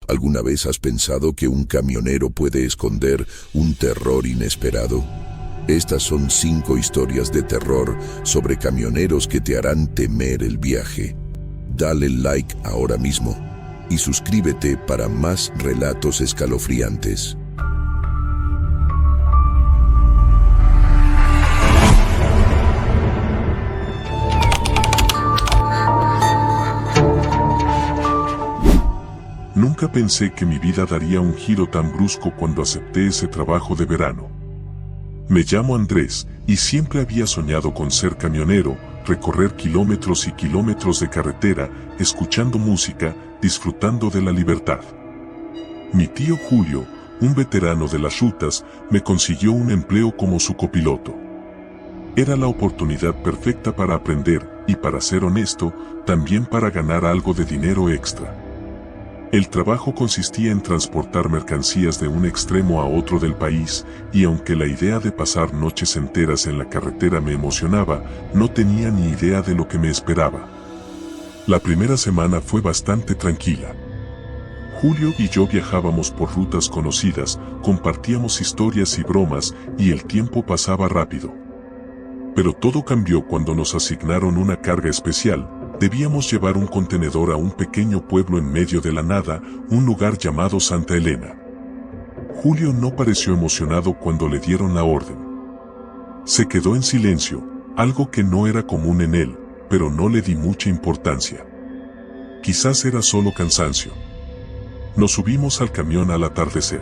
¿Alguna vez has pensado que un camionero puede esconder un terror inesperado? Estas son 5 historias de terror sobre camioneros que te harán temer el viaje. Dale like ahora mismo y suscríbete para más relatos escalofriantes. Nunca pensé que mi vida daría un giro tan brusco cuando acepté ese trabajo de verano. Me llamo Andrés y siempre había soñado con ser camionero, recorrer kilómetros y kilómetros de carretera, escuchando música, disfrutando de la libertad. Mi tío Julio, un veterano de las rutas, me consiguió un empleo como su copiloto. Era la oportunidad perfecta para aprender y, para ser honesto, también para ganar algo de dinero extra. El trabajo consistía en transportar mercancías de un extremo a otro del país, y aunque la idea de pasar noches enteras en la carretera me emocionaba, no tenía ni idea de lo que me esperaba. La primera semana fue bastante tranquila. Julio y yo viajábamos por rutas conocidas, compartíamos historias y bromas, y el tiempo pasaba rápido. Pero todo cambió cuando nos asignaron una carga especial. Debíamos llevar un contenedor a un pequeño pueblo en medio de la nada, un lugar llamado Santa Elena. Julio no pareció emocionado cuando le dieron la orden. Se quedó en silencio, algo que no era común en él, pero no le di mucha importancia. Quizás era solo cansancio. Nos subimos al camión al atardecer.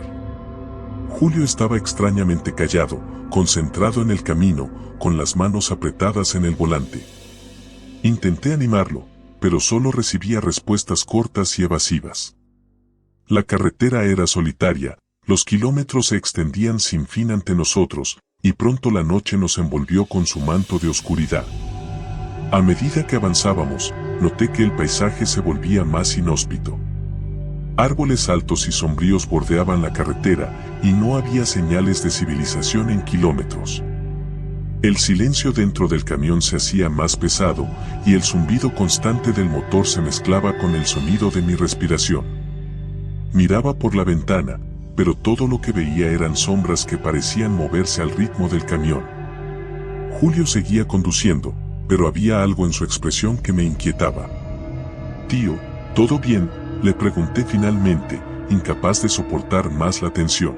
Julio estaba extrañamente callado, concentrado en el camino, con las manos apretadas en el volante. Intenté animarlo, pero solo recibía respuestas cortas y evasivas. La carretera era solitaria, los kilómetros se extendían sin fin ante nosotros, y pronto la noche nos envolvió con su manto de oscuridad. A medida que avanzábamos, noté que el paisaje se volvía más inhóspito. Árboles altos y sombríos bordeaban la carretera, y no había señales de civilización en kilómetros. El silencio dentro del camión se hacía más pesado, y el zumbido constante del motor se mezclaba con el sonido de mi respiración. Miraba por la ventana, pero todo lo que veía eran sombras que parecían moverse al ritmo del camión. Julio seguía conduciendo, pero había algo en su expresión que me inquietaba. «Tío, ¿todo bien?», le pregunté finalmente, incapaz de soportar más la tensión.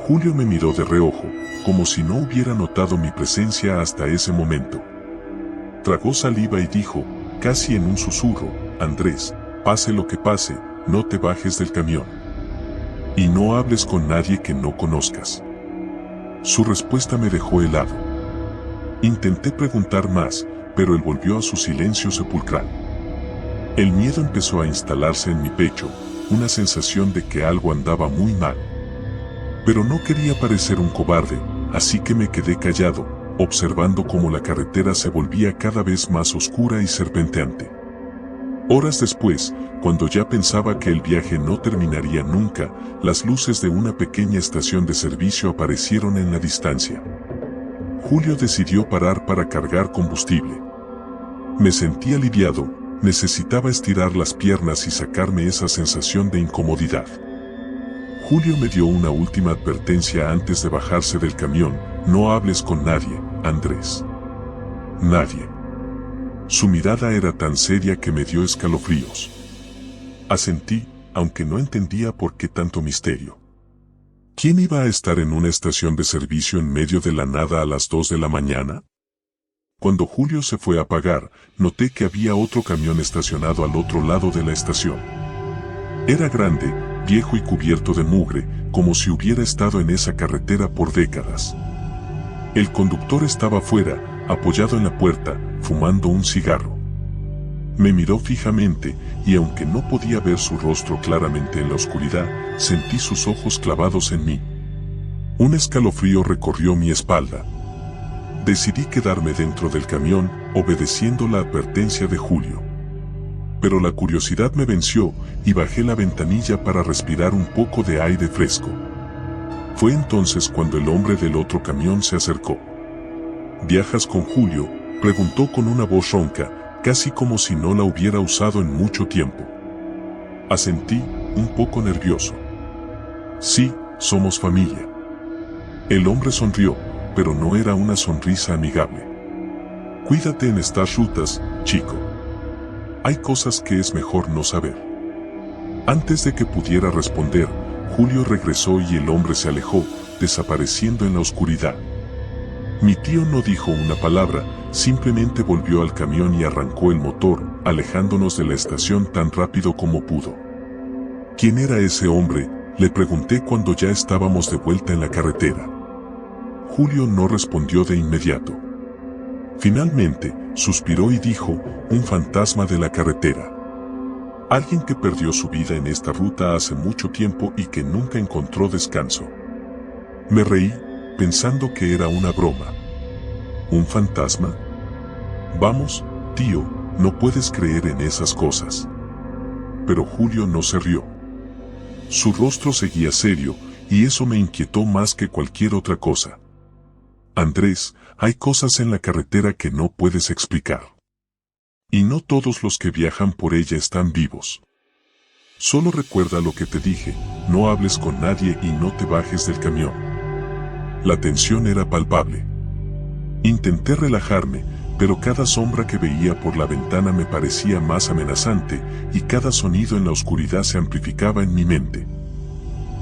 Julio me miró de reojo, como si no hubiera notado mi presencia hasta ese momento. Tragó saliva y dijo, casi en un susurro, «Andrés, pase lo que pase, no te bajes del camión. Y no hables con nadie que no conozcas». Su respuesta me dejó helado. Intenté preguntar más, pero él volvió a su silencio sepulcral. El miedo empezó a instalarse en mi pecho, una sensación de que algo andaba muy mal. Pero no quería parecer un cobarde, así que me quedé callado, observando cómo la carretera se volvía cada vez más oscura y serpenteante. Horas después, cuando ya pensaba que el viaje no terminaría nunca, las luces de una pequeña estación de servicio aparecieron en la distancia. Julio decidió parar para cargar combustible. Me sentí aliviado, necesitaba estirar las piernas y sacarme esa sensación de incomodidad. Julio me dio una última advertencia antes de bajarse del camión, «No hables con nadie, Andrés». Nadie. Su mirada era tan seria que me dio escalofríos. Asentí, aunque no entendía por qué tanto misterio. ¿Quién iba a estar en una estación de servicio en medio de la nada a las 2 de la mañana? Cuando Julio se fue a apagar, noté que había otro camión estacionado al otro lado de la estación. Era grande, viejo y cubierto de mugre, como si hubiera estado en esa carretera por décadas. El conductor estaba fuera, apoyado en la puerta, fumando un cigarro. Me miró fijamente, y aunque no podía ver su rostro claramente en la oscuridad, sentí sus ojos clavados en mí. Un escalofrío recorrió mi espalda. Decidí quedarme dentro del camión, obedeciendo la advertencia de Julio. Pero la curiosidad me venció, y bajé la ventanilla para respirar un poco de aire fresco. Fue entonces cuando el hombre del otro camión se acercó. «¿Viajas con Julio?», preguntó con una voz ronca, casi como si no la hubiera usado en mucho tiempo. Asentí, un poco nervioso. Sí, somos familia. El hombre sonrió, pero no era una sonrisa amigable. Cuídate en estas rutas, chico. Hay cosas que es mejor no saber. Antes de que pudiera responder, Julio regresó y el hombre se alejó, desapareciendo en la oscuridad. Mi tío no dijo una palabra, simplemente volvió al camión y arrancó el motor, alejándonos de la estación tan rápido como pudo. ¿Quién era ese hombre?, le pregunté cuando ya estábamos de vuelta en la carretera. Julio no respondió de inmediato. Finalmente, suspiró y dijo, un fantasma de la carretera. Alguien que perdió su vida en esta ruta hace mucho tiempo y que nunca encontró descanso. Me reí, pensando que era una broma. ¿Un fantasma? Vamos, tío, no puedes creer en esas cosas. Pero Julio no se rió. Su rostro seguía serio, y eso me inquietó más que cualquier otra cosa. Andrés, hay cosas en la carretera que no puedes explicar. Y no todos los que viajan por ella están vivos. Solo recuerda lo que te dije, no hables con nadie y no te bajes del camión. La tensión era palpable. Intenté relajarme, pero cada sombra que veía por la ventana me parecía más amenazante y cada sonido en la oscuridad se amplificaba en mi mente.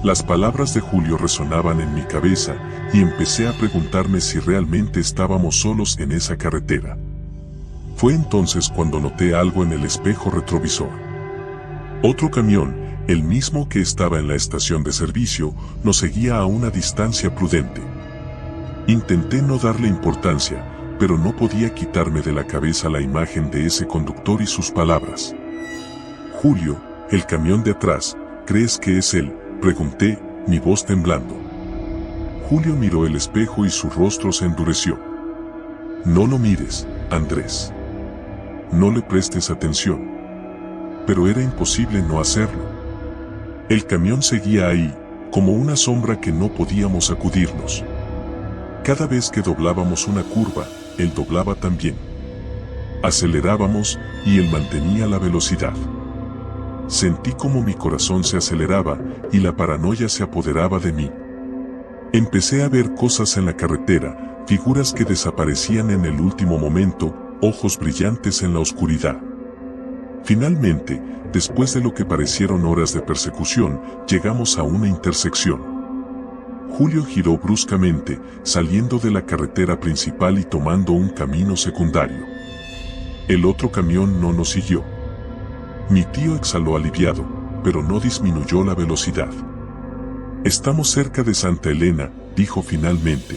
Las palabras de Julio resonaban en mi cabeza y empecé a preguntarme si realmente estábamos solos en esa carretera. Fue entonces cuando noté algo en el espejo retrovisor. Otro camión, el mismo que estaba en la estación de servicio, nos seguía a una distancia prudente. Intenté no darle importancia, pero no podía quitarme de la cabeza la imagen de ese conductor y sus palabras. Julio, el camión de atrás, ¿crees que es él?, pregunté, mi voz temblando. Julio miró el espejo y su rostro se endureció. No lo mires, Andrés. No le prestes atención. Pero era imposible no hacerlo. El camión seguía ahí, como una sombra que no podíamos sacudirnos. Cada vez que doblábamos una curva, él doblaba también. Acelerábamos, y él mantenía la velocidad. Sentí como mi corazón se aceleraba, y la paranoia se apoderaba de mí. Empecé a ver cosas en la carretera, figuras que desaparecían en el último momento, ojos brillantes en la oscuridad. Finalmente, después de lo que parecieron horas de persecución, llegamos a una intersección. Julio giró bruscamente, saliendo de la carretera principal y tomando un camino secundario. El otro camión no nos siguió. Mi tío exhaló aliviado, pero no disminuyó la velocidad. Estamos cerca de Santa Elena, dijo finalmente.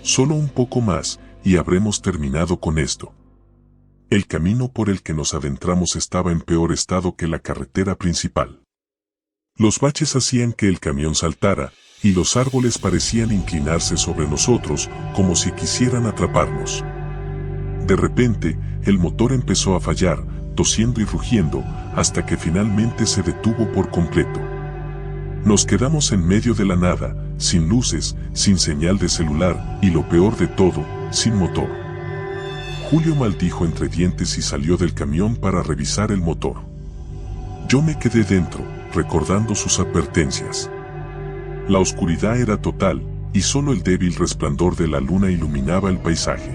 Solo un poco más, y habremos terminado con esto. El camino por el que nos adentramos estaba en peor estado que la carretera principal. Los baches hacían que el camión saltara, y los árboles parecían inclinarse sobre nosotros, como si quisieran atraparnos. De repente, el motor empezó a fallar, tosiendo y rugiendo, hasta que finalmente se detuvo por completo. Nos quedamos en medio de la nada, sin luces, sin señal de celular, y lo peor de todo, sin motor. Julio maldijo entre dientes y salió del camión para revisar el motor. Yo me quedé dentro, recordando sus advertencias. La oscuridad era total, y solo el débil resplandor de la luna iluminaba el paisaje.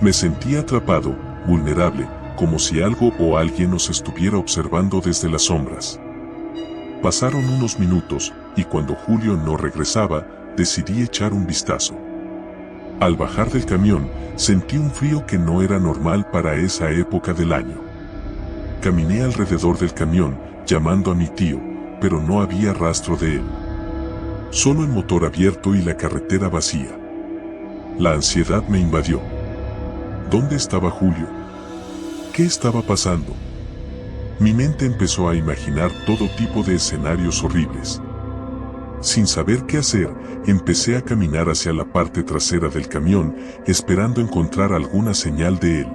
Me sentía atrapado, vulnerable, como si algo o alguien nos estuviera observando desde las sombras. Pasaron unos minutos, y cuando Julio no regresaba, decidí echar un vistazo. Al bajar del camión, sentí un frío que no era normal para esa época del año. Caminé alrededor del camión, llamando a mi tío, pero no había rastro de él. Solo el motor abierto y la carretera vacía. La ansiedad me invadió. ¿Dónde estaba Julio? ¿Qué estaba pasando? Mi mente empezó a imaginar todo tipo de escenarios horribles. Sin saber qué hacer, empecé a caminar hacia la parte trasera del camión, esperando encontrar alguna señal de él.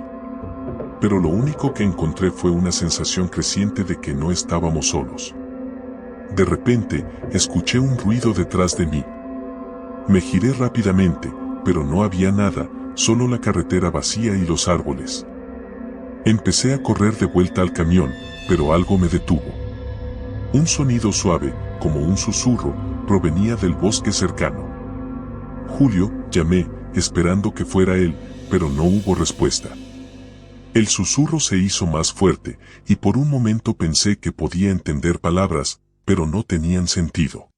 Pero lo único que encontré fue una sensación creciente de que no estábamos solos. De repente, escuché un ruido detrás de mí. Me giré rápidamente, pero no había nada, solo la carretera vacía y los árboles. Empecé a correr de vuelta al camión, pero algo me detuvo. Un sonido suave, como un susurro, provenía del bosque cercano. Julio, llamé, esperando que fuera él, pero no hubo respuesta. El susurro se hizo más fuerte, y por un momento pensé que podía entender palabras, pero no tenían sentido.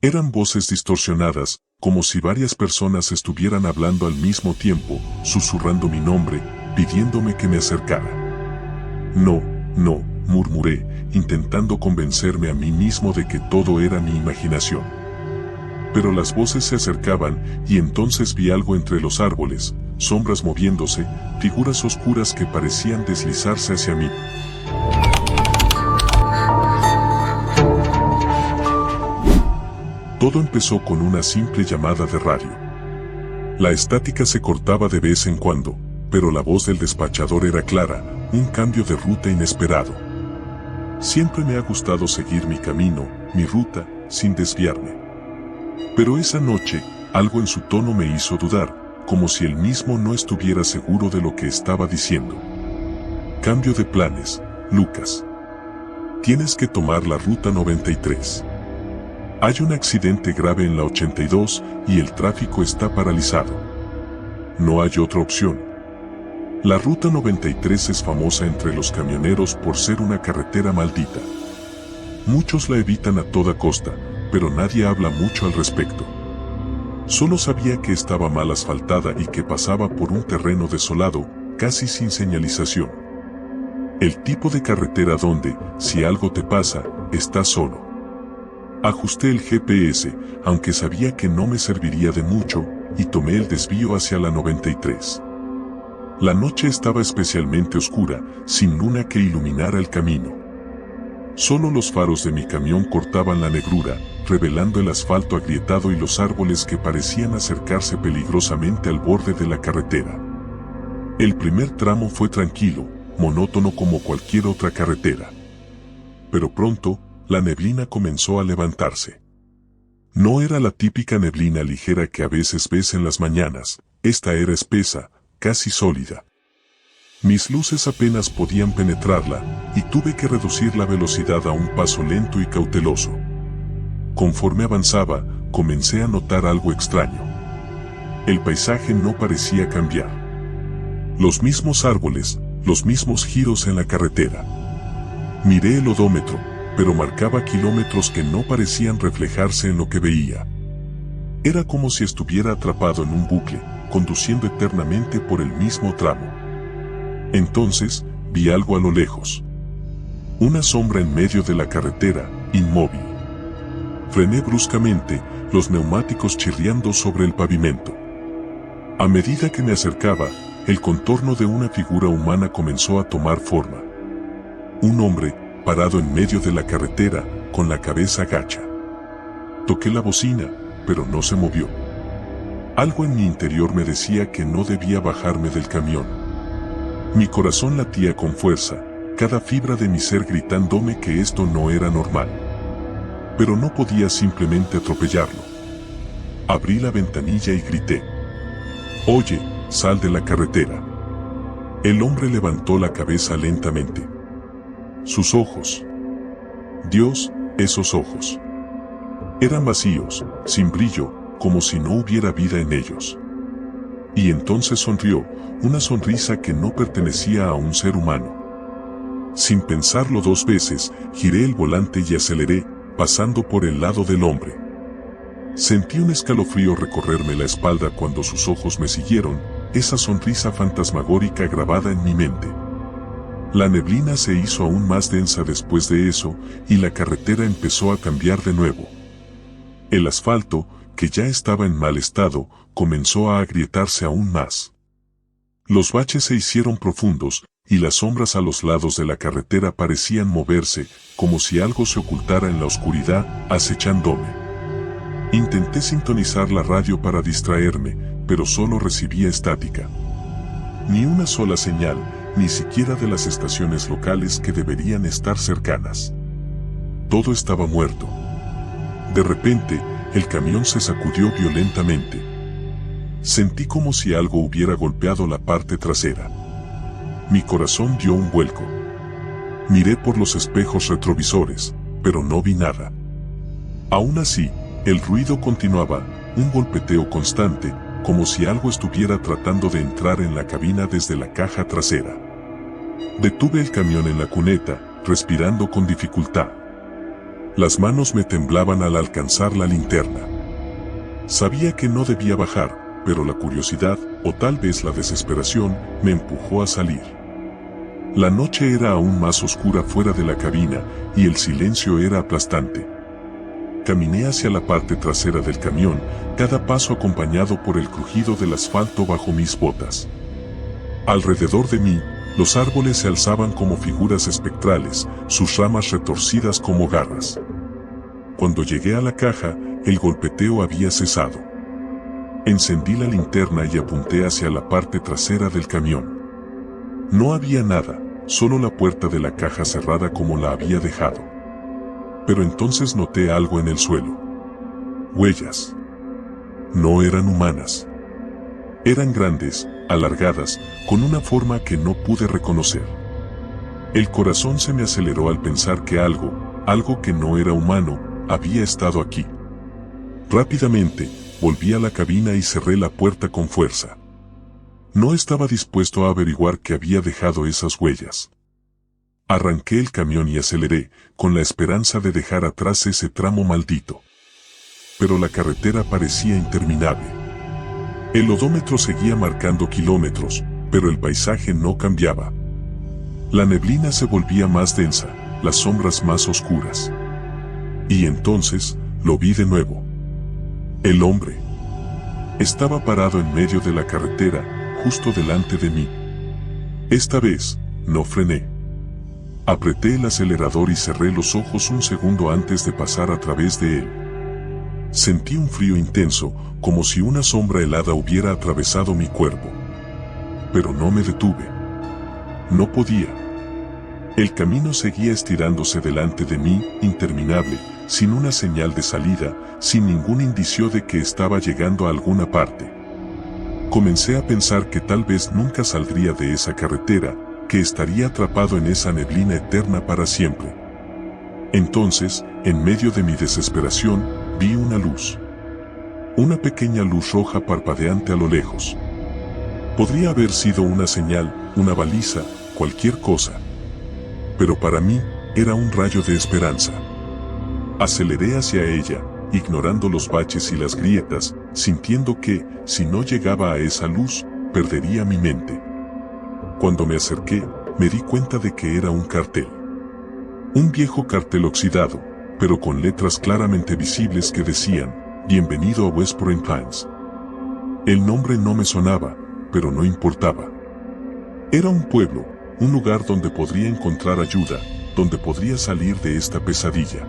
Eran voces distorsionadas, como si varias personas estuvieran hablando al mismo tiempo, susurrando mi nombre, pidiéndome que me acercara. No, no, murmuré, intentando convencerme a mí mismo de que todo era mi imaginación. Pero las voces se acercaban, y entonces vi algo entre los árboles, sombras moviéndose, figuras oscuras que parecían deslizarse hacia mí. Todo empezó con una simple llamada de radio. La estática se cortaba de vez en cuando, pero la voz del despachador era clara, un cambio de ruta inesperado. Siempre me ha gustado seguir mi camino, mi ruta, sin desviarme. Pero esa noche, algo en su tono me hizo dudar, como si él mismo no estuviera seguro de lo que estaba diciendo. Cambio de planes, Lucas. Tienes que tomar la ruta 93. Hay un accidente grave en la 82 y el tráfico está paralizado. No hay otra opción. La ruta 93 es famosa entre los camioneros por ser una carretera maldita. Muchos la evitan a toda costa, pero nadie habla mucho al respecto. Solo sabía que estaba mal asfaltada y que pasaba por un terreno desolado, casi sin señalización. El tipo de carretera donde, si algo te pasa, estás solo. Ajusté el GPS, aunque sabía que no me serviría de mucho, y tomé el desvío hacia la 93. La noche estaba especialmente oscura, sin luna que iluminara el camino. Solo los faros de mi camión cortaban la negrura, revelando el asfalto agrietado y los árboles que parecían acercarse peligrosamente al borde de la carretera. El primer tramo fue tranquilo, monótono como cualquier otra carretera. Pero pronto, la neblina comenzó a levantarse. No era la típica neblina ligera que a veces ves en las mañanas, esta era espesa, casi sólida. Mis luces apenas podían penetrarla, y tuve que reducir la velocidad a un paso lento y cauteloso. Conforme avanzaba, comencé a notar algo extraño. El paisaje no parecía cambiar. Los mismos árboles, los mismos giros en la carretera. Miré el odómetro, pero marcaba kilómetros que no parecían reflejarse en lo que veía. Era como si estuviera atrapado en un bucle, conduciendo eternamente por el mismo tramo. Entonces, vi algo a lo lejos. Una sombra en medio de la carretera, inmóvil. Frené bruscamente, los neumáticos chirriando sobre el pavimento. A medida que me acercaba, el contorno de una figura humana comenzó a tomar forma. Un hombre, parado en medio de la carretera, con la cabeza gacha. Toqué la bocina, pero no se movió. Algo en mi interior me decía que no debía bajarme del camión. Mi corazón latía con fuerza, cada fibra de mi ser gritándome que esto no era normal. Pero no podía simplemente atropellarlo. Abrí la ventanilla y grité: «Oye, sal de la carretera». El hombre levantó la cabeza lentamente. Sus ojos. Dios, esos ojos. Eran vacíos, sin brillo, como si no hubiera vida en ellos. Y entonces sonrió, una sonrisa que no pertenecía a un ser humano. Sin pensarlo dos veces, giré el volante y aceleré, pasando por el lado del hombre. Sentí un escalofrío recorrerme la espalda cuando sus ojos me siguieron, esa sonrisa fantasmagórica grabada en mi mente. La neblina se hizo aún más densa después de eso, y la carretera empezó a cambiar de nuevo. El asfalto, que ya estaba en mal estado, comenzó a agrietarse aún más. Los baches se hicieron profundos, y las sombras a los lados de la carretera parecían moverse, como si algo se ocultara en la oscuridad, acechándome. Intenté sintonizar la radio para distraerme, pero solo recibía estática. Ni una sola señal, ni siquiera de las estaciones locales que deberían estar cercanas. Todo estaba muerto. De repente, el camión se sacudió violentamente. Sentí como si algo hubiera golpeado la parte trasera. Mi corazón dio un vuelco. Miré por los espejos retrovisores, pero no vi nada. Aún así, el ruido continuaba, un golpeteo constante, como si algo estuviera tratando de entrar en la cabina desde la caja trasera. Detuve el camión en la cuneta, respirando con dificultad. Las manos me temblaban al alcanzar la linterna. Sabía que no debía bajar, pero la curiosidad, o tal vez la desesperación, me empujó a salir. La noche era aún más oscura fuera de la cabina, y el silencio era aplastante. Caminé hacia la parte trasera del camión, cada paso acompañado por el crujido del asfalto bajo mis botas. Alrededor de mí, los árboles se alzaban como figuras espectrales, sus ramas retorcidas como garras. Cuando llegué a la caja, el golpeteo había cesado. Encendí la linterna y apunté hacia la parte trasera del camión. No había nada, solo la puerta de la caja cerrada como la había dejado. Pero entonces noté algo en el suelo. Huellas. No eran humanas. Eran grandes, alargadas, con una forma que no pude reconocer. El corazón se me aceleró al pensar que algo que no era humano, había estado aquí. Rápidamente, volví a la cabina y cerré la puerta con fuerza. No estaba dispuesto a averiguar qué había dejado esas huellas. Arranqué el camión y aceleré, con la esperanza de dejar atrás ese tramo maldito. Pero la carretera parecía interminable. El odómetro seguía marcando kilómetros, pero el paisaje no cambiaba. La neblina se volvía más densa, las sombras más oscuras. Y entonces, lo vi de nuevo. El hombre. Estaba parado en medio de la carretera, justo delante de mí. Esta vez, no frené. Apreté el acelerador y cerré los ojos un segundo antes de pasar a través de él. Sentí un frío intenso, como si una sombra helada hubiera atravesado mi cuerpo. Pero no me detuve. No podía. El camino seguía estirándose delante de mí, interminable, sin una señal de salida, sin ningún indicio de que estaba llegando a alguna parte. Comencé a pensar que tal vez nunca saldría de esa carretera, que estaría atrapado en esa neblina eterna para siempre. Entonces, en medio de mi desesperación, vi una luz. Una pequeña luz roja parpadeante a lo lejos. Podría haber sido una señal, una baliza, cualquier cosa. Pero para mí, era un rayo de esperanza. Aceleré hacia ella, ignorando los baches y las grietas, sintiendo que, si no llegaba a esa luz, perdería mi mente. Cuando me acerqué, me di cuenta de que era un cartel. Un viejo cartel oxidado, pero con letras claramente visibles que decían, «Bienvenido a West Point Plains». El nombre no me sonaba, pero no importaba. Era un pueblo, un lugar donde podría encontrar ayuda, donde podría salir de esta pesadilla.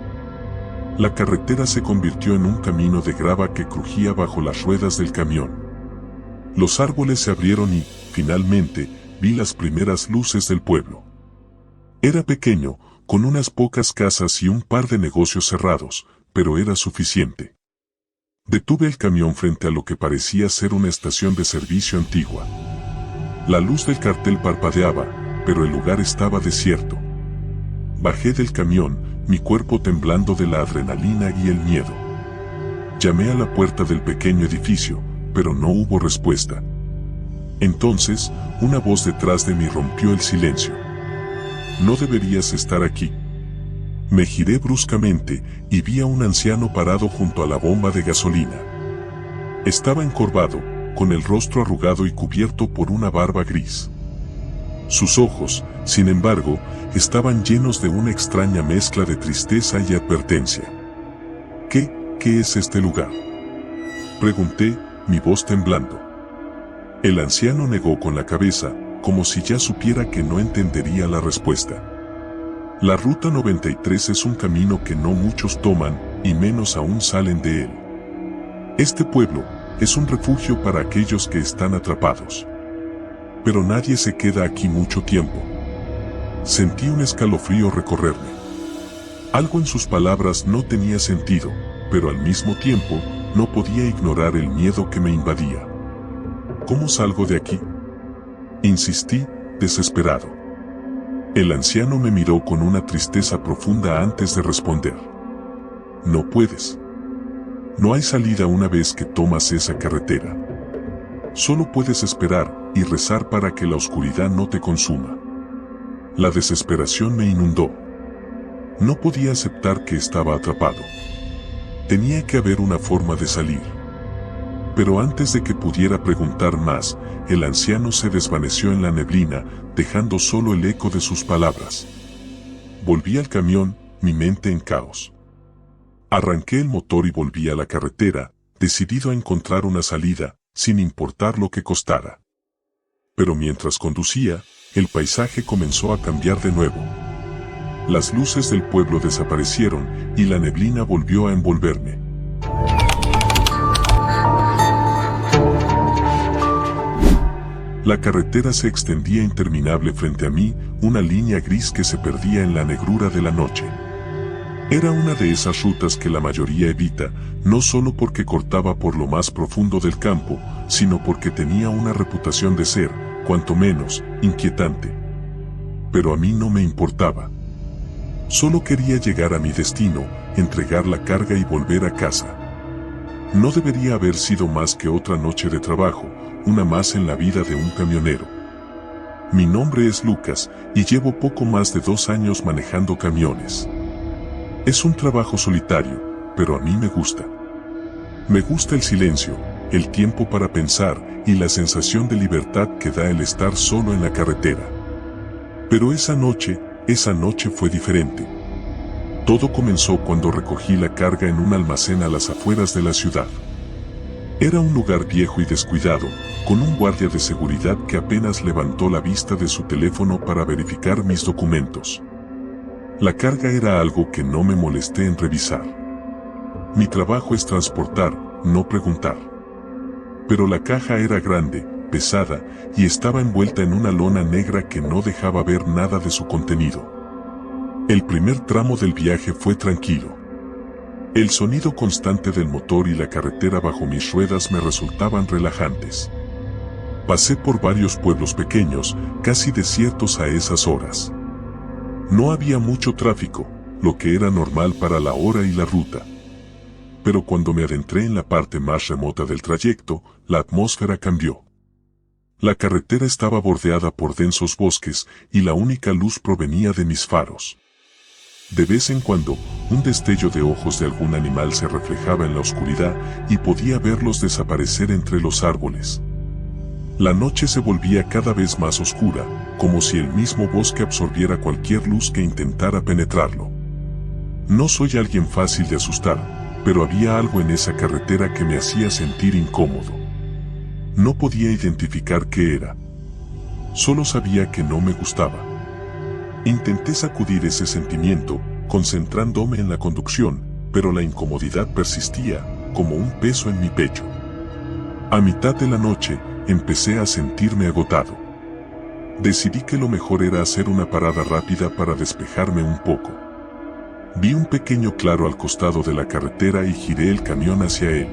La carretera se convirtió en un camino de grava que crujía bajo las ruedas del camión. Los árboles se abrieron y, finalmente, vi las primeras luces del pueblo. Era pequeño, con unas pocas casas y un par de negocios cerrados, pero era suficiente. Detuve el camión frente a lo que parecía ser una estación de servicio antigua. La luz del cartel parpadeaba, pero el lugar estaba desierto. Bajé del camión, mi cuerpo temblando de la adrenalina y el miedo. Llamé a la puerta del pequeño edificio, pero no hubo respuesta. Entonces, una voz detrás de mí rompió el silencio. «No deberías estar aquí». Me giré bruscamente y vi a un anciano parado junto a la bomba de gasolina. Estaba encorvado, con el rostro arrugado y cubierto por una barba gris. Sus ojos, sin embargo, estaban llenos de una extraña mezcla de tristeza y advertencia. ¿Qué es este lugar?», pregunté, mi voz temblando. El anciano negó con la cabeza, como si ya supiera que no entendería la respuesta. «La Ruta 93 es un camino que no muchos toman, y menos aún salen de él. Este pueblo es un refugio para aquellos que están atrapados. Pero nadie se queda aquí mucho tiempo». Sentí un escalofrío recorrerme. Algo en sus palabras no tenía sentido, pero al mismo tiempo, no podía ignorar el miedo que me invadía. «¿Cómo salgo de aquí?», insistí, desesperado. El anciano me miró con una tristeza profunda antes de responder. No puedes. No hay salida una vez que tomas esa carretera. Solo puedes esperar y rezar para que la oscuridad no te consuma. La desesperación me inundó. No podía aceptar que estaba atrapado. Tenía que haber una forma de salir. Pero antes de que pudiera preguntar más, el anciano se desvaneció en la neblina, dejando solo el eco de sus palabras. Volví al camión, mi mente en caos. Arranqué el motor y volví a la carretera, decidido a encontrar una salida, sin importar lo que costara. Pero mientras conducía, el paisaje comenzó a cambiar de nuevo. Las luces del pueblo desaparecieron y la neblina volvió a envolverme. La carretera se extendía interminable frente a mí, una línea gris que se perdía en la negrura de la noche. Era una de esas rutas que la mayoría evita, no solo porque cortaba por lo más profundo del campo, sino porque tenía una reputación de ser, cuanto menos, inquietante. Pero a mí no me importaba. Solo quería llegar a mi destino, entregar la carga y volver a casa. No debería haber sido más que otra noche de trabajo, una más en la vida de un camionero. Mi nombre es Lucas y llevo poco más de 2 años manejando camiones. Es un trabajo solitario, pero a mí me gusta. Me gusta el silencio, el tiempo para pensar y la sensación de libertad que da el estar solo en la carretera. Pero esa noche fue diferente. Todo comenzó cuando recogí la carga en un almacén a las afueras de la ciudad. Era un lugar viejo y descuidado, con un guardia de seguridad que apenas levantó la vista de su teléfono para verificar mis documentos. La carga era algo que no me molesté en revisar. Mi trabajo es transportar, no preguntar. Pero la caja era grande, pesada, y estaba envuelta en una lona negra que no dejaba ver nada de su contenido. El primer tramo del viaje fue tranquilo. El sonido constante del motor y la carretera bajo mis ruedas me resultaban relajantes. Pasé por varios pueblos pequeños, casi desiertos a esas horas. No había mucho tráfico, lo que era normal para la hora y la ruta. Pero cuando me adentré en la parte más remota del trayecto, la atmósfera cambió. La carretera estaba bordeada por densos bosques y la única luz provenía de mis faros. De vez en cuando, un destello de ojos de algún animal se reflejaba en la oscuridad y podía verlos desaparecer entre los árboles. La noche se volvía cada vez más oscura, como si el mismo bosque absorbiera cualquier luz que intentara penetrarlo. No soy alguien fácil de asustar, pero había algo en esa carretera que me hacía sentir incómodo. No podía identificar qué era. Solo sabía que no me gustaba. Intenté sacudir ese sentimiento, concentrándome en la conducción, pero la incomodidad persistía, como un peso en mi pecho. A mitad de la noche, empecé a sentirme agotado. Decidí que lo mejor era hacer una parada rápida para despejarme un poco. Vi un pequeño claro al costado de la carretera y giré el camión hacia él.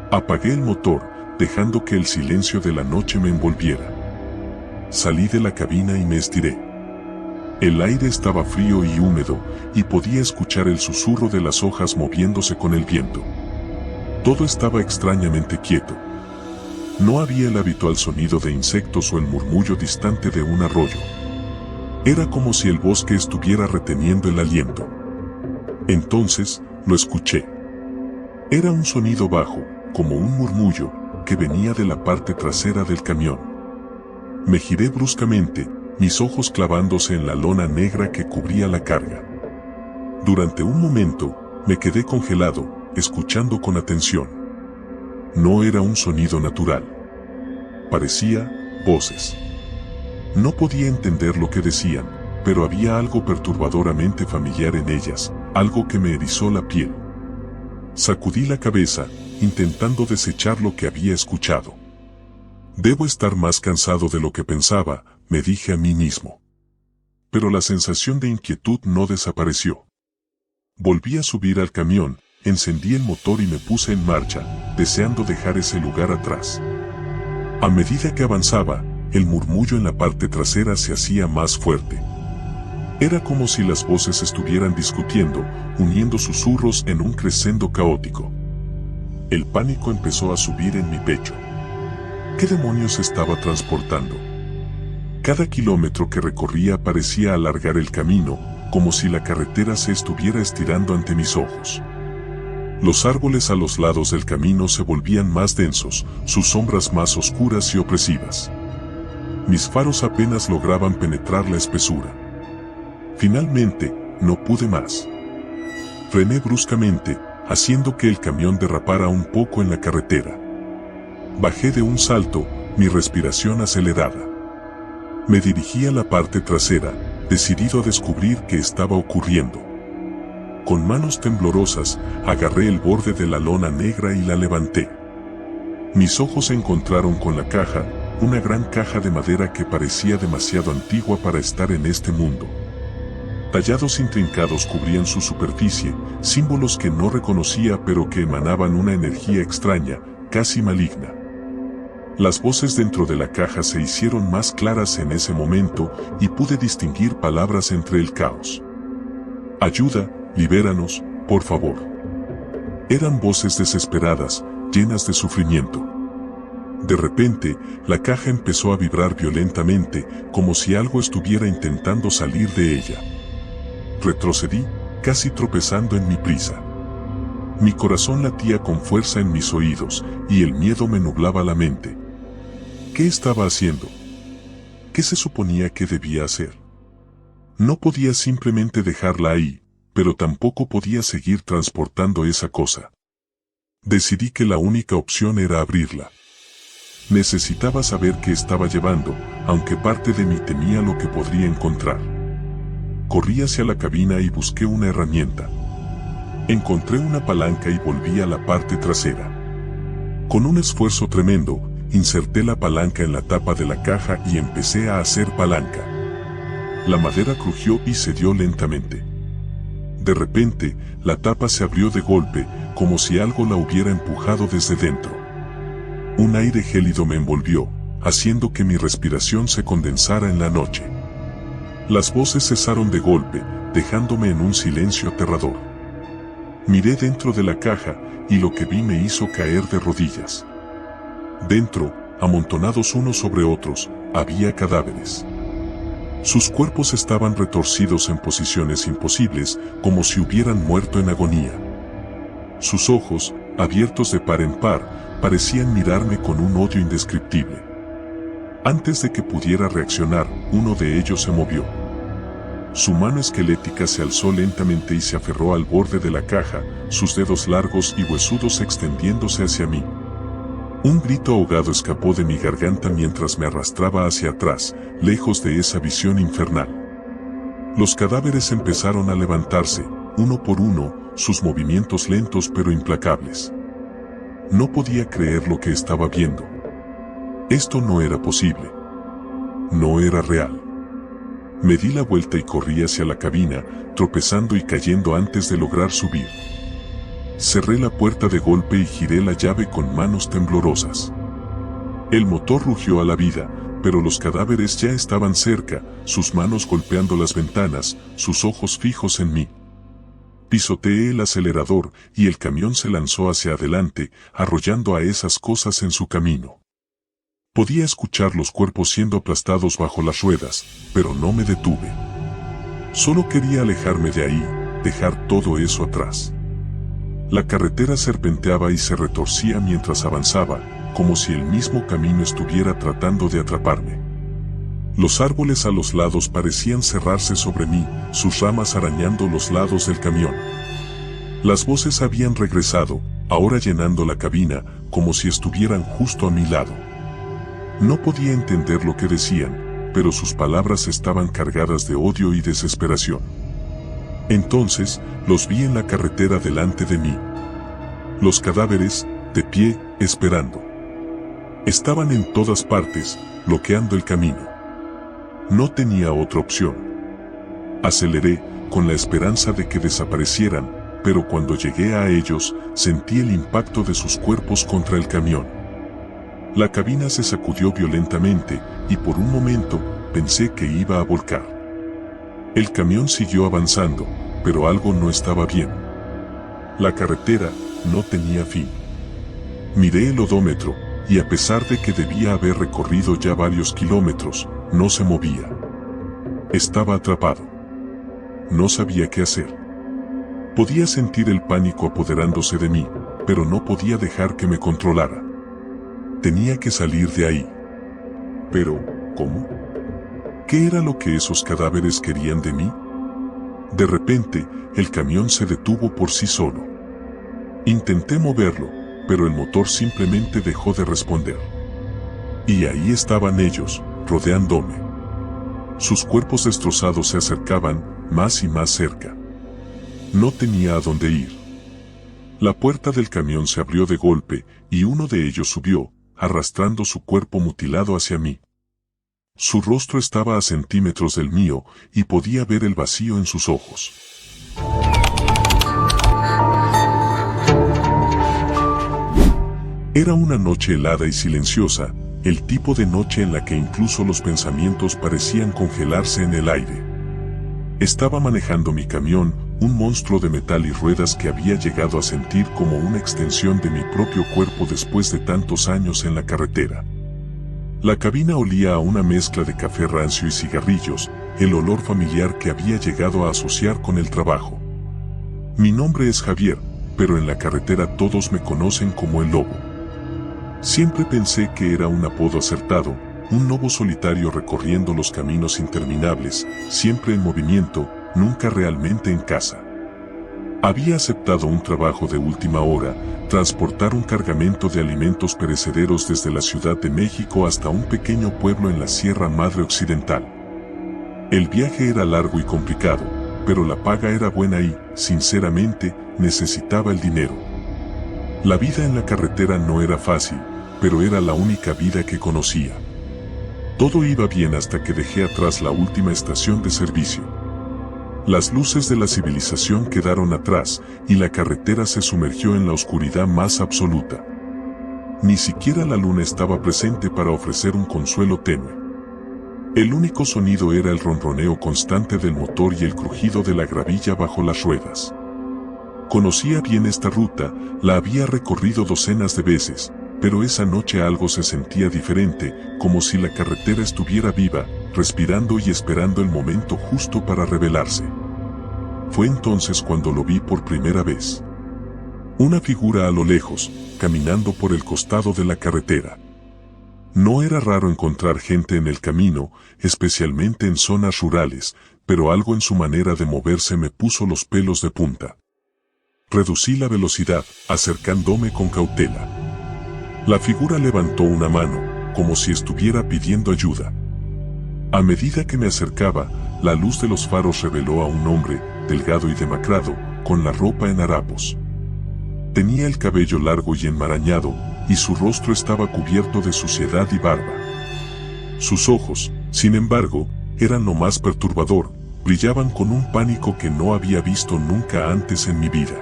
Apagué el motor, dejando que el silencio de la noche me envolviera. Salí de la cabina y me estiré. El aire estaba frío y húmedo, y podía escuchar el susurro de las hojas moviéndose con el viento. Todo estaba extrañamente quieto. No había el habitual sonido de insectos o el murmullo distante de un arroyo. Era como si el bosque estuviera reteniendo el aliento. Entonces, lo escuché. Era un sonido bajo, como un murmullo, que venía de la parte trasera del camión. Me giré bruscamente, mis ojos clavándose en la lona negra que cubría la carga. Durante un momento, me quedé congelado, escuchando con atención. No era un sonido natural. Parecía voces. No podía entender lo que decían, pero había algo perturbadoramente familiar en ellas, algo que me erizó la piel. Sacudí la cabeza, intentando desechar lo que había escuchado. Debo estar más cansado de lo que pensaba, me dije a mí mismo. Pero la sensación de inquietud no desapareció. Volví a subir al camión, encendí el motor y me puse en marcha, deseando dejar ese lugar atrás. A medida que avanzaba, el murmullo en la parte trasera se hacía más fuerte. Era como si las voces estuvieran discutiendo, uniendo susurros en un crescendo caótico. El pánico empezó a subir en mi pecho. ¿Qué demonios estaba transportando? Cada kilómetro que recorría parecía alargar el camino, como si la carretera se estuviera estirando ante mis ojos. Los árboles a los lados del camino se volvían más densos, sus sombras más oscuras y opresivas. Mis faros apenas lograban penetrar la espesura. Finalmente, no pude más. Frené bruscamente, haciendo que el camión derrapara un poco en la carretera. Bajé de un salto, mi respiración acelerada. Me dirigí a la parte trasera, decidido a descubrir qué estaba ocurriendo. Con manos temblorosas, agarré el borde de la lona negra y la levanté. Mis ojos se encontraron con la caja, una gran caja de madera que parecía demasiado antigua para estar en este mundo. Tallados intrincados cubrían su superficie, símbolos que no reconocía pero que emanaban una energía extraña, casi maligna. Las voces dentro de la caja se hicieron más claras en ese momento y pude distinguir palabras entre el caos. Ayuda, libéranos, por favor. Eran voces desesperadas, llenas de sufrimiento. De repente, la caja empezó a vibrar violentamente, como si algo estuviera intentando salir de ella. Retrocedí, casi tropezando en mi prisa. Mi corazón latía con fuerza en mis oídos, y el miedo me nublaba la mente. ¿Qué estaba haciendo? ¿Qué se suponía que debía hacer? No podía simplemente dejarla ahí, pero tampoco podía seguir transportando esa cosa. Decidí que la única opción era abrirla. Necesitaba saber qué estaba llevando, aunque parte de mí temía lo que podría encontrar. Corrí hacia la cabina y busqué una herramienta. Encontré una palanca y volví a la parte trasera. Con un esfuerzo tremendo, inserté la palanca en la tapa de la caja y empecé a hacer palanca. La madera crujió y cedió lentamente. De repente, la tapa se abrió de golpe, como si algo la hubiera empujado desde dentro. Un aire gélido me envolvió, haciendo que mi respiración se condensara en la noche. Las voces cesaron de golpe, dejándome en un silencio aterrador. Miré dentro de la caja, y lo que vi me hizo caer de rodillas. Dentro, amontonados unos sobre otros, había cadáveres. Sus cuerpos estaban retorcidos en posiciones imposibles, como si hubieran muerto en agonía. Sus ojos, abiertos de par en par, parecían mirarme con un odio indescriptible. Antes de que pudiera reaccionar, uno de ellos se movió. Su mano esquelética se alzó lentamente y se aferró al borde de la caja, sus dedos largos y huesudos extendiéndose hacia mí. Un grito ahogado escapó de mi garganta mientras me arrastraba hacia atrás, lejos de esa visión infernal. Los cadáveres empezaron a levantarse, uno por uno, sus movimientos lentos pero implacables. No podía creer lo que estaba viendo. Esto no era posible. No era real. Me di la vuelta y corrí hacia la cabina, tropezando y cayendo antes de lograr subir. Cerré la puerta de golpe y giré la llave con manos temblorosas. El motor rugió a la vida, pero los cadáveres ya estaban cerca, sus manos golpeando las ventanas, sus ojos fijos en mí. Pisoteé el acelerador y el camión se lanzó hacia adelante, arrollando a esas cosas en su camino. Podía escuchar los cuerpos siendo aplastados bajo las ruedas, pero no me detuve. Solo quería alejarme de ahí, dejar todo eso atrás. La carretera serpenteaba y se retorcía mientras avanzaba, como si el mismo camino estuviera tratando de atraparme. Los árboles a los lados parecían cerrarse sobre mí, sus ramas arañando los lados del camión. Las voces habían regresado, ahora llenando la cabina, como si estuvieran justo a mi lado. No podía entender lo que decían, pero sus palabras estaban cargadas de odio y desesperación. Entonces, los vi en la carretera delante de mí. Los cadáveres, de pie, esperando. Estaban en todas partes, bloqueando el camino. No tenía otra opción. Aceleré, con la esperanza de que desaparecieran, pero cuando llegué a ellos, sentí el impacto de sus cuerpos contra el camión. La cabina se sacudió violentamente, y por un momento, pensé que iba a volcar. El camión siguió avanzando, pero algo no estaba bien. La carretera no tenía fin. Miré el odómetro, y a pesar de que debía haber recorrido ya varios kilómetros, no se movía. Estaba atrapado. No sabía qué hacer. Podía sentir el pánico apoderándose de mí, pero no podía dejar que me controlara. Tenía que salir de ahí. Pero, ¿cómo? ¿Qué era lo que esos cadáveres querían de mí? De repente, el camión se detuvo por sí solo. Intenté moverlo, pero el motor simplemente dejó de responder. Y ahí estaban ellos, rodeándome. Sus cuerpos destrozados se acercaban, más y más cerca. No tenía a dónde ir. La puerta del camión se abrió de golpe, y uno de ellos subió, arrastrando su cuerpo mutilado hacia mí. Su rostro estaba a centímetros del mío, y podía ver el vacío en sus ojos. Era una noche helada y silenciosa, el tipo de noche en la que incluso los pensamientos parecían congelarse en el aire. Estaba manejando mi camión, un monstruo de metal y ruedas que había llegado a sentir como una extensión de mi propio cuerpo después de tantos años en la carretera. La cabina olía a una mezcla de café rancio y cigarrillos, el olor familiar que había llegado a asociar con el trabajo. Mi nombre es Javier, pero en la carretera todos me conocen como el Lobo. Siempre pensé que era un apodo acertado, un lobo solitario recorriendo los caminos interminables, siempre en movimiento, nunca realmente en casa. Había aceptado un trabajo de última hora, transportar un cargamento de alimentos perecederos desde la Ciudad de México hasta un pequeño pueblo en la Sierra Madre Occidental. El viaje era largo y complicado, pero la paga era buena y, sinceramente, necesitaba el dinero. La vida en la carretera no era fácil, pero era la única vida que conocía. Todo iba bien hasta que dejé atrás la última estación de servicio. Las luces de la civilización quedaron atrás, y la carretera se sumergió en la oscuridad más absoluta. Ni siquiera la luna estaba presente para ofrecer un consuelo tenue. El único sonido era el ronroneo constante del motor y el crujido de la gravilla bajo las ruedas. Conocía bien esta ruta, la había recorrido docenas de veces, pero esa noche algo se sentía diferente, como si la carretera estuviera viva, respirando y esperando el momento justo para revelarse. Fue entonces cuando lo vi por primera vez. Una figura a lo lejos, caminando por el costado de la carretera. No era raro encontrar gente en el camino, especialmente en zonas rurales, pero algo en su manera de moverse me puso los pelos de punta. Reducí la velocidad, acercándome con cautela. La figura levantó una mano, como si estuviera pidiendo ayuda. A medida que me acercaba, la luz de los faros reveló a un hombre, delgado y demacrado, con la ropa en harapos. Tenía el cabello largo y enmarañado, y su rostro estaba cubierto de suciedad y barba. Sus ojos, sin embargo, eran lo más perturbador, brillaban con un pánico que no había visto nunca antes en mi vida.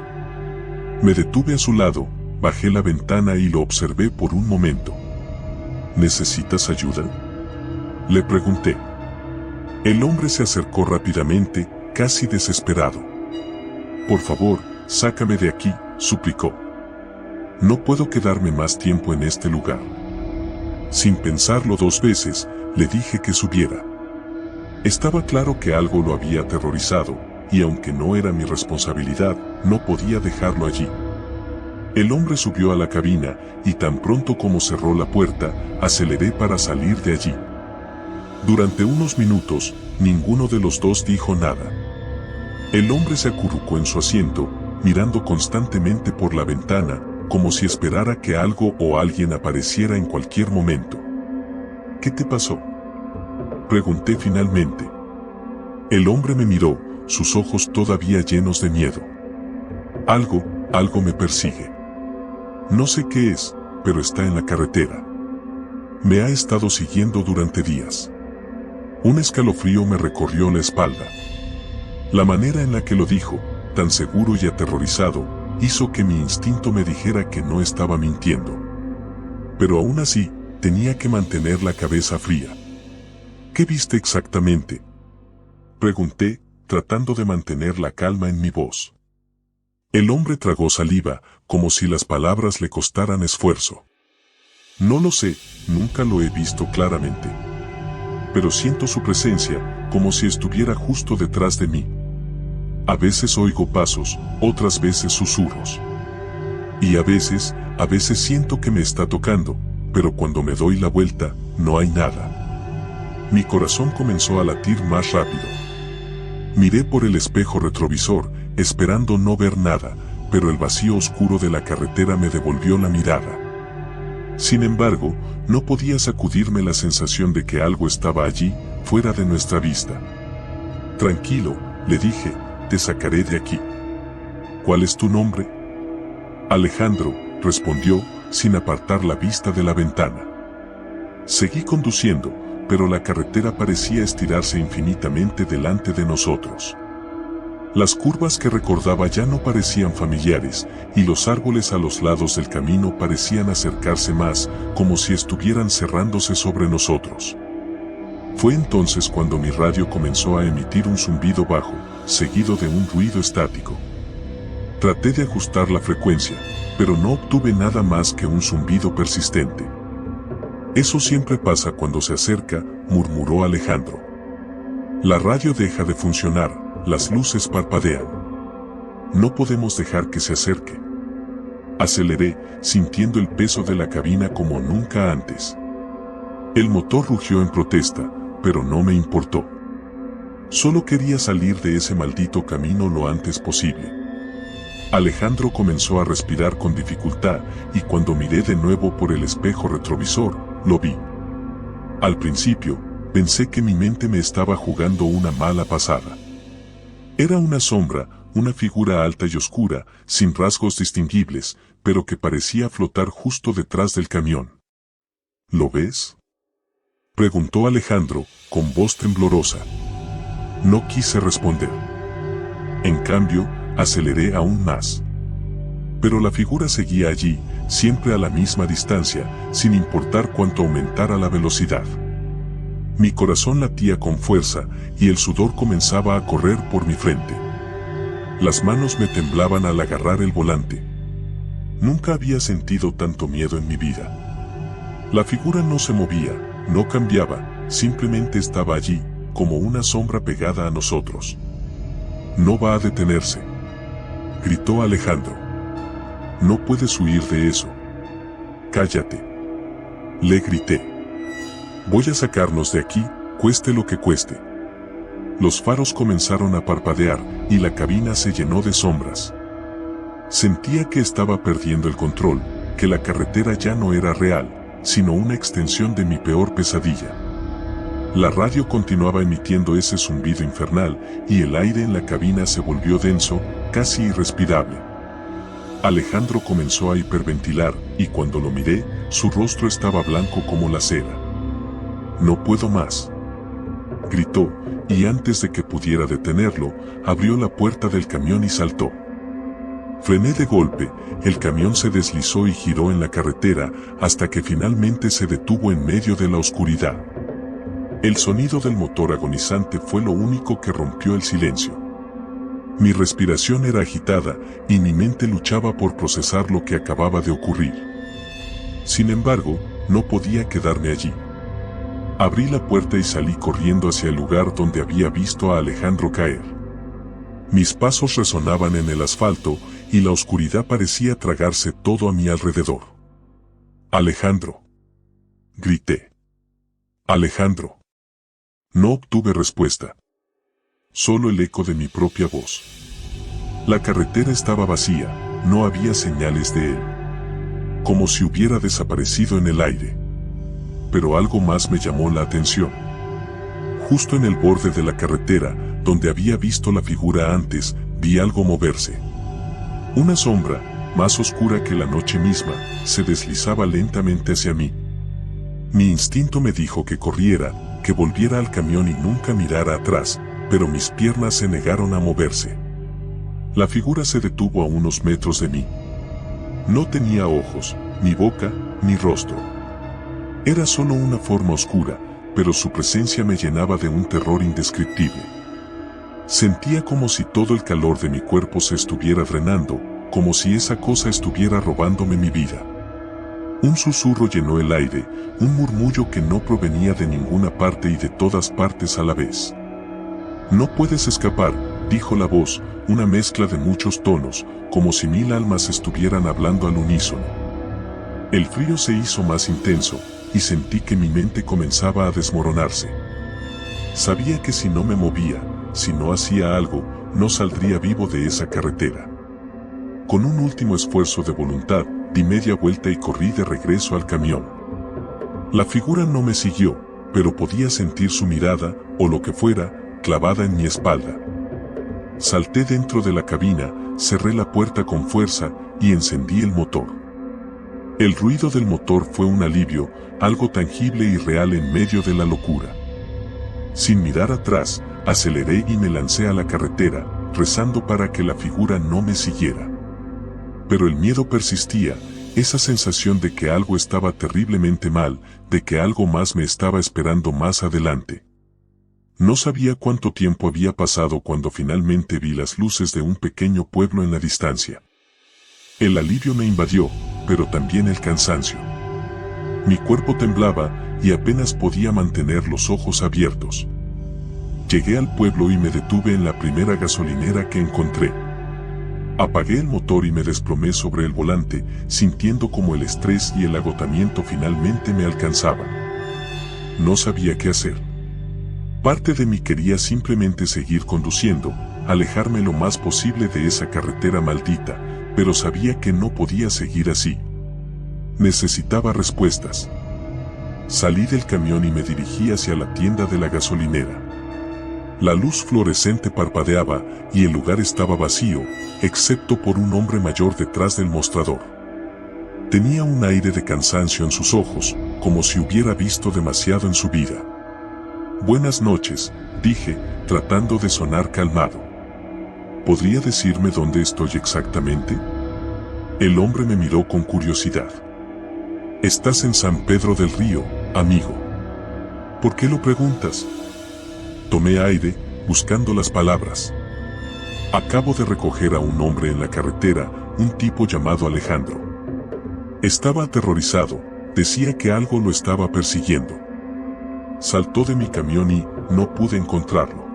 Me detuve a su lado, bajé la ventana y lo observé por un momento. ¿Necesitas ayuda?, le pregunté. El hombre se acercó rápidamente, casi desesperado. Por favor, sácame de aquí, suplicó. No puedo quedarme más tiempo en este lugar. Sin pensarlo dos veces, le dije que subiera. Estaba claro que algo lo había aterrorizado, y aunque no era mi responsabilidad, no podía dejarlo allí. El hombre subió a la cabina, y tan pronto como cerró la puerta, aceleré para salir de allí. Durante unos minutos, ninguno de los dos dijo nada. El hombre se acurrucó en su asiento, mirando constantemente por la ventana, como si esperara que algo o alguien apareciera en cualquier momento. ¿Qué te pasó?, pregunté finalmente. El hombre me miró, sus ojos todavía llenos de miedo. Algo me persigue. No sé qué es, pero está en la carretera. Me ha estado siguiendo durante días. Un escalofrío me recorrió la espalda. La manera en la que lo dijo, tan seguro y aterrorizado, hizo que mi instinto me dijera que no estaba mintiendo. Pero aún así, tenía que mantener la cabeza fría. ¿Qué viste exactamente?, pregunté, tratando de mantener la calma en mi voz. El hombre tragó saliva, como si las palabras le costaran esfuerzo. No lo sé, nunca lo he visto claramente. Pero siento su presencia, como si estuviera justo detrás de mí. A veces oigo pasos, otras veces susurros. Y a veces siento que me está tocando, pero cuando me doy la vuelta, no hay nada. Mi corazón comenzó a latir más rápido. Miré por el espejo retrovisor, esperando no ver nada, pero el vacío oscuro de la carretera me devolvió la mirada. Sin embargo, no podía sacudirme la sensación de que algo estaba allí, fuera de nuestra vista. Tranquilo, le dije, te sacaré de aquí. ¿Cuál es tu nombre? Alejandro, respondió, sin apartar la vista de la ventana. Seguí conduciendo, pero la carretera parecía estirarse infinitamente delante de nosotros. Las curvas que recordaba ya no parecían familiares, y los árboles a los lados del camino parecían acercarse más, como si estuvieran cerrándose sobre nosotros. Fue entonces cuando mi radio comenzó a emitir un zumbido bajo, seguido de un ruido estático. Traté de ajustar la frecuencia, pero no obtuve nada más que un zumbido persistente. Eso siempre pasa cuando se acerca, murmuró Alejandro. La radio deja de funcionar, las luces parpadean. No podemos dejar que se acerque. Aceleré, sintiendo el peso de la cabina como nunca antes. El motor rugió en protesta, pero no me importó. Solo quería salir de ese maldito camino lo antes posible. Alejandro comenzó a respirar con dificultad y cuando miré de nuevo por el espejo retrovisor, lo vi. Al principio, pensé que mi mente me estaba jugando una mala pasada. Era una sombra, una figura alta y oscura, sin rasgos distinguibles, pero que parecía flotar justo detrás del camión. ¿Lo ves?, preguntó Alejandro, con voz temblorosa. No quise responder. En cambio, aceleré aún más. Pero la figura seguía allí, siempre a la misma distancia, sin importar cuánto aumentara la velocidad. Mi corazón latía con fuerza, y el sudor comenzaba a correr por mi frente. Las manos me temblaban al agarrar el volante. Nunca había sentido tanto miedo en mi vida. La figura no se movía, no cambiaba, simplemente estaba allí, como una sombra pegada a nosotros. No va a detenerse, gritó Alejandro. No puedes huir de eso. Cállate, le grité. Voy a sacarnos de aquí, cueste lo que cueste. Los faros comenzaron a parpadear y la cabina se llenó de sombras. Sentía que estaba perdiendo el control, que la carretera ya no era real, sino una extensión de mi peor pesadilla. La radio continuaba emitiendo ese zumbido infernal y el aire en la cabina se volvió denso, casi irrespirable. Alejandro comenzó a hiperventilar y cuando lo miré, su rostro estaba blanco como la cera. No puedo más, gritó, y antes de que pudiera detenerlo, abrió la puerta del camión y saltó. Frené de golpe, el camión se deslizó y giró en la carretera hasta que finalmente se detuvo en medio de la oscuridad. El sonido del motor agonizante fue lo único que rompió el silencio. Mi respiración era agitada y mi mente luchaba por procesar lo que acababa de ocurrir. Sin embargo, no podía quedarme allí. Abrí la puerta y salí corriendo hacia el lugar donde había visto a Alejandro caer. Mis pasos resonaban en el asfalto y la oscuridad parecía tragarse todo a mi alrededor. Alejandro, grité. Alejandro. No obtuve respuesta. Solo el eco de mi propia voz. La carretera estaba vacía, no había señales de él. Como si hubiera desaparecido en el aire. Pero algo más me llamó la atención. Justo en el borde de la carretera, donde había visto la figura antes, vi algo moverse. Una sombra, más oscura que la noche misma, se deslizaba lentamente hacia mí. Mi instinto me dijo que corriera, que volviera al camión y nunca mirara atrás, pero mis piernas se negaron a moverse. La figura se detuvo a unos metros de mí. No tenía ojos, ni boca, ni rostro. Era solo una forma oscura, pero su presencia me llenaba de un terror indescriptible. Sentía como si todo el calor de mi cuerpo se estuviera drenando, como si esa cosa estuviera robándome mi vida. Un susurro llenó el aire, un murmullo que no provenía de ninguna parte y de todas partes a la vez. No puedes escapar, dijo la voz, una mezcla de muchos tonos, como si 1000 almas estuvieran hablando al unísono. El frío se hizo más intenso, y sentí que mi mente comenzaba a desmoronarse. Sabía que si no me movía, si no hacía algo, no saldría vivo de esa carretera. Con un último esfuerzo de voluntad, di media vuelta y corrí de regreso al camión. La figura no me siguió, pero podía sentir su mirada, o lo que fuera, clavada en mi espalda. Salté dentro de la cabina, cerré la puerta con fuerza y encendí el motor. El ruido del motor fue un alivio, algo tangible y real en medio de la locura. Sin mirar atrás, aceleré y me lancé a la carretera, rezando para que la figura no me siguiera. Pero el miedo persistía, esa sensación de que algo estaba terriblemente mal, de que algo más me estaba esperando más adelante. No sabía cuánto tiempo había pasado cuando finalmente vi las luces de un pequeño pueblo en la distancia. El alivio me invadió, pero también el cansancio. Mi cuerpo temblaba y apenas podía mantener los ojos abiertos. Llegué al pueblo y me detuve en la primera gasolinera que encontré. Apagué el motor y me desplomé sobre el volante, sintiendo como el estrés y el agotamiento finalmente me alcanzaban. No sabía qué hacer. Parte de mí quería simplemente seguir conduciendo, alejarme lo más posible de esa carretera maldita, pero sabía que no podía seguir así. Necesitaba respuestas. Salí del camión y me dirigí hacia la tienda de la gasolinera. La luz fluorescente parpadeaba y el lugar estaba vacío, excepto por un hombre mayor detrás del mostrador. Tenía un aire de cansancio en sus ojos, como si hubiera visto demasiado en su vida. «Buenas noches», dije, tratando de sonar calmado. «¿Podría decirme dónde estoy exactamente?» El hombre me miró con curiosidad. «Estás en San Pedro del Río, amigo». «¿Por qué lo preguntas?» Tomé aire, buscando las palabras. «Acabo de recoger a un hombre en la carretera, un tipo llamado Alejandro. Estaba aterrorizado, decía que algo lo estaba persiguiendo. Saltó de mi camión y no pude encontrarlo.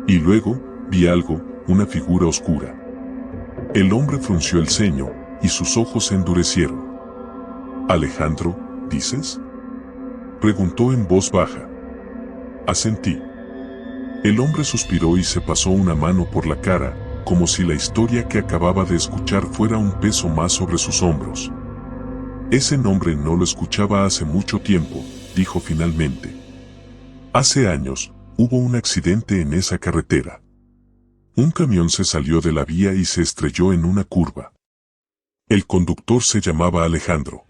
Y luego, vi algo, una figura oscura». El hombre frunció el ceño, y sus ojos se endurecieron. «¿Alejandro, dices?», preguntó en voz baja. Asentí. El hombre suspiró y se pasó una mano por la cara, como si la historia que acababa de escuchar fuera un peso más sobre sus hombros. «Ese nombre no lo escuchaba hace mucho tiempo», dijo finalmente. «Hace años, hubo un accidente en esa carretera. Un camión se salió de la vía y se estrelló en una curva. El conductor se llamaba Alejandro.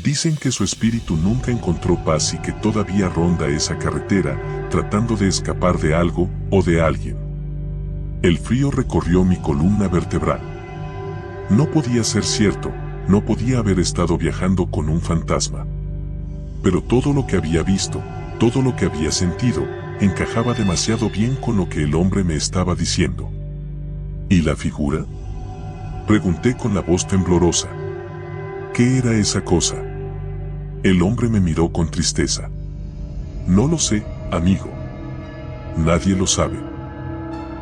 Dicen que su espíritu nunca encontró paz y que todavía ronda esa carretera, tratando de escapar de algo o de alguien». El frío recorrió mi columna vertebral. No podía ser cierto, no podía haber estado viajando con un fantasma. Pero todo lo que había visto, todo lo que había sentido, encajaba demasiado bien con lo que el hombre me estaba diciendo. ¿Y la figura?, pregunté con la voz temblorosa. ¿Qué era esa cosa? El hombre me miró con tristeza. «No lo sé, amigo. Nadie lo sabe.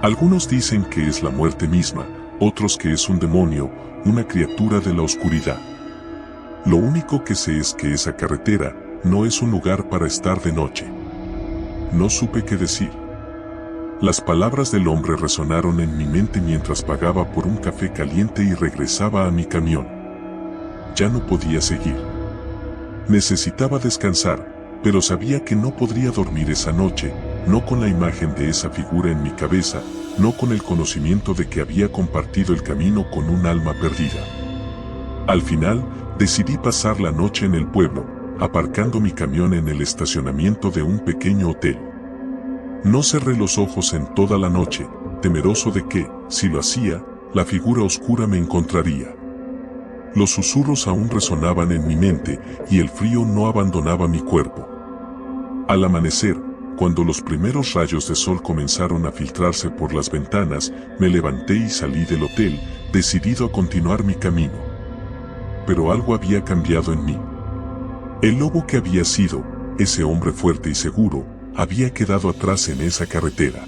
Algunos dicen que es la muerte misma, otros que es un demonio, una criatura de la oscuridad. Lo único que sé es que esa carretera no es un lugar para estar de noche». No supe qué decir. Las palabras del hombre resonaron en mi mente mientras pagaba por un café caliente y regresaba a mi camión. Ya no podía seguir. Necesitaba descansar, pero sabía que no podría dormir esa noche, no con la imagen de esa figura en mi cabeza, no con el conocimiento de que había compartido el camino con un alma perdida. Al final, decidí pasar la noche en el pueblo, aparcando mi camión en el estacionamiento de un pequeño hotel. No cerré los ojos en toda la noche, temeroso de que, si lo hacía, la figura oscura me encontraría. Los susurros aún resonaban en mi mente y el frío no abandonaba mi cuerpo. Al amanecer, Cuando los primeros rayos de sol comenzaron a filtrarse por las ventanas, me levanté y salí del hotel, decidido a continuar mi camino. Pero algo había cambiado en mí. El lobo que había sido, ese hombre fuerte y seguro, había quedado atrás en esa carretera.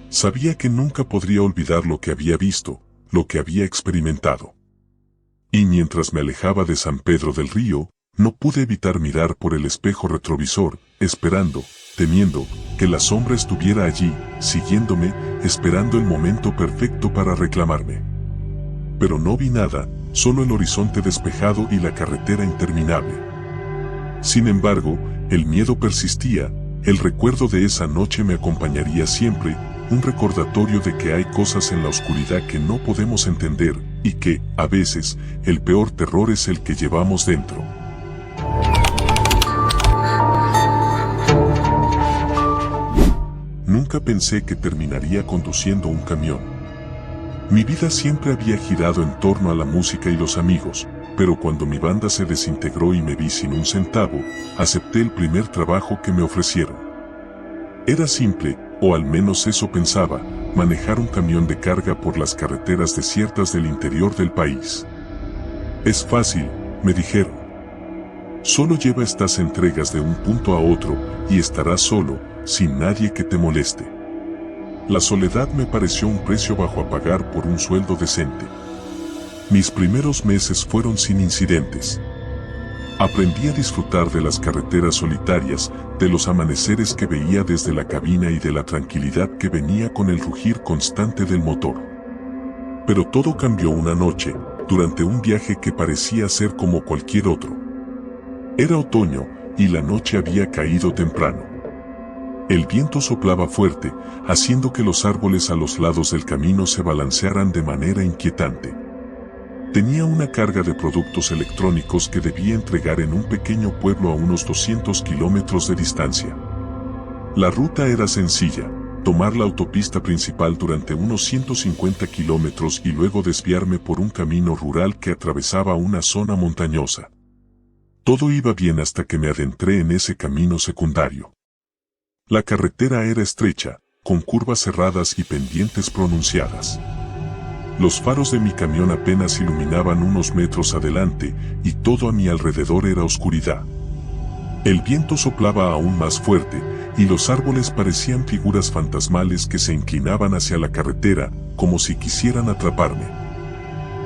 Sabía que nunca podría olvidar lo que había visto, lo que había experimentado. Y mientras me alejaba de San Pedro del Río, no pude evitar mirar por el espejo retrovisor, esperando, temiendo, que la sombra estuviera allí, siguiéndome, esperando el momento perfecto para reclamarme. Pero no vi nada, solo el horizonte despejado y la carretera interminable. Sin embargo, el miedo persistía, el recuerdo de esa noche me acompañaría siempre, un recordatorio de que hay cosas en la oscuridad que no podemos entender, y que, a veces, el peor terror es el que llevamos dentro. Nunca pensé que terminaría conduciendo un camión. Mi vida siempre había girado en torno a la música y los amigos, pero cuando mi banda se desintegró y me vi sin un centavo, acepté el primer trabajo que me ofrecieron. Era simple, o al menos eso pensaba, manejar un camión de carga por las carreteras desiertas del interior del país. Es fácil, me dijeron. Solo lleva estas entregas de un punto a otro y estarás solo, sin nadie que te moleste. La soledad me pareció un precio bajo a pagar por un sueldo decente. Mis primeros meses fueron sin incidentes. Aprendí a disfrutar de las carreteras solitarias, de los amaneceres que veía desde la cabina y de la tranquilidad que venía con el rugir constante del motor. Pero todo cambió una noche, durante un viaje que parecía ser como cualquier otro. Era otoño, y la noche había caído temprano. El viento soplaba fuerte, haciendo que los árboles a los lados del camino se balancearan de manera inquietante. Tenía una carga de productos electrónicos que debía entregar en un pequeño pueblo a unos 200 kilómetros de distancia. La ruta era sencilla, tomar la autopista principal durante unos 150 kilómetros y luego desviarme por un camino rural que atravesaba una zona montañosa. Todo iba bien hasta que me adentré en ese camino secundario. La carretera era estrecha, con curvas cerradas y pendientes pronunciadas. Los faros de mi camión apenas iluminaban unos metros adelante, y todo a mi alrededor era oscuridad. El viento soplaba aún más fuerte, y los árboles parecían figuras fantasmales que se inclinaban hacia la carretera, como si quisieran atraparme.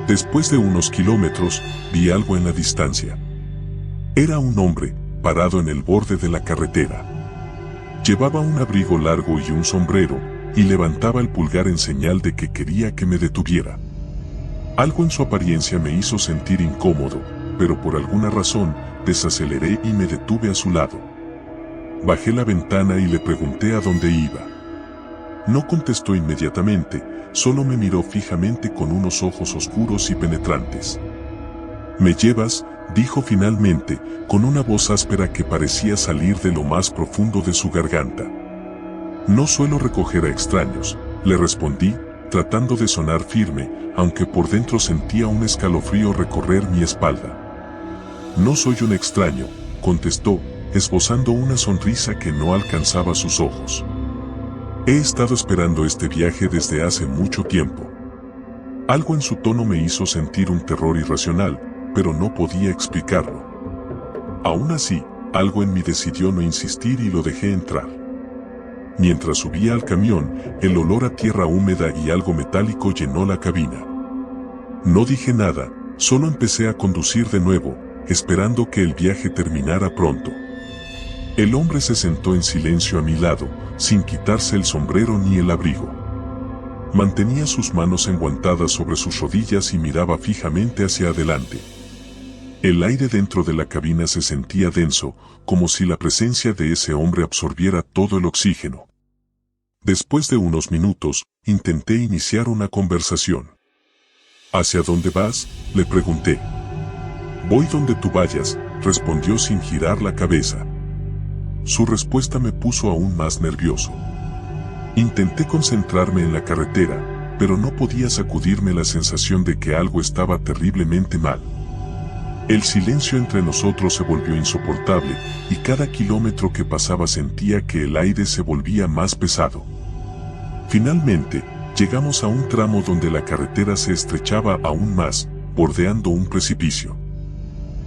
Después de unos kilómetros, vi algo en la distancia. Era un hombre, parado en el borde de la carretera. Llevaba un abrigo largo y un sombrero, y levantaba el pulgar en señal de que quería que me detuviera. Algo en su apariencia me hizo sentir incómodo, pero por alguna razón, desaceleré y me detuve a su lado. Bajé la ventana y le pregunté a dónde iba. No contestó inmediatamente, solo me miró fijamente con unos ojos oscuros y penetrantes. «¿Me llevas?», dijo finalmente, con una voz áspera que parecía salir de lo más profundo de su garganta. «No suelo recoger a extraños», le respondí, tratando de sonar firme, aunque por dentro sentía un escalofrío recorrer mi espalda. «No soy un extraño», contestó, esbozando una sonrisa que no alcanzaba sus ojos. «He estado esperando este viaje desde hace mucho tiempo». Algo en su tono me hizo sentir un terror irracional, pero no podía explicarlo. Aún así, algo en mí decidió no insistir y lo dejé entrar. Mientras subía al camión, el olor a tierra húmeda y algo metálico llenó la cabina. No dije nada, solo empecé a conducir de nuevo, esperando que el viaje terminara pronto. El hombre se sentó en silencio a mi lado, sin quitarse el sombrero ni el abrigo. Mantenía sus manos enguantadas sobre sus rodillas y miraba fijamente hacia adelante. El aire dentro de la cabina se sentía denso, como si la presencia de ese hombre absorbiera todo el oxígeno. Después de unos minutos, intenté iniciar una conversación. «¿Hacia dónde vas?», le pregunté. «Voy donde tú vayas», respondió sin girar la cabeza. Su respuesta me puso aún más nervioso. Intenté concentrarme en la carretera, pero no podía sacudirme la sensación de que algo estaba terriblemente mal. El silencio entre nosotros se volvió insoportable y cada kilómetro que pasaba sentía que el aire se volvía más pesado. Finalmente, llegamos a un tramo donde la carretera se estrechaba aún más, bordeando un precipicio.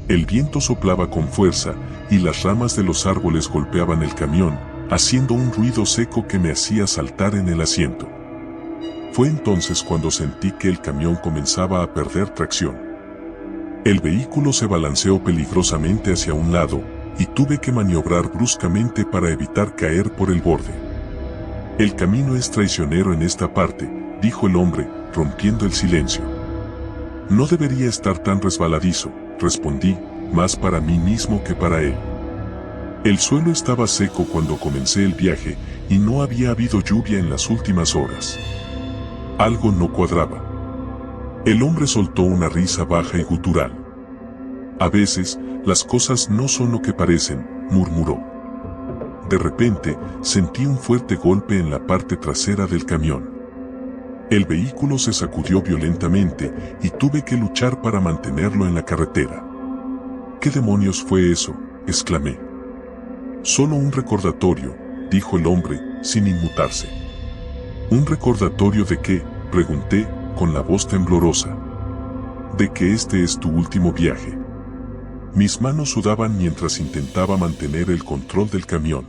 El viento soplaba con fuerza y las ramas de los árboles golpeaban el camión, haciendo un ruido seco que me hacía saltar en el asiento. Fue entonces cuando sentí que el camión comenzaba a perder tracción. El vehículo se balanceó peligrosamente hacia un lado y tuve que maniobrar bruscamente para evitar caer por el borde. El camino es traicionero en esta parte, dijo el hombre, rompiendo el silencio. No debería estar tan resbaladizo, respondí, más para mí mismo que para él. El suelo estaba seco cuando comencé el viaje y no había habido lluvia en las últimas horas. Algo no cuadraba. El hombre soltó una risa baja y gutural. A veces, las cosas no son lo que parecen, murmuró. De repente, sentí un fuerte golpe en la parte trasera del camión. El vehículo se sacudió violentamente y tuve que luchar para mantenerlo en la carretera. ¿Qué demonios fue eso?, exclamé. Solo un recordatorio, dijo el hombre, sin inmutarse. ¿Un recordatorio de qué?, pregunté, con la voz temblorosa. De que este es tu último viaje. Mis manos sudaban mientras intentaba mantener el control del camión.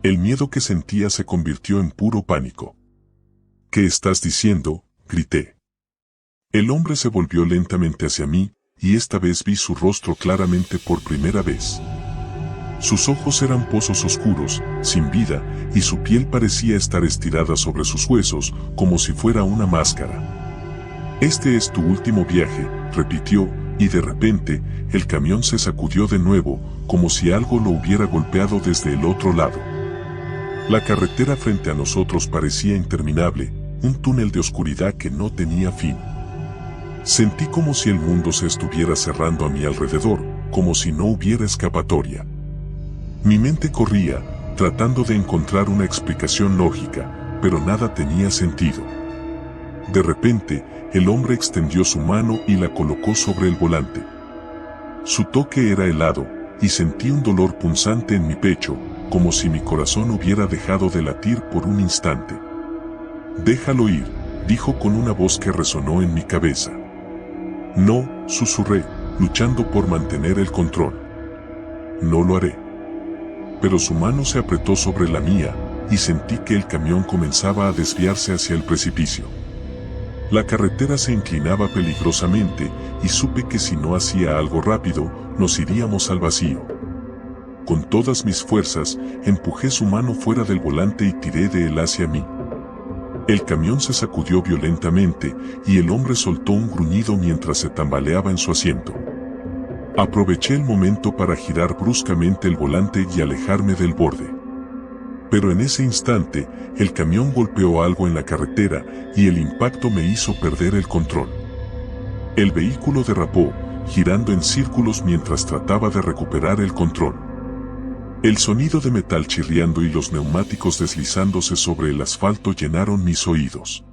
El miedo que sentía se convirtió en puro pánico. ¿Qué estás diciendo?, grité. El hombre se volvió lentamente hacia mí, y esta vez vi su rostro claramente por primera vez. Sus ojos eran pozos oscuros, sin vida, y su piel parecía estar estirada sobre sus huesos, como si fuera una máscara. «Este es tu último viaje», repitió, y de repente, el camión se sacudió de nuevo, como si algo lo hubiera golpeado desde el otro lado. La carretera frente a nosotros parecía interminable, un túnel de oscuridad que no tenía fin. Sentí como si el mundo se estuviera cerrando a mi alrededor, como si no hubiera escapatoria. Mi mente corría, tratando de encontrar una explicación lógica, pero nada tenía sentido. De repente, el hombre extendió su mano y la colocó sobre el volante. Su toque era helado, y sentí un dolor punzante en mi pecho, como si mi corazón hubiera dejado de latir por un instante. «Déjalo ir», dijo con una voz que resonó en mi cabeza. «No», susurré, luchando por mantener el control. «No lo haré». Pero su mano se apretó sobre la mía, y sentí que el camión comenzaba a desviarse hacia el precipicio. La carretera se inclinaba peligrosamente, y supe que si no hacía algo rápido, nos iríamos al vacío. Con todas mis fuerzas, empujé su mano fuera del volante y tiré de él hacia mí. El camión se sacudió violentamente, y el hombre soltó un gruñido mientras se tambaleaba en su asiento. Aproveché el momento para girar bruscamente el volante y alejarme del borde. Pero en ese instante, el camión golpeó algo en la carretera, y el impacto me hizo perder el control. El vehículo derrapó, girando en círculos mientras trataba de recuperar el control. El sonido de metal chirriando y los neumáticos deslizándose sobre el asfalto llenaron mis oídos.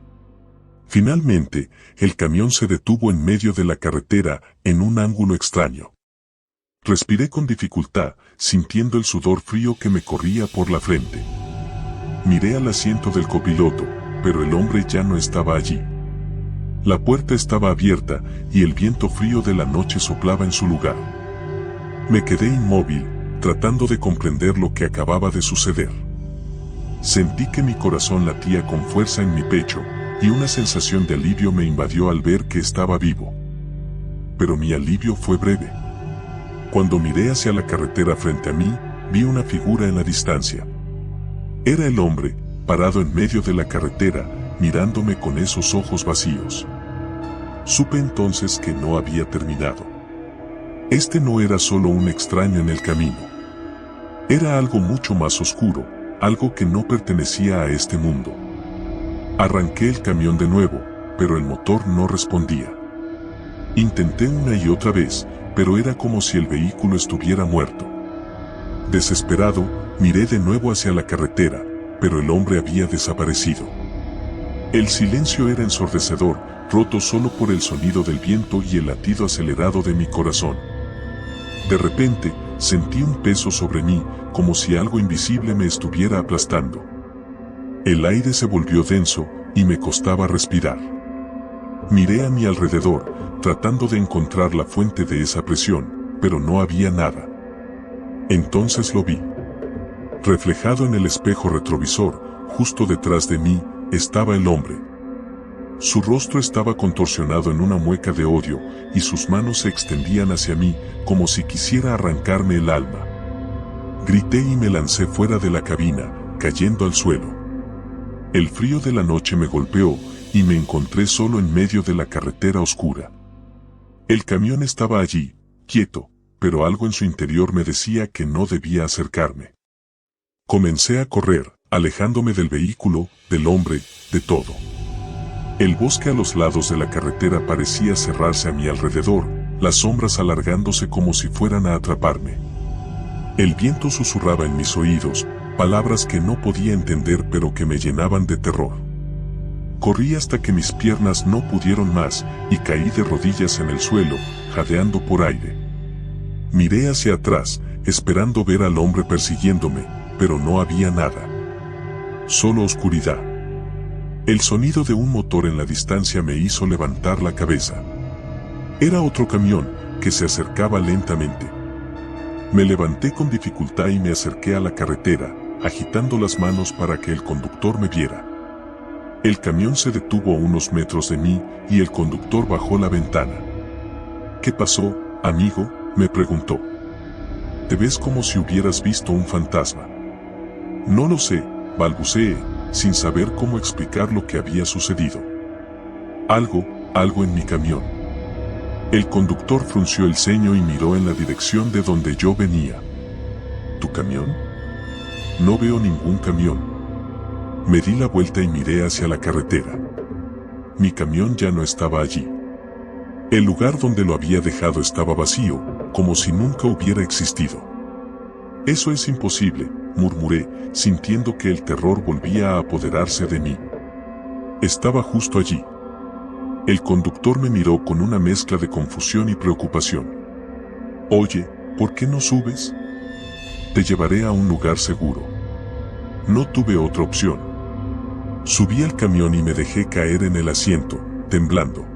Finalmente, el camión se detuvo en medio de la carretera, en un ángulo extraño. Respiré con dificultad, sintiendo el sudor frío que me corría por la frente. Miré al asiento del copiloto, pero el hombre ya no estaba allí. La puerta estaba abierta, y el viento frío de la noche soplaba en su lugar. Me quedé inmóvil, tratando de comprender lo que acababa de suceder. Sentí que mi corazón latía con fuerza en mi pecho, y una sensación de alivio me invadió al ver que estaba vivo. Pero mi alivio fue breve. Cuando miré hacia la carretera frente a mí, vi una figura en la distancia. Era el hombre, parado en medio de la carretera, mirándome con esos ojos vacíos. Supe entonces que no había terminado. Este no era solo un extraño en el camino. Era algo mucho más oscuro, algo que no pertenecía a este mundo. Arranqué el camión de nuevo, pero el motor no respondía. Intenté una y otra vez, pero era como si el vehículo estuviera muerto. Desesperado, miré de nuevo hacia la carretera, pero el hombre había desaparecido. El silencio era ensordecedor, roto solo por el sonido del viento y el latido acelerado de mi corazón. De repente, sentí un peso sobre mí, como si algo invisible me estuviera aplastando. El aire se volvió denso y me costaba respirar. Miré a mi alrededor, tratando de encontrar la fuente de esa presión, pero no había nada. Entonces lo vi. Reflejado en el espejo retrovisor, justo detrás de mí, estaba el hombre. Su rostro estaba contorsionado en una mueca de odio, y sus manos se extendían hacia mí, como si quisiera arrancarme el alma. Grité y me lancé fuera de la cabina, cayendo al suelo. El frío de la noche me golpeó, y me encontré solo en medio de la carretera oscura. El camión estaba allí, quieto, pero algo en su interior me decía que no debía acercarme. Comencé a correr, alejándome del vehículo, del hombre, de todo. El bosque a los lados de la carretera parecía cerrarse a mi alrededor, las sombras alargándose como si fueran a atraparme. El viento susurraba en mis oídos, palabras que no podía entender pero que me llenaban de terror. Corrí hasta que mis piernas no pudieron más y caí de rodillas en el suelo, jadeando por aire. Miré hacia atrás, esperando ver al hombre persiguiéndome, pero no había nada. Solo oscuridad. El sonido de un motor en la distancia me hizo levantar la cabeza. Era otro camión, que se acercaba lentamente. Me levanté con dificultad y me acerqué a la carretera, agitando las manos para que el conductor me viera. El camión se detuvo a unos metros de mí y el conductor bajó la ventana. ¿Qué pasó, amigo?, me preguntó. Te ves como si hubieras visto un fantasma. No lo sé, balbuceé, sin saber cómo explicar lo que había sucedido. Algo en mi camión. El conductor frunció el ceño y miró en la dirección de donde yo venía. ¿Tu camión? No veo ningún camión. Me di la vuelta y miré hacia la carretera. Mi camión ya no estaba allí. El lugar donde lo había dejado estaba vacío, como si nunca hubiera existido. Eso es imposible, murmuré, sintiendo que el terror volvía a apoderarse de mí. Estaba justo allí. El conductor me miró con una mezcla de confusión y preocupación. Oye, ¿por qué no subes? Te llevaré a un lugar seguro. No tuve otra opción. Subí al camión y me dejé caer en el asiento, temblando.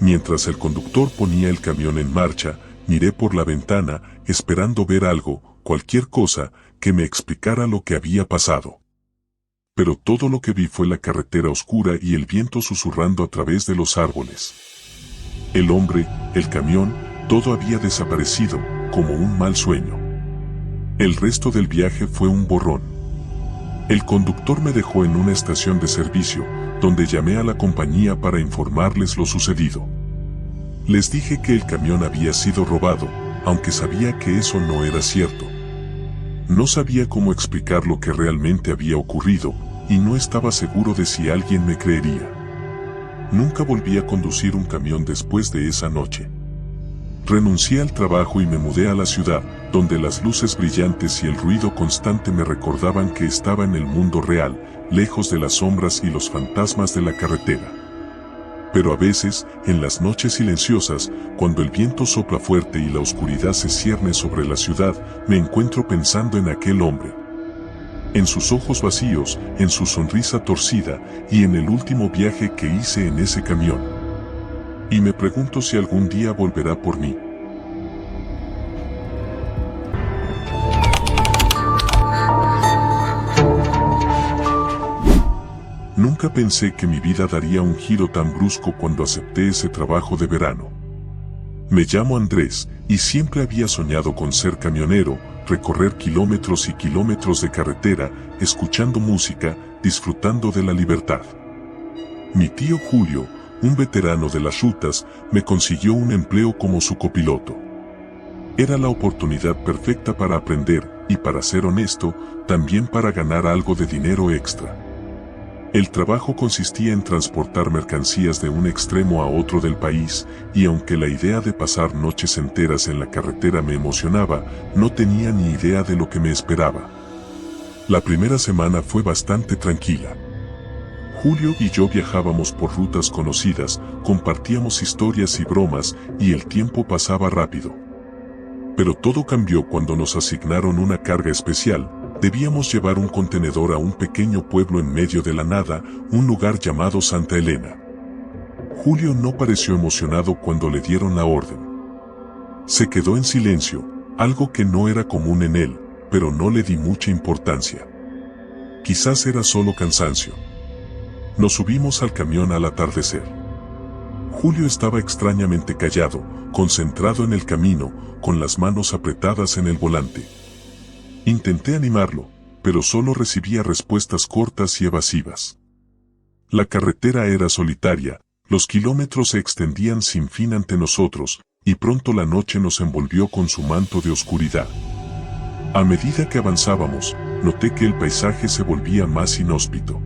Mientras el conductor ponía el camión en marcha, miré por la ventana, esperando ver algo, cualquier cosa, que me explicara lo que había pasado. Pero todo lo que vi fue la carretera oscura y el viento susurrando a través de los árboles. El hombre, el camión, todo había desaparecido, como un mal sueño. El resto del viaje fue un borrón. El conductor me dejó en una estación de servicio, donde llamé a la compañía para informarles lo sucedido. Les dije que el camión había sido robado, aunque sabía que eso no era cierto. No sabía cómo explicar lo que realmente había ocurrido, y no estaba seguro de si alguien me creería. Nunca volví a conducir un camión después de esa noche. Renuncié al trabajo y me mudé a la ciudad, donde las luces brillantes y el ruido constante me recordaban que estaba en el mundo real, lejos de las sombras y los fantasmas de la carretera. Pero a veces, en las noches silenciosas, cuando el viento sopla fuerte y la oscuridad se cierne sobre la ciudad, me encuentro pensando en aquel hombre. En sus ojos vacíos, en su sonrisa torcida y en el último viaje que hice en ese camión. Y me pregunto si algún día volverá por mí. Nunca pensé que mi vida daría un giro tan brusco cuando acepté ese trabajo de verano. Me llamo Andrés, y siempre había soñado con ser camionero, recorrer kilómetros y kilómetros de carretera, escuchando música, disfrutando de la libertad. Mi tío Julio, un veterano de las rutas, me consiguió un empleo como su copiloto. Era la oportunidad perfecta para aprender, y para ser honesto, también para ganar algo de dinero extra. El trabajo consistía en transportar mercancías de un extremo a otro del país, y aunque la idea de pasar noches enteras en la carretera me emocionaba, no tenía ni idea de lo que me esperaba. La primera semana fue bastante tranquila. Julio y yo viajábamos por rutas conocidas, compartíamos historias y bromas, y el tiempo pasaba rápido. Pero todo cambió cuando nos asignaron una carga especial. Debíamos llevar un contenedor a un pequeño pueblo en medio de la nada, un lugar llamado Santa Elena. Julio no pareció emocionado cuando le dieron la orden. Se quedó en silencio, algo que no era común en él, pero no le di mucha importancia. Quizás era solo cansancio. Nos subimos al camión al atardecer. Julio estaba extrañamente callado, concentrado en el camino, con las manos apretadas en el volante. Intenté animarlo, pero solo recibía respuestas cortas y evasivas. La carretera era solitaria, los kilómetros se extendían sin fin ante nosotros, y pronto la noche nos envolvió con su manto de oscuridad. A medida que avanzábamos, noté que el paisaje se volvía más inhóspito.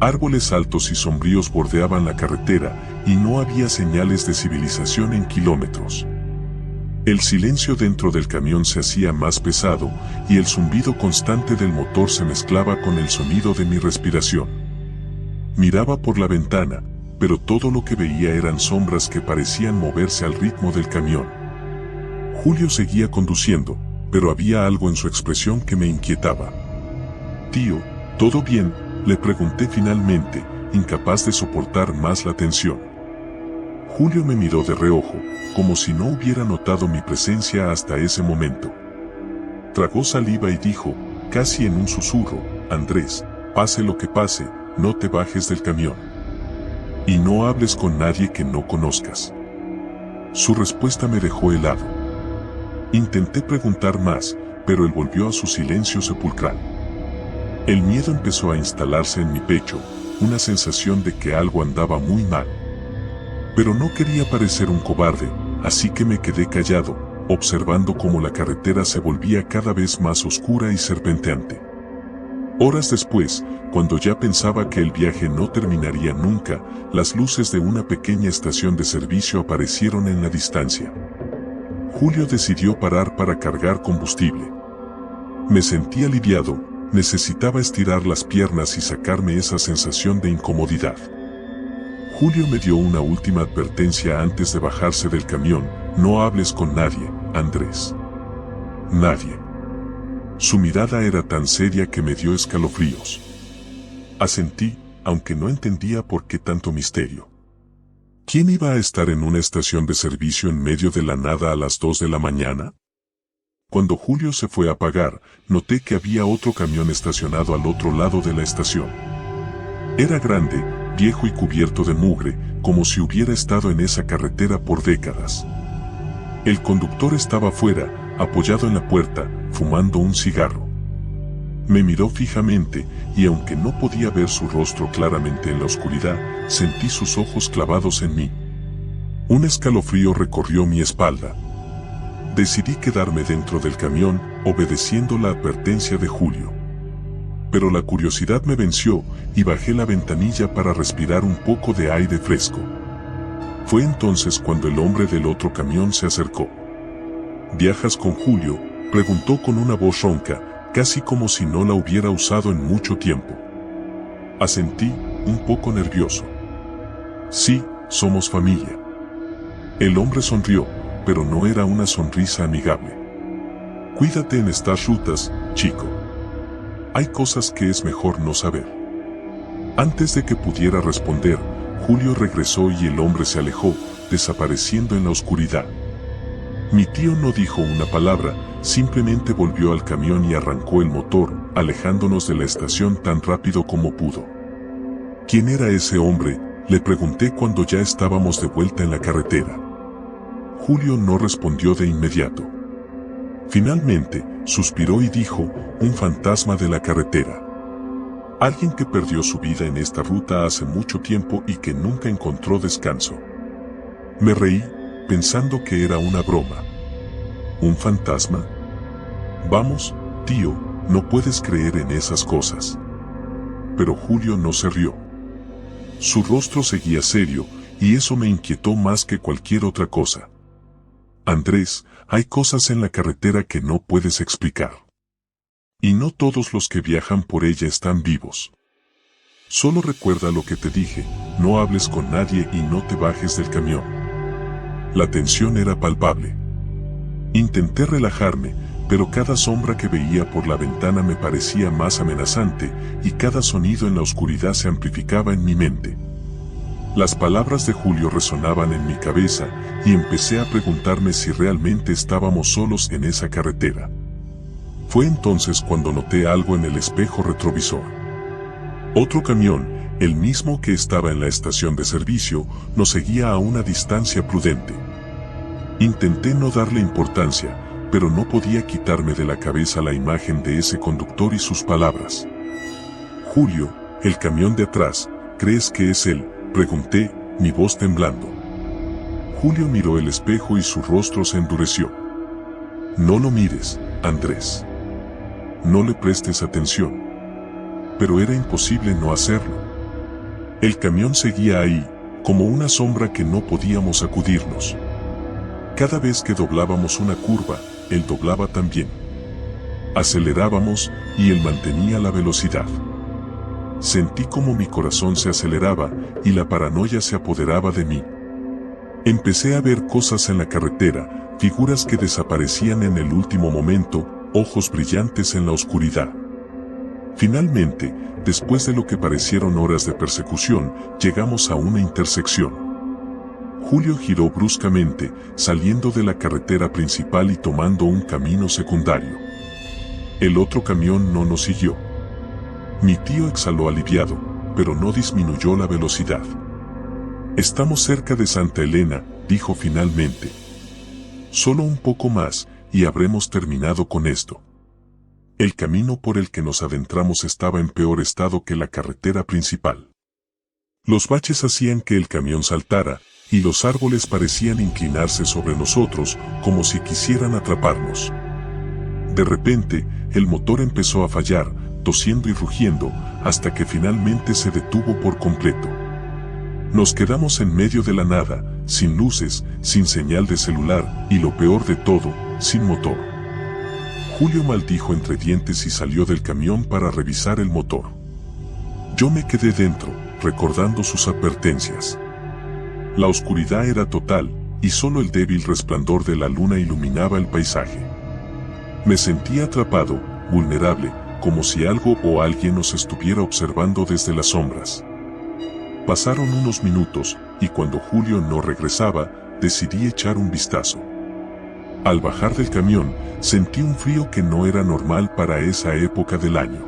Árboles altos y sombríos bordeaban la carretera, y no había señales de civilización en kilómetros. El silencio dentro del camión se hacía más pesado, y el zumbido constante del motor se mezclaba con el sonido de mi respiración. Miraba por la ventana, pero todo lo que veía eran sombras que parecían moverse al ritmo del camión. Julio seguía conduciendo, pero había algo en su expresión que me inquietaba. «Tío, ¿todo bien?», le pregunté finalmente, incapaz de soportar más la tensión. Julio me miró de reojo, como si no hubiera notado mi presencia hasta ese momento. Tragó saliva y dijo, casi en un susurro, «Andrés, pase lo que pase, no te bajes del camión. Y no hables con nadie que no conozcas». Su respuesta me dejó helado. Intenté preguntar más, pero él volvió a su silencio sepulcral. El miedo empezó a instalarse en mi pecho, una sensación de que algo andaba muy mal. Pero no quería parecer un cobarde, así que me quedé callado, observando cómo la carretera se volvía cada vez más oscura y serpenteante. Horas después, cuando ya pensaba que el viaje no terminaría nunca, las luces de una pequeña estación de servicio aparecieron en la distancia. Julio decidió parar para cargar combustible. Me sentí aliviado, necesitaba estirar las piernas y sacarme esa sensación de incomodidad. Julio me dio una última advertencia antes de bajarse del camión, no hables con nadie, Andrés. Nadie. Su mirada era tan seria que me dio escalofríos. Asentí, aunque no entendía por qué tanto misterio. ¿Quién iba a estar en una estación de servicio en medio de la nada a las 2 de la mañana? Cuando Julio se fue a apagar, noté que había otro camión estacionado al otro lado de la estación. Era grande, viejo y cubierto de mugre, como si hubiera estado en esa carretera por décadas. El conductor estaba fuera, apoyado en la puerta, fumando un cigarro. Me miró fijamente, y aunque no podía ver su rostro claramente en la oscuridad, sentí sus ojos clavados en mí. Un escalofrío recorrió mi espalda. Decidí quedarme dentro del camión, obedeciendo la advertencia de Julio. Pero la curiosidad me venció, y bajé la ventanilla para respirar un poco de aire fresco. Fue entonces cuando el hombre del otro camión se acercó. ¿Viajas con Julio?, preguntó con una voz ronca, casi como si no la hubiera usado en mucho tiempo. Asentí, un poco nervioso. Sí, somos familia. El hombre sonrió, pero no era una sonrisa amigable. Cuídate en estas rutas, chico. Hay cosas que es mejor no saber. Antes de que pudiera responder, Julio regresó y el hombre se alejó, desapareciendo en la oscuridad. Mi tío no dijo una palabra, simplemente volvió al camión y arrancó el motor, alejándonos de la estación tan rápido como pudo. ¿Quién era ese hombre?, le pregunté cuando ya estábamos de vuelta en la carretera. Julio no respondió de inmediato. Finalmente, suspiró y dijo, un fantasma de la carretera. Alguien que perdió su vida en esta ruta hace mucho tiempo y que nunca encontró descanso. Me reí, pensando que era una broma. ¿Un fantasma? Vamos, tío, no puedes creer en esas cosas. Pero Julio no se rió. Su rostro seguía serio, y eso me inquietó más que cualquier otra cosa. Andrés, hay cosas en la carretera que no puedes explicar. Y no todos los que viajan por ella están vivos. Solo recuerda lo que te dije, no hables con nadie y no te bajes del camión. La tensión era palpable. Intenté relajarme, pero cada sombra que veía por la ventana me parecía más amenazante y cada sonido en la oscuridad se amplificaba en mi mente. Las palabras de Julio resonaban en mi cabeza y empecé a preguntarme si realmente estábamos solos en esa carretera. Fue entonces cuando noté algo en el espejo retrovisor. Otro camión, el mismo que estaba en la estación de servicio, nos seguía a una distancia prudente. Intenté no darle importancia, pero no podía quitarme de la cabeza la imagen de ese conductor y sus palabras. Julio, el camión de atrás, ¿crees que es él?, pregunté, mi voz temblando. Julio miró el espejo y su rostro se endureció. No lo mires, Andrés. No le prestes atención. Pero era imposible no hacerlo. El camión seguía ahí, como una sombra que no podíamos sacudirnos. Cada vez que doblábamos una curva, él doblaba también. Acelerábamos y él mantenía la velocidad. Sentí como mi corazón se aceleraba y la paranoia se apoderaba de mí. Empecé a ver cosas en la carretera, figuras que desaparecían en el último momento, ojos brillantes en la oscuridad. Finalmente, después de lo que parecieron horas de persecución, llegamos a una intersección. Julio giró bruscamente, saliendo de la carretera principal y tomando un camino secundario. El otro camión no nos siguió. Mi tío exhaló aliviado, pero no disminuyó la velocidad. Estamos cerca de Santa Elena, dijo finalmente. Solo un poco más, y habremos terminado con esto. El camino por el que nos adentramos estaba en peor estado que la carretera principal. Los baches hacían que el camión saltara, y los árboles parecían inclinarse sobre nosotros, como si quisieran atraparnos. De repente, el motor empezó a fallar, tosiendo y rugiendo, hasta que finalmente se detuvo por completo. Nos quedamos en medio de la nada, sin luces, sin señal de celular, y lo peor de todo, sin motor. Julio maldijo entre dientes y salió del camión para revisar el motor. Yo me quedé dentro, recordando sus advertencias. La oscuridad era total, y solo el débil resplandor de la luna iluminaba el paisaje. Me sentía atrapado, vulnerable, como si algo o alguien nos estuviera observando desde las sombras. Pasaron unos minutos, y cuando Julio no regresaba, decidí echar un vistazo. Al bajar del camión, sentí un frío que no era normal para esa época del año.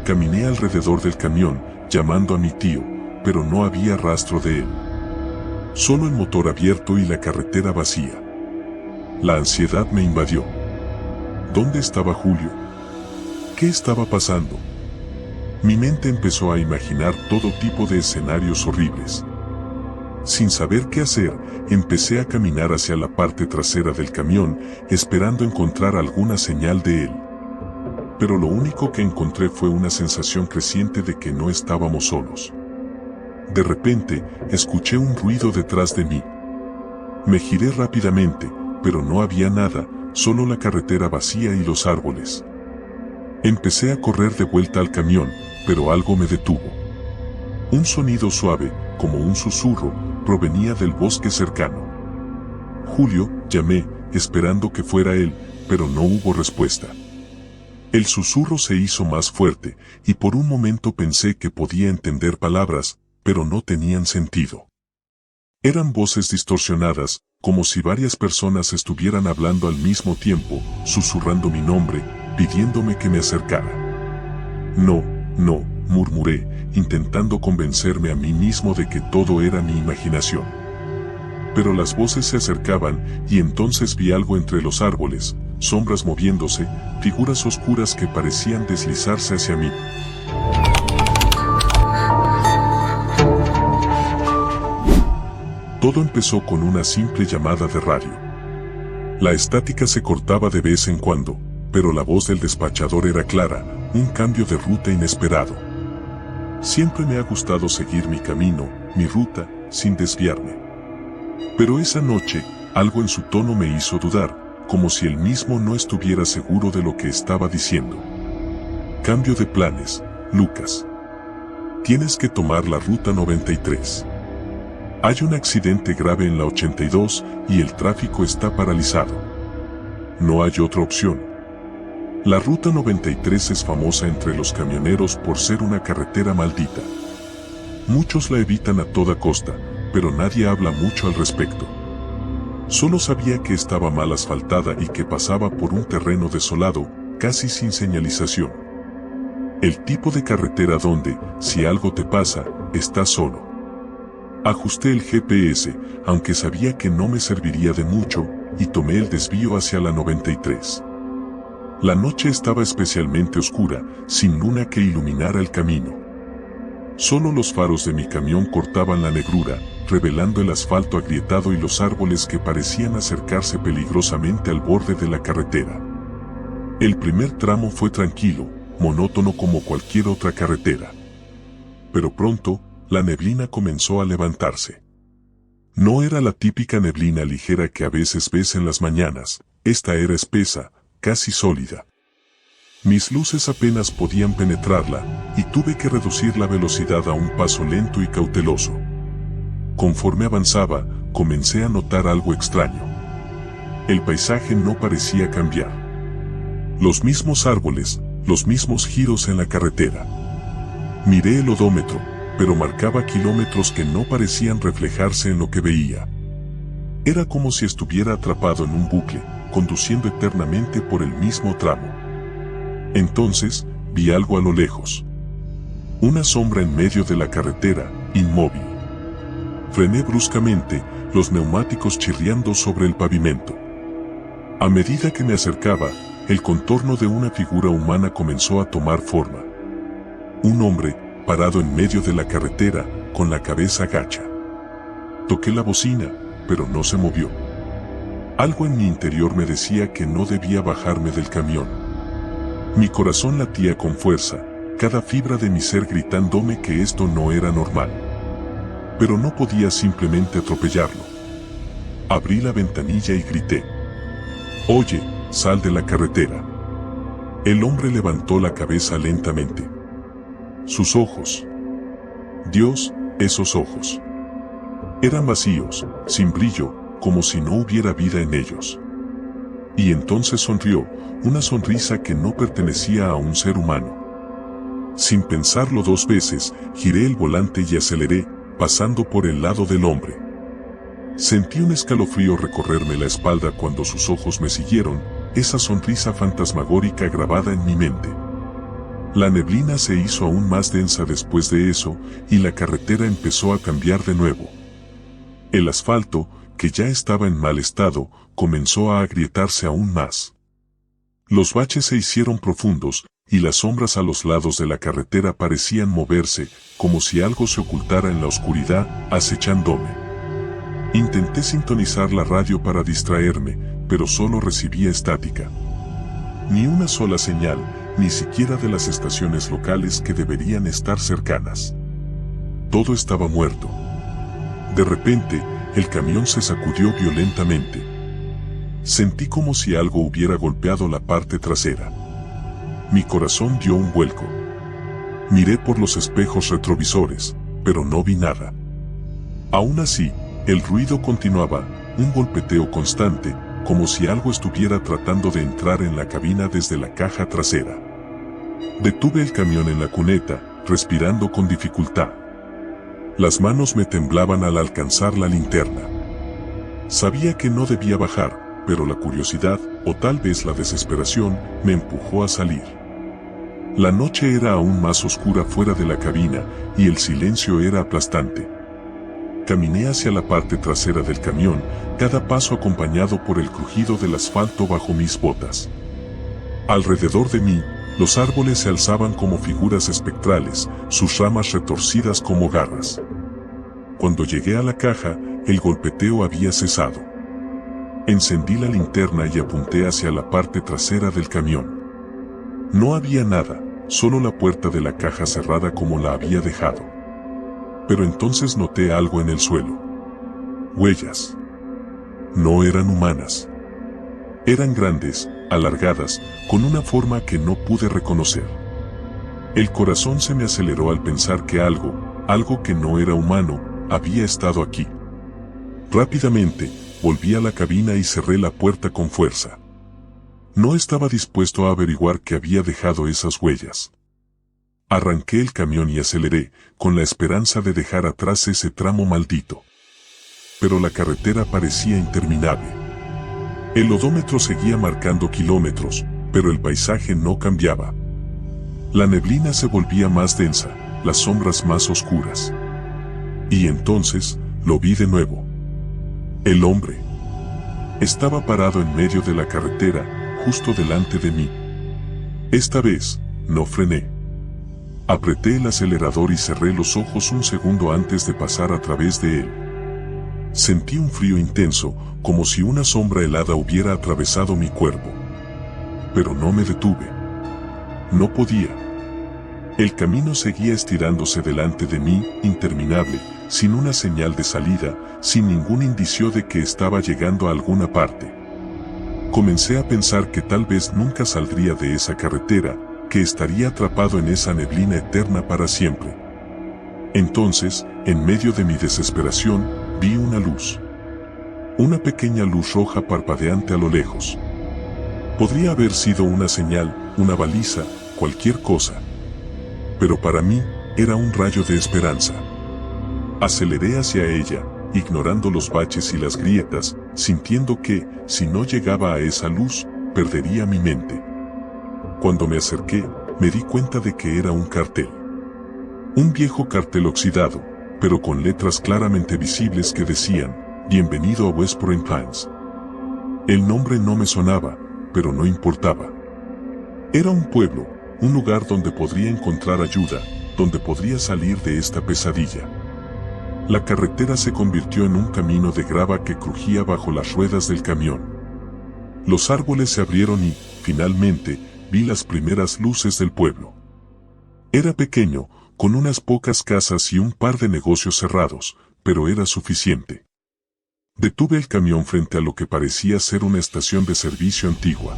Caminé alrededor del camión, llamando a mi tío, pero no había rastro de él. Solo el motor abierto y la carretera vacía. La ansiedad me invadió. ¿Dónde estaba Julio? ¿Qué estaba pasando? Mi mente empezó a imaginar todo tipo de escenarios horribles. Sin saber qué hacer, empecé a caminar hacia la parte trasera del camión, esperando encontrar alguna señal de él. Pero lo único que encontré fue una sensación creciente de que no estábamos solos. De repente, escuché un ruido detrás de mí. Me giré rápidamente, pero no había nada, solo la carretera vacía y los árboles. Empecé a correr de vuelta al camión, pero algo me detuvo. Un sonido suave, como un susurro, provenía del bosque cercano. Julio, llamé, esperando que fuera él, pero no hubo respuesta. El susurro se hizo más fuerte, y por un momento pensé que podía entender palabras, pero no tenían sentido. Eran voces distorsionadas, como si varias personas estuvieran hablando al mismo tiempo, susurrando mi nombre, pidiéndome que me acercara. No, no, murmuré, intentando convencerme a mí mismo de que todo era mi imaginación. Pero las voces se acercaban, y entonces vi algo entre los árboles, sombras moviéndose, figuras oscuras que parecían deslizarse hacia mí. Todo empezó con una simple llamada de radio. La estática se cortaba de vez en cuando, pero la voz del despachador era clara, un cambio de ruta inesperado. Siempre me ha gustado seguir mi camino, mi ruta, sin desviarme. Pero esa noche, algo en su tono me hizo dudar, como si él mismo no estuviera seguro de lo que estaba diciendo. Cambio de planes, Lucas. Tienes que tomar la ruta 93. Hay un accidente grave en la 82 y el tráfico está paralizado. No hay otra opción. La ruta 93 es famosa entre los camioneros por ser una carretera maldita. Muchos la evitan a toda costa, pero nadie habla mucho al respecto. Solo sabía que estaba mal asfaltada y que pasaba por un terreno desolado, casi sin señalización. El tipo de carretera donde, si algo te pasa, estás solo. Ajusté el GPS, aunque sabía que no me serviría de mucho, y tomé el desvío hacia la 93. La noche estaba especialmente oscura, sin luna que iluminara el camino. Solo los faros de mi camión cortaban la negrura, revelando el asfalto agrietado y los árboles que parecían acercarse peligrosamente al borde de la carretera. El primer tramo fue tranquilo, monótono como cualquier otra carretera. Pero pronto, la neblina comenzó a levantarse. No era la típica neblina ligera que a veces ves en las mañanas, esta era espesa, casi sólida. Mis luces apenas podían penetrarla, y tuve que reducir la velocidad a un paso lento y cauteloso. Conforme avanzaba, comencé a notar algo extraño. El paisaje no parecía cambiar. Los mismos árboles, los mismos giros en la carretera. Miré el odómetro, pero marcaba kilómetros que no parecían reflejarse en lo que veía. Era como si estuviera atrapado en un bucle, conduciendo eternamente por el mismo tramo. Entonces, vi algo a lo lejos. Una sombra en medio de la carretera, inmóvil. Frené bruscamente, los neumáticos chirriando sobre el pavimento. A medida que me acercaba, el contorno de una figura humana comenzó a tomar forma. Un hombre, parado en medio de la carretera, con la cabeza gacha. Toqué la bocina, pero no se movió. Algo en mi interior me decía que no debía bajarme del camión. Mi corazón latía con fuerza, cada fibra de mi ser gritándome que esto no era normal. Pero no podía simplemente atropellarlo. Abrí la ventanilla y grité: «Oye, sal de la carretera». El hombre levantó la cabeza lentamente. Sus ojos. Dios, esos ojos. Eran vacíos, sin brillo, como si no hubiera vida en ellos. Y entonces sonrió, una sonrisa que no pertenecía a un ser humano. Sin pensarlo dos veces, giré el volante y aceleré, pasando por el lado del hombre. Sentí un escalofrío recorrerme la espalda cuando sus ojos me siguieron, esa sonrisa fantasmagórica grabada en mi mente. La neblina se hizo aún más densa después de eso, y la carretera empezó a cambiar de nuevo. El asfalto, que ya estaba en mal estado, comenzó a agrietarse aún más. Los baches se hicieron profundos, y las sombras a los lados de la carretera parecían moverse, como si algo se ocultara en la oscuridad, acechándome. Intenté sintonizar la radio para distraerme, pero solo recibía estática. Ni una sola señal, ni siquiera de las estaciones locales que deberían estar cercanas. Todo estaba muerto. De repente, el camión se sacudió violentamente. Sentí como si algo hubiera golpeado la parte trasera. Mi corazón dio un vuelco. Miré por los espejos retrovisores, pero no vi nada. Aún así, el ruido continuaba, un golpeteo constante, como si algo estuviera tratando de entrar en la cabina desde la caja trasera. Detuve el camión en la cuneta, respirando con dificultad. Las manos me temblaban al alcanzar la linterna. Sabía que no debía bajar, pero la curiosidad, o tal vez la desesperación, me empujó a salir. La noche era aún más oscura fuera de la cabina, y el silencio era aplastante. Caminé hacia la parte trasera del camión, cada paso acompañado por el crujido del asfalto bajo mis botas. Alrededor de mí, los árboles se alzaban como figuras espectrales, sus ramas retorcidas como garras. Cuando llegué a la caja, el golpeteo había cesado. Encendí la linterna y apunté hacia la parte trasera del camión. No había nada, solo la puerta de la caja cerrada como la había dejado. Pero entonces noté algo en el suelo. Huellas. No eran humanas. Eran grandes, alargadas, con una forma que no pude reconocer. El corazón se me aceleró al pensar que algo que no era humano, había estado aquí. Rápidamente, volví a la cabina y cerré la puerta con fuerza. No estaba dispuesto a averiguar qué había dejado esas huellas. Arranqué el camión y aceleré, con la esperanza de dejar atrás ese tramo maldito. Pero la carretera parecía interminable. El odómetro seguía marcando kilómetros, pero el paisaje no cambiaba. La neblina se volvía más densa, las sombras más oscuras. Y entonces, lo vi de nuevo. El hombre estaba parado en medio de la carretera, justo delante de mí. Esta vez, no frené. Apreté el acelerador y cerré los ojos un segundo antes de pasar a través de él. Sentí un frío intenso, como si una sombra helada hubiera atravesado mi cuerpo. Pero no me detuve. No podía. El camino seguía estirándose delante de mí, interminable, sin una señal de salida, sin ningún indicio de que estaba llegando a alguna parte. Comencé a pensar que tal vez nunca saldría de esa carretera, que estaría atrapado en esa neblina eterna para siempre. Entonces, en medio de mi desesperación, vi una luz. Una pequeña luz roja parpadeante a lo lejos. Podría haber sido una señal, una baliza, cualquier cosa. Pero para mí, era un rayo de esperanza. Aceleré hacia ella, ignorando los baches y las grietas, sintiendo que, si no llegaba a esa luz, perdería mi mente. Cuando me acerqué, me di cuenta de que era un cartel. Un viejo cartel oxidado, pero con letras claramente visibles que decían, «Bienvenido a West Point Plains». El nombre no me sonaba, pero no importaba. Era un pueblo, un lugar donde podría encontrar ayuda, donde podría salir de esta pesadilla. La carretera se convirtió en un camino de grava que crujía bajo las ruedas del camión. Los árboles se abrieron y, finalmente, vi las primeras luces del pueblo. Era pequeño, con unas pocas casas y un par de negocios cerrados, pero era suficiente. Detuve el camión frente a lo que parecía ser una estación de servicio antigua.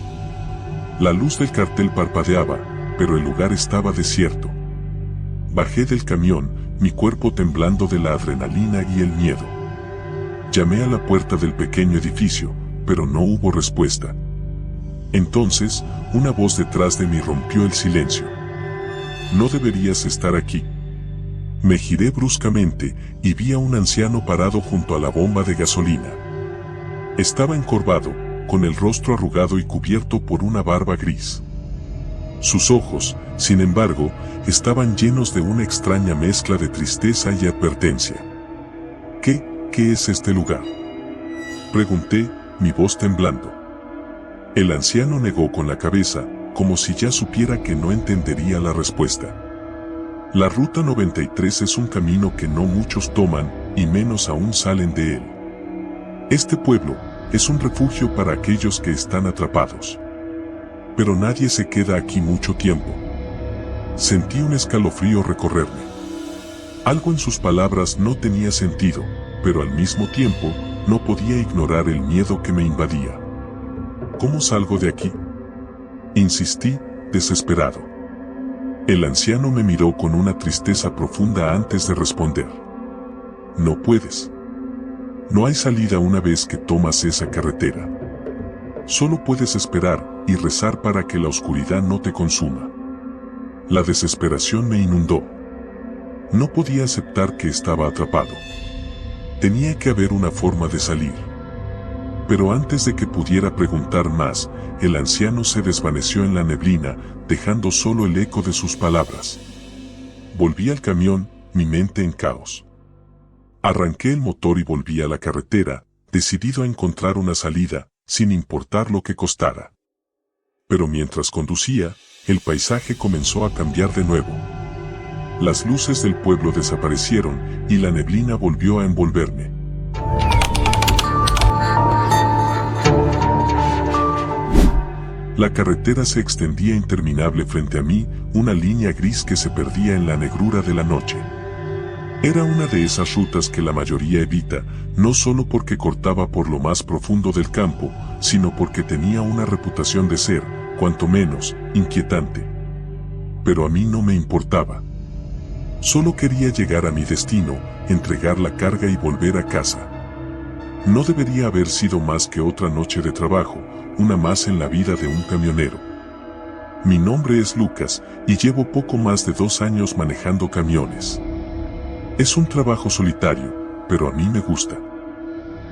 La luz del cartel parpadeaba, pero el lugar estaba desierto. Bajé del camión, mi cuerpo temblando de la adrenalina y el miedo. Llamé a la puerta del pequeño edificio, pero no hubo respuesta. Entonces, una voz detrás de mí rompió el silencio. «No deberías estar aquí». Me giré bruscamente y vi a un anciano parado junto a la bomba de gasolina. Estaba encorvado, con el rostro arrugado y cubierto por una barba gris. Sus ojos, sin embargo, estaban llenos de una extraña mezcla de tristeza y advertencia. ¿Qué es este lugar?», pregunté, mi voz temblando. El anciano negó con la cabeza, como si ya supiera que no entendería la respuesta. «La Ruta 93 es un camino que no muchos toman, y menos aún salen de él. Este pueblo es un refugio para aquellos que están atrapados. Pero nadie se queda aquí mucho tiempo». Sentí un escalofrío recorrerme. Algo en sus palabras no tenía sentido, pero al mismo tiempo, no podía ignorar el miedo que me invadía. «¿Cómo salgo de aquí?», insistí, desesperado. El anciano me miró con una tristeza profunda antes de responder. «No puedes. No hay salida una vez que tomas esa carretera. Solo puedes esperar y rezar para que la oscuridad no te consuma». La desesperación me inundó. No podía aceptar que estaba atrapado. Tenía que haber una forma de salir. Pero antes de que pudiera preguntar más, el anciano se desvaneció en la neblina, dejando solo el eco de sus palabras. Volví al camión, mi mente en caos. Arranqué el motor y volví a la carretera, decidido a encontrar una salida, sin importar lo que costara. Pero mientras conducía, el paisaje comenzó a cambiar de nuevo. Las luces del pueblo desaparecieron y la neblina volvió a envolverme. La carretera se extendía interminable frente a mí, una línea gris que se perdía en la negrura de la noche. Era una de esas rutas que la mayoría evita, no solo porque cortaba por lo más profundo del campo, sino porque tenía una reputación de ser, cuanto menos, inquietante. pero a mí no me importaba. Solo quería llegar a mi destino, entregar la carga y volver a casa. No debería haber sido más que otra noche de trabajo, una más en la vida de un camionero. Mi nombre es Lucas y llevo poco más de 2 años manejando camiones. Es un trabajo solitario, pero a mí me gusta.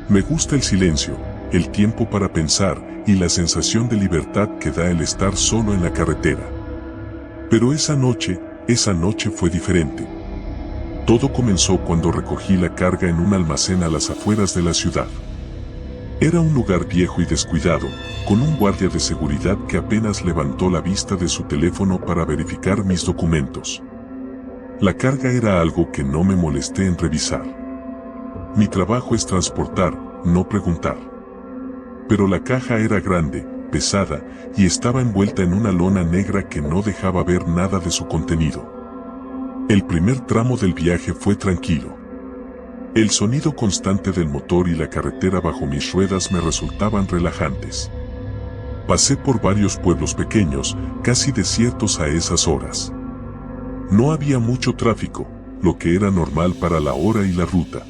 Me gusta el silencio, el tiempo para pensar y la sensación de libertad que da el estar solo en la carretera. Pero esa noche fue diferente. Todo comenzó cuando recogí la carga en un almacén a las afueras de la ciudad. Era un lugar viejo y descuidado, con un guardia de seguridad que apenas levantó la vista de su teléfono para verificar mis documentos. La carga era algo que no me molesté en revisar. Mi trabajo es transportar, no preguntar. Pero la caja era grande, pesada, y estaba envuelta en una lona negra que no dejaba ver nada de su contenido. El primer tramo del viaje fue tranquilo. El sonido constante del motor y la carretera bajo mis ruedas me resultaban relajantes. Pasé por varios pueblos pequeños, casi desiertos a esas horas. No había mucho tráfico, lo que era normal para la hora y la ruta.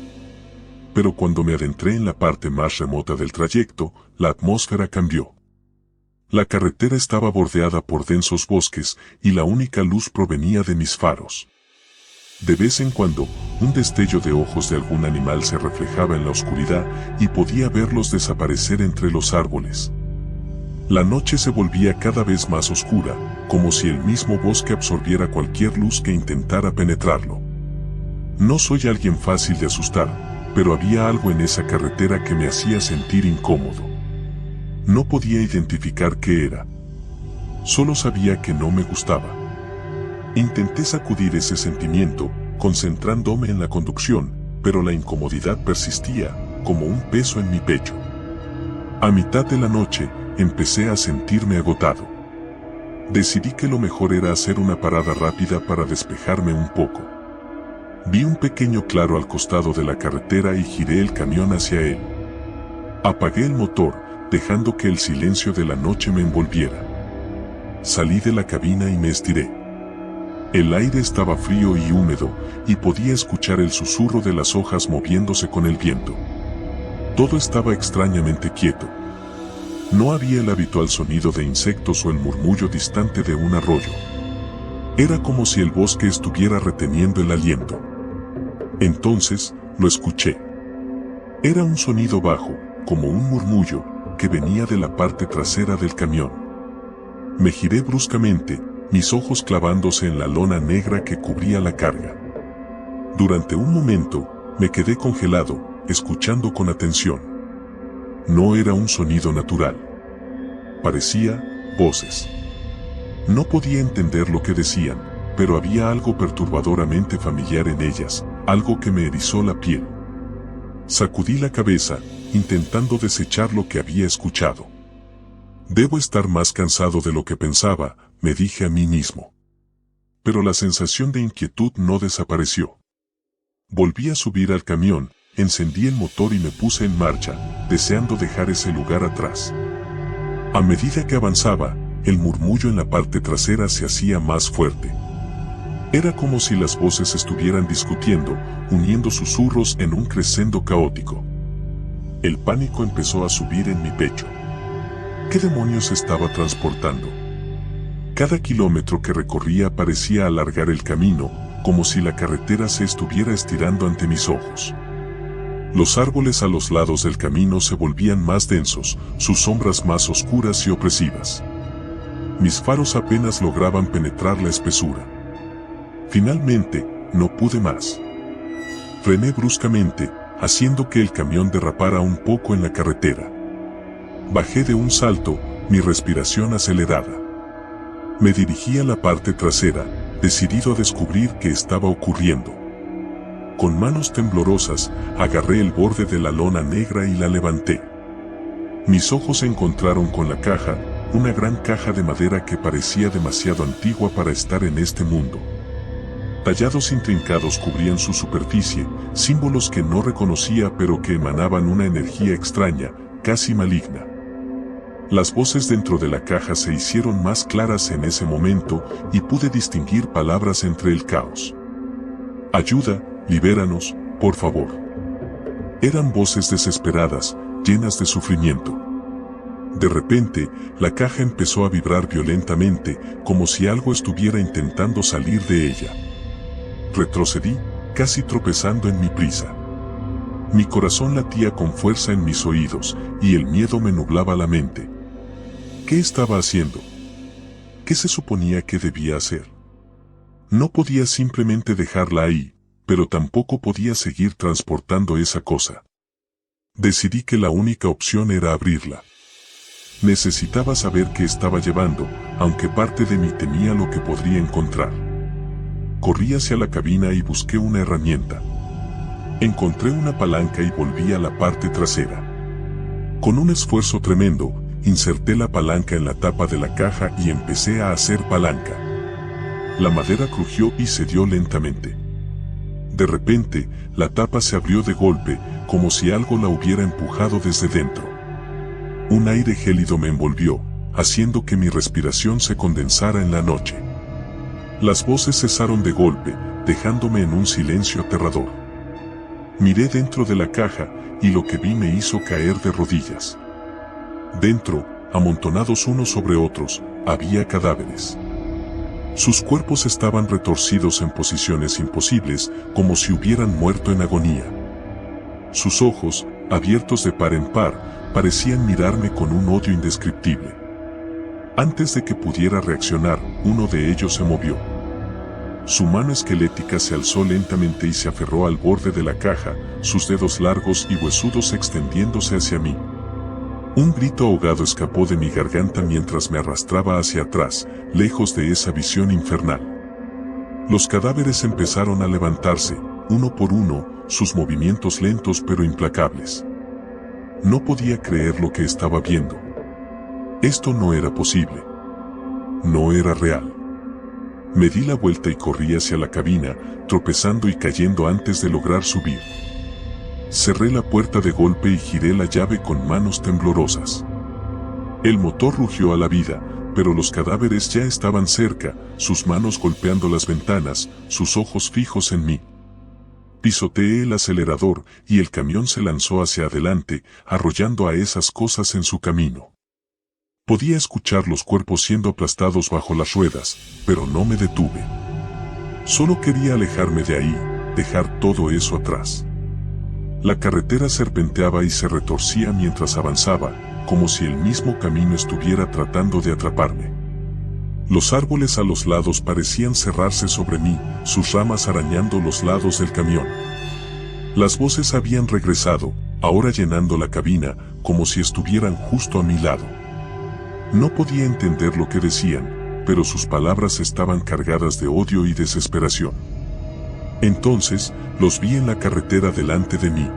Pero cuando me adentré en la parte más remota del trayecto, la atmósfera cambió. La carretera estaba bordeada por densos bosques y la única luz provenía de mis faros. De vez en cuando, un destello de ojos de algún animal se reflejaba en la oscuridad y podía verlos desaparecer entre los árboles. La noche se volvía cada vez más oscura, como si el mismo bosque absorbiera cualquier luz que intentara penetrarlo. No soy alguien fácil de asustar, pero había algo en esa carretera que me hacía sentir incómodo. No podía identificar qué era. Solo sabía que no me gustaba. Intenté sacudir ese sentimiento, concentrándome en la conducción, pero la incomodidad persistía, como un peso en mi pecho. A mitad de la noche, empecé a sentirme agotado. Decidí que lo mejor era hacer una parada rápida para despejarme un poco. Vi un pequeño claro al costado de la carretera y giré el camión hacia él. Apagué el motor, dejando que el silencio de la noche me envolviera. Salí de la cabina y me estiré. El aire estaba frío y húmedo, y podía escuchar el susurro de las hojas moviéndose con el viento. Todo estaba extrañamente quieto. No había el habitual sonido de insectos o el murmullo distante de un arroyo. Era como si el bosque estuviera reteniendo el aliento. Entonces, lo escuché. Era un sonido bajo, como un murmullo, que venía de la parte trasera del camión. Me giré bruscamente, mis ojos clavándose en la lona negra que cubría la carga. Durante un momento, me quedé congelado, escuchando con atención. No era un sonido natural. Parecía voces. No podía entender lo que decían, pero había algo perturbadoramente familiar en ellas, algo que me erizó la piel. Sacudí la cabeza, intentando desechar lo que había escuchado. Debo estar más cansado de lo que pensaba, me dije a mí mismo. Pero la sensación de inquietud no desapareció. Volví a subir al camión, encendí el motor y me puse en marcha, deseando dejar ese lugar atrás. A medida que avanzaba, el murmullo en la parte trasera se hacía más fuerte. Era como si las voces estuvieran discutiendo, uniendo susurros en un crescendo caótico. El pánico empezó a subir en mi pecho. ¿Qué demonios estaba transportando? Cada kilómetro que recorría parecía alargar el camino, como si la carretera se estuviera estirando ante mis ojos. Los árboles a los lados del camino se volvían más densos, sus sombras más oscuras y opresivas. Mis faros apenas lograban penetrar la espesura. Finalmente, no pude más. Frené bruscamente, haciendo que el camión derrapara un poco en la carretera. Bajé de un salto, mi respiración acelerada. Me dirigí a la parte trasera, decidido a descubrir qué estaba ocurriendo. Con manos temblorosas, agarré el borde de la lona negra y la levanté. Mis ojos se encontraron con la caja, una gran caja de madera que parecía demasiado antigua para estar en este mundo. Tallados intrincados cubrían su superficie, símbolos que no reconocía pero que emanaban una energía extraña, casi maligna. Las voces dentro de la caja se hicieron más claras en ese momento y pude distinguir palabras entre el caos. Ayuda, libéranos, por favor. Eran voces desesperadas, llenas de sufrimiento. De repente, la caja empezó a vibrar violentamente, como si algo estuviera intentando salir de ella. Retrocedí, casi tropezando en mi prisa. Mi corazón latía con fuerza en mis oídos, y el miedo me nublaba la mente. ¿Qué estaba haciendo? ¿Qué se suponía que debía hacer? No podía simplemente dejarla ahí, pero tampoco podía seguir transportando esa cosa. Decidí que la única opción era abrirla. Necesitaba saber qué estaba llevando, aunque parte de mí temía lo que podría encontrar. Corrí hacia la cabina y busqué una herramienta. Encontré una palanca y volví a la parte trasera. Con un esfuerzo tremendo, inserté la palanca en la tapa de la caja y empecé a hacer palanca. La madera crujió y cedió lentamente. De repente, la tapa se abrió de golpe, como si algo la hubiera empujado desde dentro. Un aire gélido me envolvió, haciendo que mi respiración se condensara en la noche. Las voces cesaron de golpe, dejándome en un silencio aterrador. Miré dentro de la caja, y lo que vi me hizo caer de rodillas. Dentro, amontonados unos sobre otros, había cadáveres. Sus cuerpos estaban retorcidos en posiciones imposibles, como si hubieran muerto en agonía. Sus ojos, abiertos de par en par, parecían mirarme con un odio indescriptible. Antes de que pudiera reaccionar, uno de ellos se movió. Su mano esquelética se alzó lentamente y se aferró al borde de la caja, sus dedos largos y huesudos extendiéndose hacia mí. Un grito ahogado escapó de mi garganta mientras me arrastraba hacia atrás, lejos de esa visión infernal. Los cadáveres empezaron a levantarse, uno por uno, sus movimientos lentos pero implacables. No podía creer lo que estaba viendo. Esto no era posible. No era real. Me di la vuelta y corrí hacia la cabina, tropezando y cayendo antes de lograr subir. Cerré la puerta de golpe y giré la llave con manos temblorosas. El motor rugió a la vida, pero los cadáveres ya estaban cerca, sus manos golpeando las ventanas, sus ojos fijos en mí. Pisoteé el acelerador y el camión se lanzó hacia adelante, arrollando a esas cosas en su camino. Podía escuchar los cuerpos siendo aplastados bajo las ruedas, pero no me detuve. Solo quería alejarme de ahí, dejar todo eso atrás. La carretera serpenteaba y se retorcía mientras avanzaba, como si el mismo camino estuviera tratando de atraparme. Los árboles a los lados parecían cerrarse sobre mí, sus ramas arañando los lados del camión. Las voces habían regresado, ahora llenando la cabina, como si estuvieran justo a mi lado. No podía entender lo que decían, pero sus palabras estaban cargadas de odio y desesperación. Entonces, los vi en la carretera delante de mí.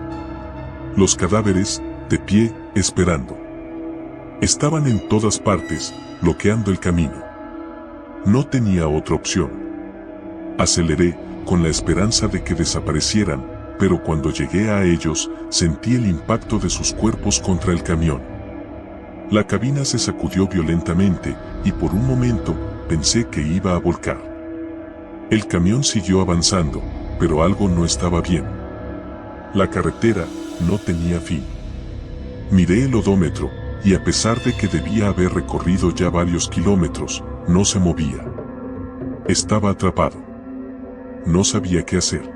Los cadáveres, de pie, esperando. Estaban en todas partes, bloqueando el camino. No tenía otra opción. Aceleré, con la esperanza de que desaparecieran, pero cuando llegué a ellos, sentí el impacto de sus cuerpos contra el camión. La cabina se sacudió violentamente, y por un momento, pensé que iba a volcar. El camión siguió avanzando, pero algo no estaba bien. La carretera no tenía fin. Miré el odómetro, y a pesar de que debía haber recorrido ya varios kilómetros, no se movía. Estaba atrapado. No sabía qué hacer.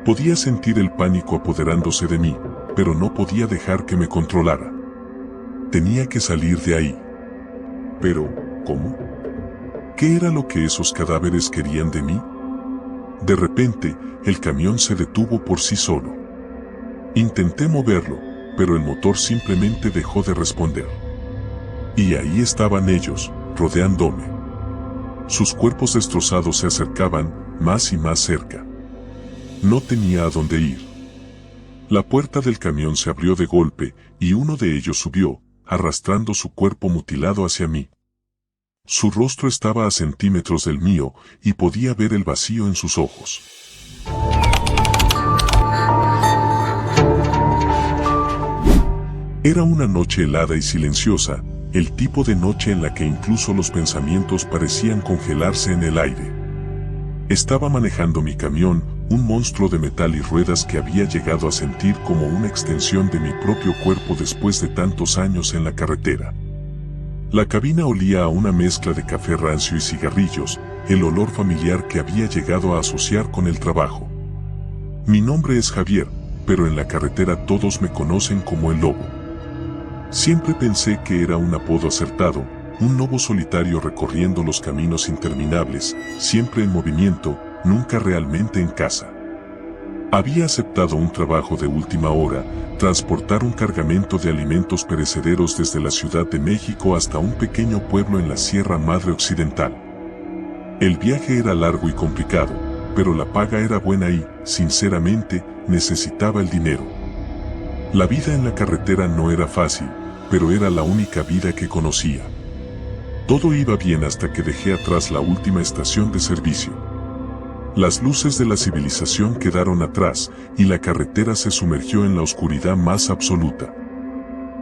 Podía sentir el pánico apoderándose de mí, pero no podía dejar que me controlara. Tenía que salir de ahí. Pero, ¿cómo? ¿Qué era lo que esos cadáveres querían de mí? De repente, el camión se detuvo por sí solo. Intenté moverlo, pero el motor simplemente dejó de responder. Y ahí estaban ellos, rodeándome. Sus cuerpos destrozados se acercaban, más y más cerca. No tenía a dónde ir. La puerta del camión se abrió de golpe, y uno de ellos subió, arrastrando su cuerpo mutilado hacia mí. Su rostro estaba a centímetros del mío, y podía ver el vacío en sus ojos. Era una noche helada y silenciosa, el tipo de noche en la que incluso los pensamientos parecían congelarse en el aire. Estaba manejando mi camión, un monstruo de metal y ruedas que había llegado a sentir como una extensión de mi propio cuerpo después de tantos años en la carretera. La cabina olía a una mezcla de café rancio y cigarrillos, el olor familiar que había llegado a asociar con el trabajo. Mi nombre es Javier, pero en la carretera todos me conocen como el Lobo. Siempre pensé que era un apodo acertado, un lobo solitario recorriendo los caminos interminables, siempre en movimiento, nunca realmente en casa. Había aceptado un trabajo de última hora, transportar un cargamento de alimentos perecederos desde la Ciudad de México hasta un pequeño pueblo en la Sierra Madre Occidental. El viaje era largo y complicado, pero la paga era buena y, sinceramente, necesitaba el dinero. La vida en la carretera no era fácil, pero era la única vida que conocía. Todo iba bien hasta que dejé atrás la última estación de servicio. Las luces de la civilización quedaron atrás y la carretera se sumergió en la oscuridad más absoluta.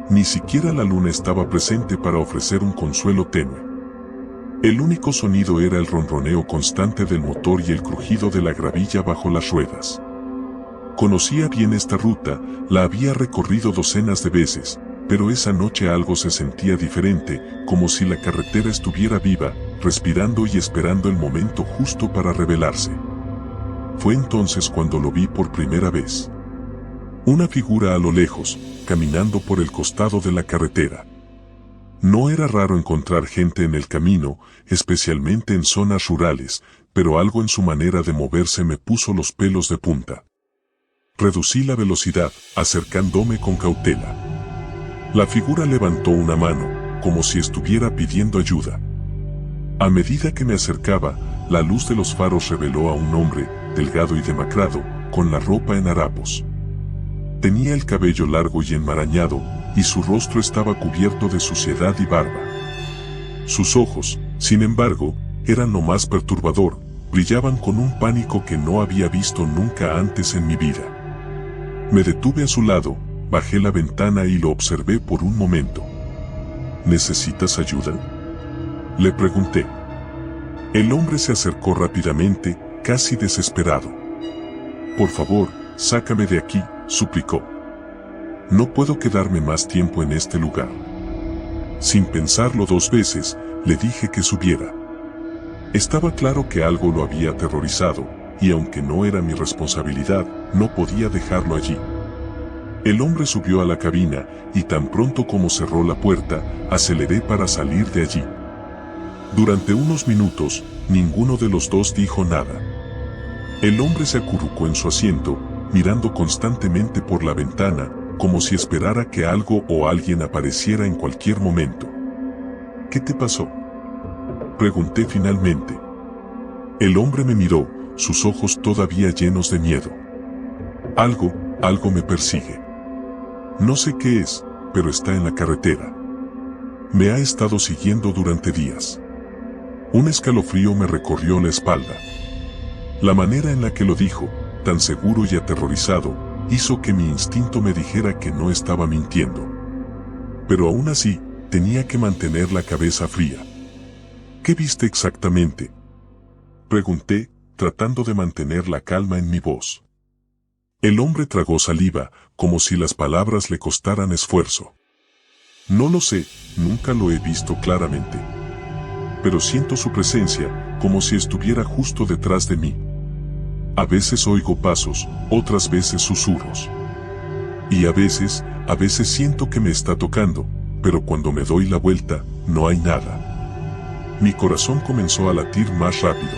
Ni siquiera la luna estaba presente para ofrecer un consuelo tenue. El único sonido era el ronroneo constante del motor y el crujido de la gravilla bajo las ruedas. Conocía bien esta ruta, la había recorrido docenas de veces, pero esa noche algo se sentía diferente, como si la carretera estuviera viva, respirando y esperando el momento justo para revelarse. Fue entonces cuando lo vi por primera vez. Una figura a lo lejos, caminando por el costado de la carretera. No era raro encontrar gente en el camino, especialmente en zonas rurales, pero algo en su manera de moverse me puso los pelos de punta. Reducí la velocidad, acercándome con cautela. La figura levantó una mano, como si estuviera pidiendo ayuda. A medida que me acercaba, la luz de los faros reveló a un hombre, delgado y demacrado, con la ropa en harapos. Tenía el cabello largo y enmarañado, y su rostro estaba cubierto de suciedad y barba. Sus ojos, sin embargo, eran lo más perturbador, brillaban con un pánico que no había visto nunca antes en mi vida. Me detuve a su lado, bajé la ventana y lo observé por un momento. ¿Necesitas ayuda?, le pregunté. El hombre se acercó rápidamente, casi desesperado. Por favor, sácame de aquí, suplicó. No puedo quedarme más tiempo en este lugar. Sin pensarlo dos veces, le dije que subiera. Estaba claro que algo lo había aterrorizado, y aunque no era mi responsabilidad, no podía dejarlo allí. El hombre subió a la cabina, y tan pronto como cerró la puerta, aceleré para salir de allí. Durante unos minutos, ninguno de los dos dijo nada. El hombre se acurrucó en su asiento, mirando constantemente por la ventana, como si esperara que algo o alguien apareciera en cualquier momento. ¿Qué te pasó?, pregunté finalmente. El hombre me miró, sus ojos todavía llenos de miedo. Algo me persigue. No sé qué es, pero está en la carretera. Me ha estado siguiendo durante días. Un escalofrío me recorrió la espalda. La manera en la que lo dijo, tan seguro y aterrorizado, hizo que mi instinto me dijera que no estaba mintiendo. Pero aún así, tenía que mantener la cabeza fría. ¿Qué viste exactamente?, pregunté, tratando de mantener la calma en mi voz. El hombre tragó saliva, como si las palabras le costaran esfuerzo. No lo sé, nunca lo he visto claramente. Pero siento su presencia, como si estuviera justo detrás de mí. A veces oigo pasos, otras veces susurros. Y a veces siento que me está tocando, pero cuando me doy la vuelta, no hay nada. Mi corazón comenzó a latir más rápido.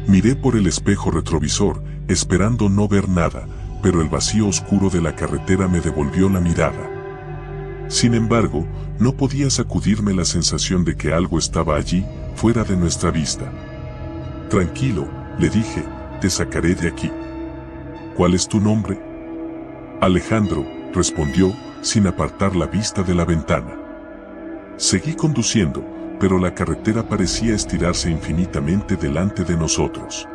Miré por el espejo retrovisor, esperando no ver nada, pero el vacío oscuro de la carretera me devolvió la mirada. Sin embargo, no podía sacudirme la sensación de que algo estaba allí, fuera de nuestra vista. Tranquilo, le dije, te sacaré de aquí. ¿Cuál es tu nombre?, Alejandro, respondió, sin apartar la vista de la ventana. Seguí conduciendo, pero la carretera parecía estirarse infinitamente delante de nosotros.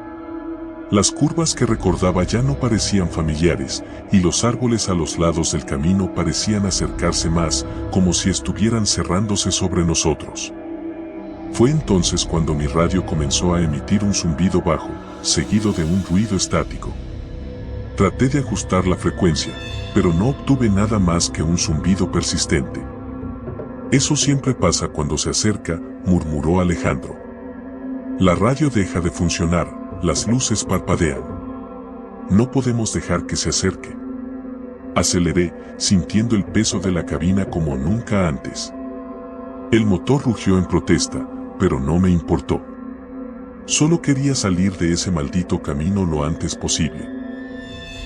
Las curvas que recordaba ya no parecían familiares, y los árboles a los lados del camino parecían acercarse más, como si estuvieran cerrándose sobre nosotros. Fue entonces cuando mi radio comenzó a emitir un zumbido bajo, seguido de un ruido estático. Traté de ajustar la frecuencia, pero no obtuve nada más que un zumbido persistente. «Eso siempre pasa cuando se acerca», murmuró Alejandro. «La radio deja de funcionar, las luces parpadean. No podemos dejar que se acerque». Aceleré, sintiendo el peso de la cabina como nunca antes. El motor rugió en protesta, pero no me importó. Solo quería salir de ese maldito camino lo antes posible.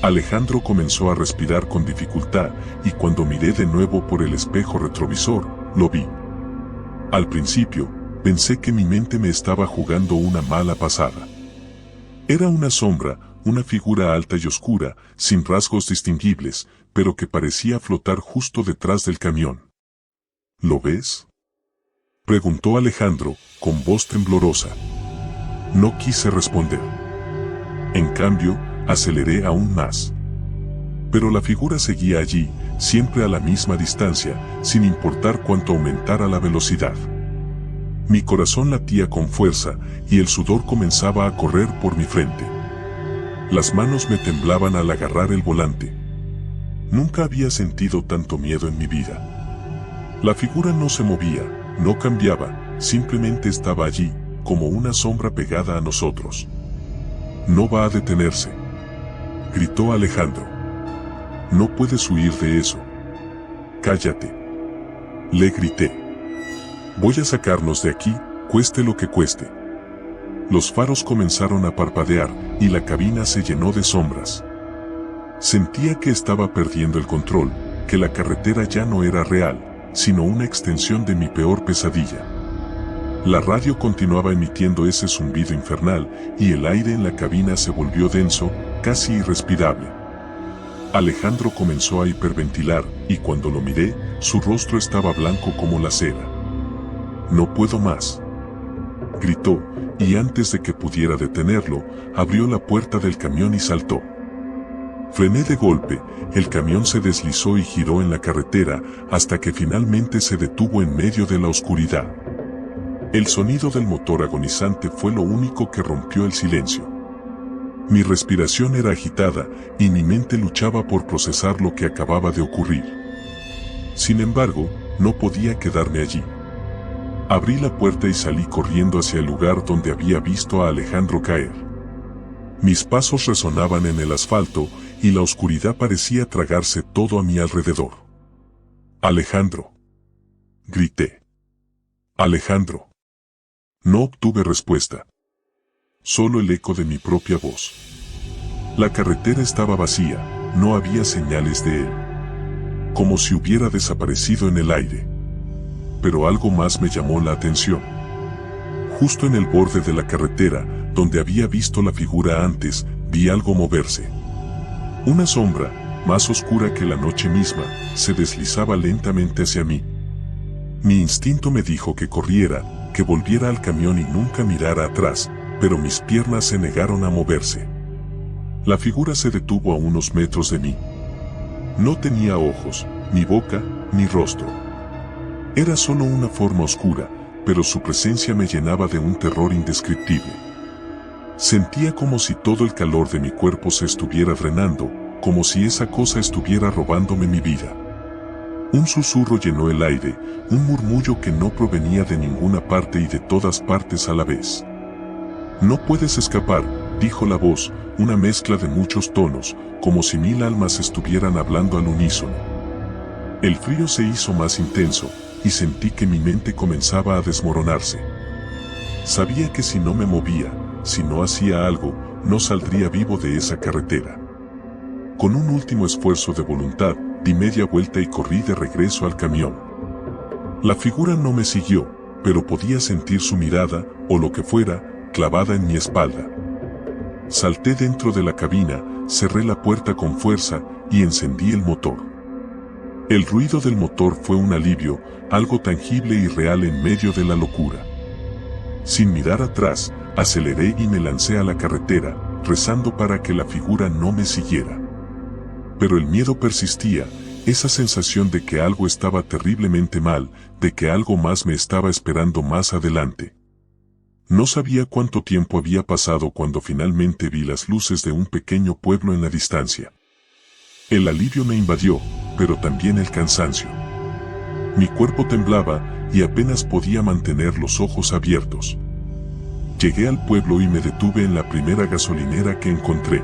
Alejandro comenzó a respirar con dificultad y cuando miré de nuevo por el espejo retrovisor, lo vi. Al principio, pensé que mi mente me estaba jugando una mala pasada. Era una sombra, una figura alta y oscura, sin rasgos distinguibles, pero que parecía flotar justo detrás del camión. ¿Lo ves?, preguntó Alejandro, con voz temblorosa. No quise responder. En cambio, aceleré aún más. Pero la figura seguía allí, siempre a la misma distancia, sin importar cuánto aumentara la velocidad. Mi corazón latía con fuerza y el sudor comenzaba a correr por mi frente. Las manos me temblaban al agarrar el volante. Nunca había sentido tanto miedo en mi vida. La figura no se movía, no cambiaba, simplemente estaba allí, como una sombra pegada a nosotros. «No va a detenerse», gritó Alejandro. «No puedes huir de eso». «Cállate», le grité. «Voy a sacarnos de aquí, cueste lo que cueste». Los faros comenzaron a parpadear y la cabina se llenó de sombras. Sentía que estaba perdiendo el control, que la carretera ya no era real, sino una extensión de mi peor pesadilla. La radio continuaba emitiendo ese zumbido infernal y el aire en la cabina se volvió denso, casi irrespirable. Alejandro comenzó a hiperventilar y cuando lo miré, su rostro estaba blanco como la cera. «No puedo más», gritó, y antes de que pudiera detenerlo, abrió la puerta del camión y saltó. Frené de golpe, el camión se deslizó y giró en la carretera hasta que finalmente se detuvo en medio de la oscuridad. El sonido del motor agonizante fue lo único que rompió el silencio. Mi respiración era agitada y mi mente luchaba por procesar lo que acababa de ocurrir. Sin embargo, no podía quedarme allí. Abrí la puerta y salí corriendo hacia el lugar donde había visto a Alejandro caer. Mis pasos resonaban en el asfalto y la oscuridad parecía tragarse todo a mi alrededor. «Alejandro», grité. «Alejandro». No obtuve respuesta. Solo el eco de mi propia voz. La carretera estaba vacía, no había señales de él. Como si hubiera desaparecido en el aire. Pero algo más me llamó la atención. Justo en el borde de la carretera, donde había visto la figura antes, vi algo moverse. Una sombra, más oscura que la noche misma, se deslizaba lentamente hacia mí. Mi instinto me dijo que corriera, que volviera al camión y nunca mirara atrás, pero mis piernas se negaron a moverse. La figura se detuvo a unos metros de mí. No tenía ojos, ni boca, ni rostro. Era solo una forma oscura, pero su presencia me llenaba de un terror indescriptible. Sentía como si todo el calor de mi cuerpo se estuviera drenando, como si esa cosa estuviera robándome mi vida. Un susurro llenó el aire, un murmullo que no provenía de ninguna parte y de todas partes a la vez. «No puedes escapar», dijo la voz, una mezcla de muchos tonos, como si 1000 almas estuvieran hablando al unísono. El frío se hizo más intenso, y sentí que mi mente comenzaba a desmoronarse. Sabía que si no me movía, si no hacía algo, no saldría vivo de esa carretera. Con un último esfuerzo de voluntad, di media vuelta y corrí de regreso al camión. La figura no me siguió, pero podía sentir su mirada, o lo que fuera, clavada en mi espalda. Salté dentro de la cabina, cerré la puerta con fuerza y encendí el motor. El ruido del motor fue un alivio, algo tangible y real en medio de la locura. Sin mirar atrás, aceleré y me lancé a la carretera, rezando para que la figura no me siguiera. Pero el miedo persistía, esa sensación de que algo estaba terriblemente mal, de que algo más me estaba esperando más adelante. No sabía cuánto tiempo había pasado cuando finalmente vi las luces de un pequeño pueblo en la distancia. El alivio me invadió, pero también el cansancio. Mi cuerpo temblaba y apenas podía mantener los ojos abiertos. Llegué al pueblo y me detuve en la primera gasolinera que encontré.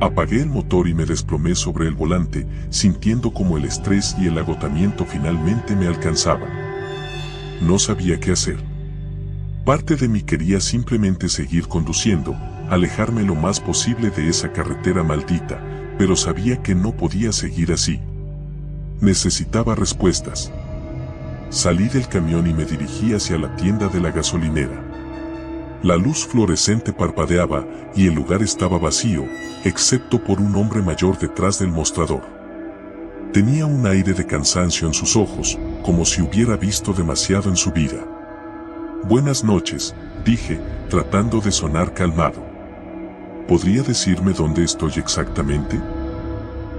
Apagué el motor y me desplomé sobre el volante, sintiendo como el estrés y el agotamiento finalmente me alcanzaban. No sabía qué hacer. Parte de mí quería simplemente seguir conduciendo, alejarme lo más posible de esa carretera maldita, pero sabía que no podía seguir así. Necesitaba respuestas. Salí del camión y me dirigí hacia la tienda de la gasolinera. La luz fluorescente parpadeaba y el lugar estaba vacío, excepto por un hombre mayor detrás del mostrador. Tenía un aire de cansancio en sus ojos, como si hubiera visto demasiado en su vida. «Buenas noches», dije, tratando de sonar calmado. «¿Podría decirme dónde estoy exactamente?»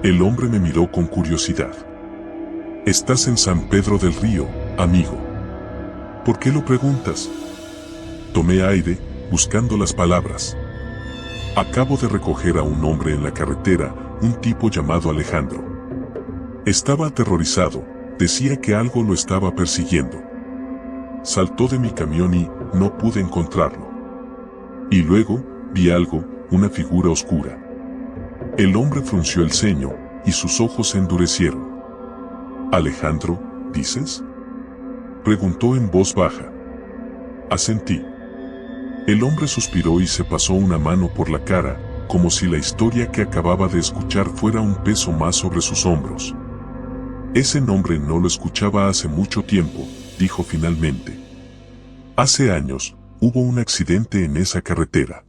El hombre me miró con curiosidad. «Estás en San Pedro del Río, amigo». «¿Por qué lo preguntas?» Tomé aire, buscando las palabras. Acabo de recoger a un hombre en la carretera, un tipo llamado Alejandro. Estaba aterrorizado, decía que algo lo estaba persiguiendo. Saltó de mi camión y no pude encontrarlo. Y luego, vi algo, una figura oscura. El hombre frunció el ceño, y sus ojos se endurecieron. «¿Alejandro, dices?», preguntó en voz baja. Asentí. El hombre suspiró y se pasó una mano por la cara, como si la historia que acababa de escuchar fuera un peso más sobre sus hombros. «Ese nombre no lo escuchaba hace mucho tiempo», dijo finalmente. «Hace años, hubo un accidente en esa carretera.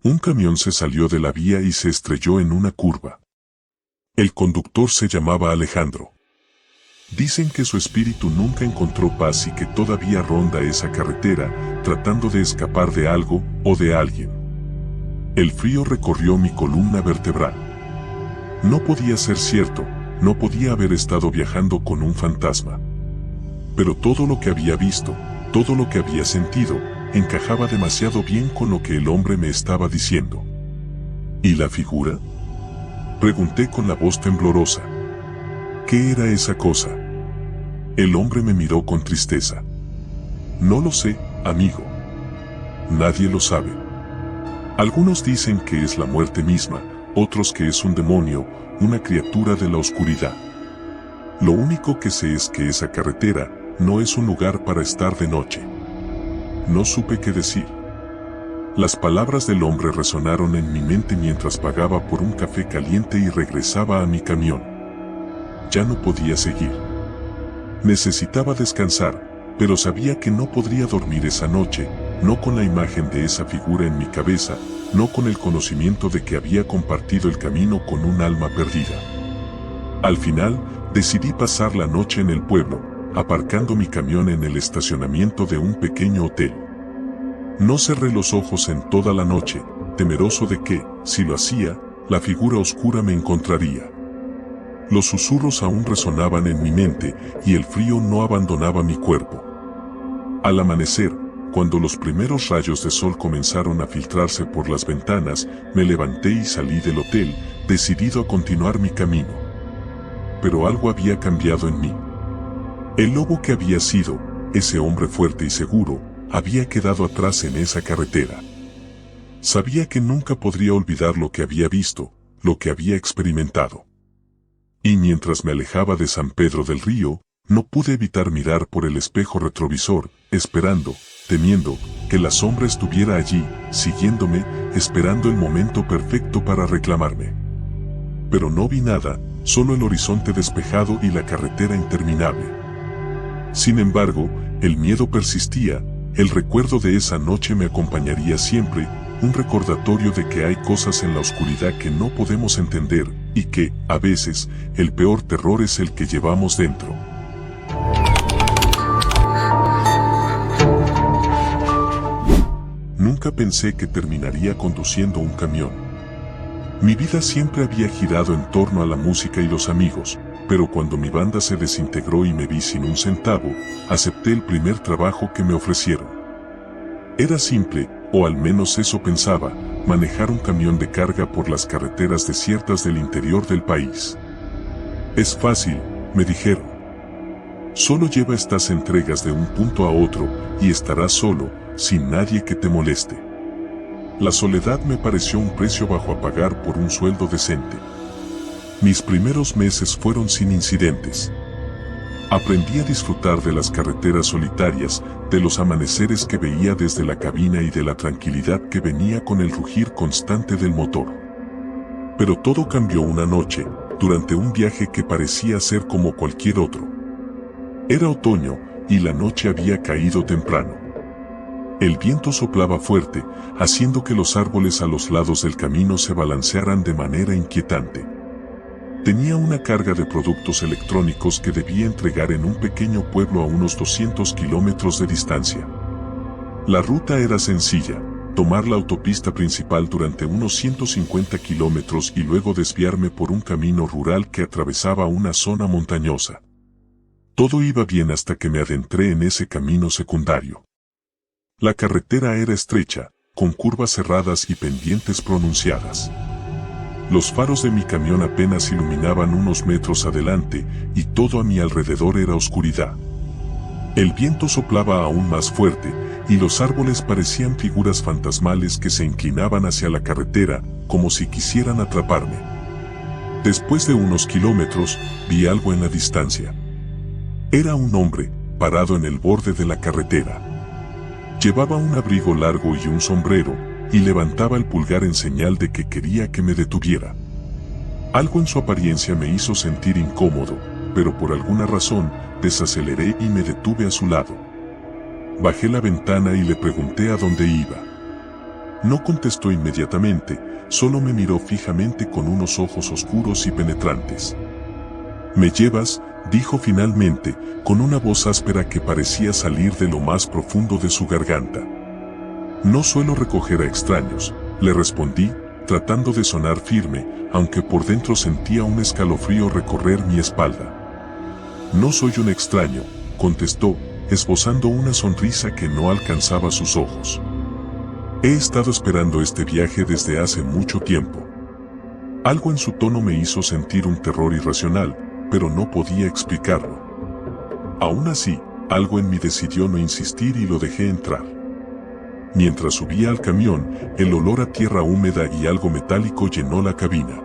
Un camión se salió de la vía y se estrelló en una curva. El conductor se llamaba Alejandro. Dicen que su espíritu nunca encontró paz y que todavía ronda esa carretera, tratando de escapar de algo o de alguien». El frío recorrió mi columna vertebral. No podía ser cierto, no podía haber estado viajando con un fantasma. Pero todo lo que había visto, todo lo que había sentido, encajaba demasiado bien con lo que el hombre me estaba diciendo. ¿Y la figura?, pregunté con la voz temblorosa. ¿Qué era esa cosa? El hombre me miró con tristeza. «No lo sé, amigo. Nadie lo sabe. Algunos dicen que es la muerte misma, otros que es un demonio, una criatura de la oscuridad. Lo único que sé es que esa carretera no es un lugar para estar de noche». No supe qué decir. Las palabras del hombre resonaron en mi mente mientras pagaba por un café caliente y regresaba a mi camión. Ya no podía seguir. Necesitaba descansar, pero sabía que no podría dormir esa noche, no con la imagen de esa figura en mi cabeza, no con el conocimiento de que había compartido el camino con un alma perdida. Al final, decidí pasar la noche en el pueblo, aparcando mi camión en el estacionamiento de un pequeño hotel. No cerré los ojos en toda la noche, temeroso de que, si lo hacía, la figura oscura me encontraría. Los susurros aún resonaban en mi mente y el frío no abandonaba mi cuerpo. Al amanecer, cuando los primeros rayos de sol comenzaron a filtrarse por las ventanas, me levanté y salí del hotel, decidido a continuar mi camino. Pero algo había cambiado en mí. El lobo que había sido, ese hombre fuerte y seguro, había quedado atrás en esa carretera. Sabía que nunca podría olvidar lo que había visto, lo que había experimentado. Y mientras me alejaba de San Pedro del Río, no pude evitar mirar por el espejo retrovisor, esperando, temiendo, que la sombra estuviera allí, siguiéndome, esperando el momento perfecto para reclamarme. Pero no vi nada, solo el horizonte despejado y la carretera interminable. Sin embargo, el miedo persistía, el recuerdo de esa noche me acompañaría siempre, un recordatorio de que hay cosas en la oscuridad que no podemos entender, y que, a veces, el peor terror es el que llevamos dentro. nunca pensé que terminaría conduciendo un camión. Mi vida siempre había girado en torno a la música y los amigos, pero cuando mi banda se desintegró y me vi sin un centavo, acepté el primer trabajo que me ofrecieron. Era simple, o al menos eso pensaba, manejar un camión de carga por las carreteras desiertas del interior del país. Es fácil, me dijeron. Solo lleva estas entregas de un punto a otro y estarás solo, sin nadie que te moleste. La soledad me pareció un precio bajo a pagar por un sueldo decente. Mis primeros meses fueron sin incidentes. Aprendí a disfrutar de las carreteras solitarias, de los amaneceres que veía desde la cabina y de la tranquilidad que venía con el rugir constante del motor. Pero todo cambió una noche, durante un viaje que parecía ser como cualquier otro. Era otoño, y la noche había caído temprano. El viento soplaba fuerte, haciendo que los árboles a los lados del camino se balancearan de manera inquietante. Tenía una carga de productos electrónicos que debía entregar en un pequeño pueblo a unos 200 kilómetros de distancia. La ruta era sencilla, tomar la autopista principal durante unos 150 kilómetros y luego desviarme por un camino rural que atravesaba una zona montañosa. Todo iba bien hasta que me adentré en ese camino secundario. La carretera era estrecha, con curvas cerradas y pendientes pronunciadas. Los faros de mi camión apenas iluminaban unos metros adelante y todo a mi alrededor era oscuridad. El viento soplaba aún más fuerte y los árboles parecían figuras fantasmales que se inclinaban hacia la carretera como si quisieran atraparme. Después de unos kilómetros, vi algo en la distancia. Era un hombre, parado en el borde de la carretera. Llevaba un abrigo largo y un sombrero, y levantaba el pulgar en señal de que quería que me detuviera. Algo en su apariencia me hizo sentir incómodo, pero por alguna razón, desaceleré y me detuve a su lado. Bajé la ventana y le pregunté a dónde iba. No contestó inmediatamente, solo me miró fijamente con unos ojos oscuros y penetrantes. «¿Me llevas?», dijo finalmente, con una voz áspera que parecía salir de lo más profundo de su garganta. «No suelo recoger a extraños», le respondí, tratando de sonar firme, aunque por dentro sentía un escalofrío recorrer mi espalda. «No soy un extraño», contestó, esbozando una sonrisa que no alcanzaba sus ojos. «He estado esperando este viaje desde hace mucho tiempo». Algo en su tono me hizo sentir un terror irracional, pero no podía explicarlo. Aún así, algo en mí decidió no insistir y lo dejé entrar. Mientras subía al camión, el olor a tierra húmeda y algo metálico llenó la cabina.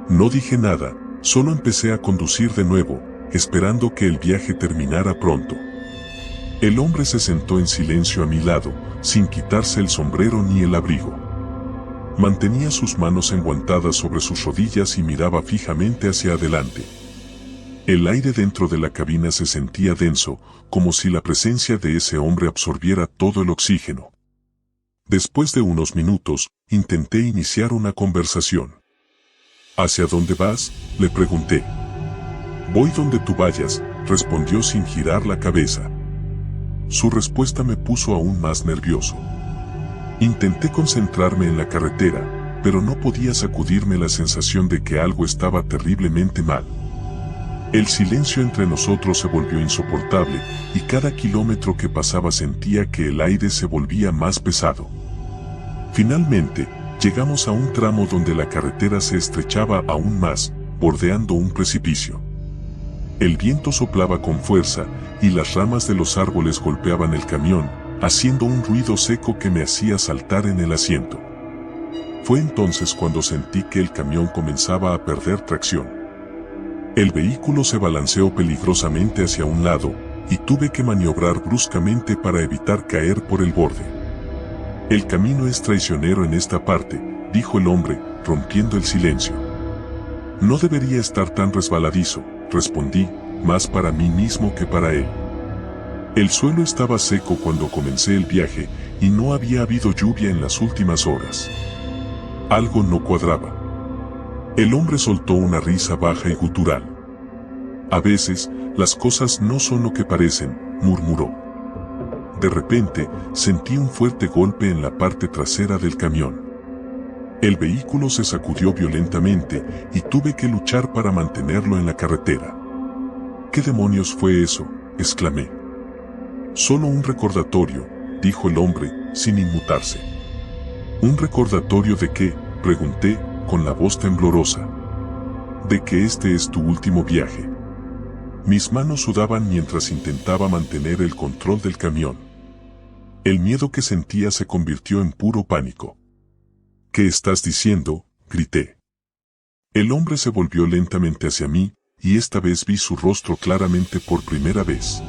No dije nada, solo empecé a conducir de nuevo, esperando que el viaje terminara pronto. El hombre se sentó en silencio a mi lado, sin quitarse el sombrero ni el abrigo. Mantenía sus manos enguantadas sobre sus rodillas y miraba fijamente hacia adelante. El aire dentro de la cabina se sentía denso, como si la presencia de ese hombre absorbiera todo el oxígeno. Después de unos minutos, intenté iniciar una conversación. «¿Hacia dónde vas?», le pregunté. «Voy donde tú vayas», respondió sin girar la cabeza. Su respuesta me puso aún más nervioso. Intenté concentrarme en la carretera, pero no podía sacudirme la sensación de que algo estaba terriblemente mal. El silencio entre nosotros se volvió insoportable, y cada kilómetro que pasaba sentía que el aire se volvía más pesado. Finalmente, llegamos a un tramo donde la carretera se estrechaba aún más, bordeando un precipicio. El viento soplaba con fuerza, y las ramas de los árboles golpeaban el camión, haciendo un ruido seco que me hacía saltar en el asiento. Fue entonces cuando sentí que el camión comenzaba a perder tracción. El vehículo se balanceó peligrosamente hacia un lado, y tuve que maniobrar bruscamente para evitar caer por el borde. «El camino es traicionero en esta parte», dijo el hombre, rompiendo el silencio. «No debería estar tan resbaladizo», respondí, más para mí mismo que para él. El suelo estaba seco cuando comencé el viaje, y no había habido lluvia en las últimas horas. Algo no cuadraba. El hombre soltó una risa baja y gutural. «A veces, las cosas no son lo que parecen», murmuró. De repente, sentí un fuerte golpe en la parte trasera del camión. El vehículo se sacudió violentamente y tuve que luchar para mantenerlo en la carretera. ¿Qué demonios fue eso?, exclamé. Solo un recordatorio, dijo el hombre, sin inmutarse. ¿Un recordatorio de qué?, pregunté, con la voz temblorosa. De que este es tu último viaje. Mis manos sudaban mientras intentaba mantener el control del camión. El miedo que sentía se convirtió en puro pánico. ¿Qué estás diciendo?, grité. El hombre se volvió lentamente hacia mí, y esta vez vi su rostro claramente por primera vez.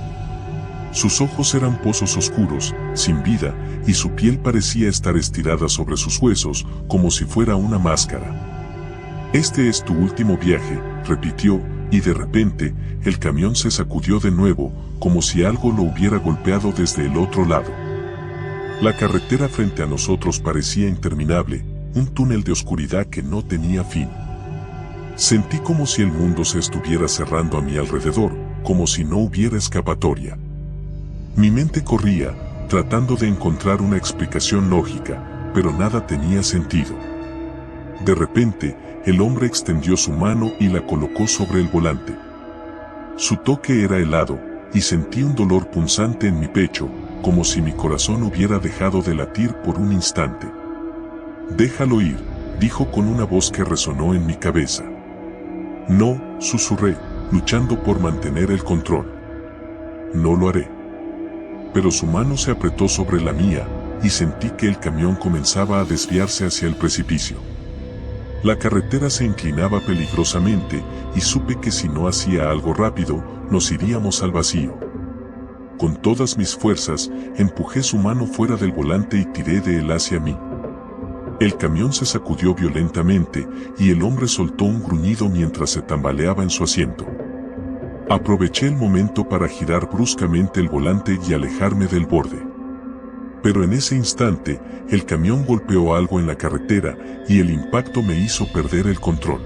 Sus ojos eran pozos oscuros, sin vida, y su piel parecía estar estirada sobre sus huesos, como si fuera una máscara. Este es tu último viaje, repitió, y de repente, el camión se sacudió de nuevo, como si algo lo hubiera golpeado desde el otro lado. La carretera frente a nosotros parecía interminable, un túnel de oscuridad que no tenía fin. Sentí como si el mundo se estuviera cerrando a mi alrededor, como si no hubiera escapatoria. Mi mente corría, tratando de encontrar una explicación lógica, pero nada tenía sentido. De repente, el hombre extendió su mano y la colocó sobre el volante. Su toque era helado, y sentí un dolor punzante en mi pecho, como si mi corazón hubiera dejado de latir por un instante. «Déjalo ir», dijo con una voz que resonó en mi cabeza. «No», susurré, luchando por mantener el control. «No lo haré». Pero su mano se apretó sobre la mía, y sentí que el camión comenzaba a desviarse hacia el precipicio. La carretera se inclinaba peligrosamente, y supe que si no hacía algo rápido, nos iríamos al vacío. Con todas mis fuerzas, empujé su mano fuera del volante y tiré de él hacia mí. El camión se sacudió violentamente, y el hombre soltó un gruñido mientras se tambaleaba en su asiento. Aproveché el momento para girar bruscamente el volante y alejarme del borde. Pero en ese instante, el camión golpeó algo en la carretera, y el impacto me hizo perder el control.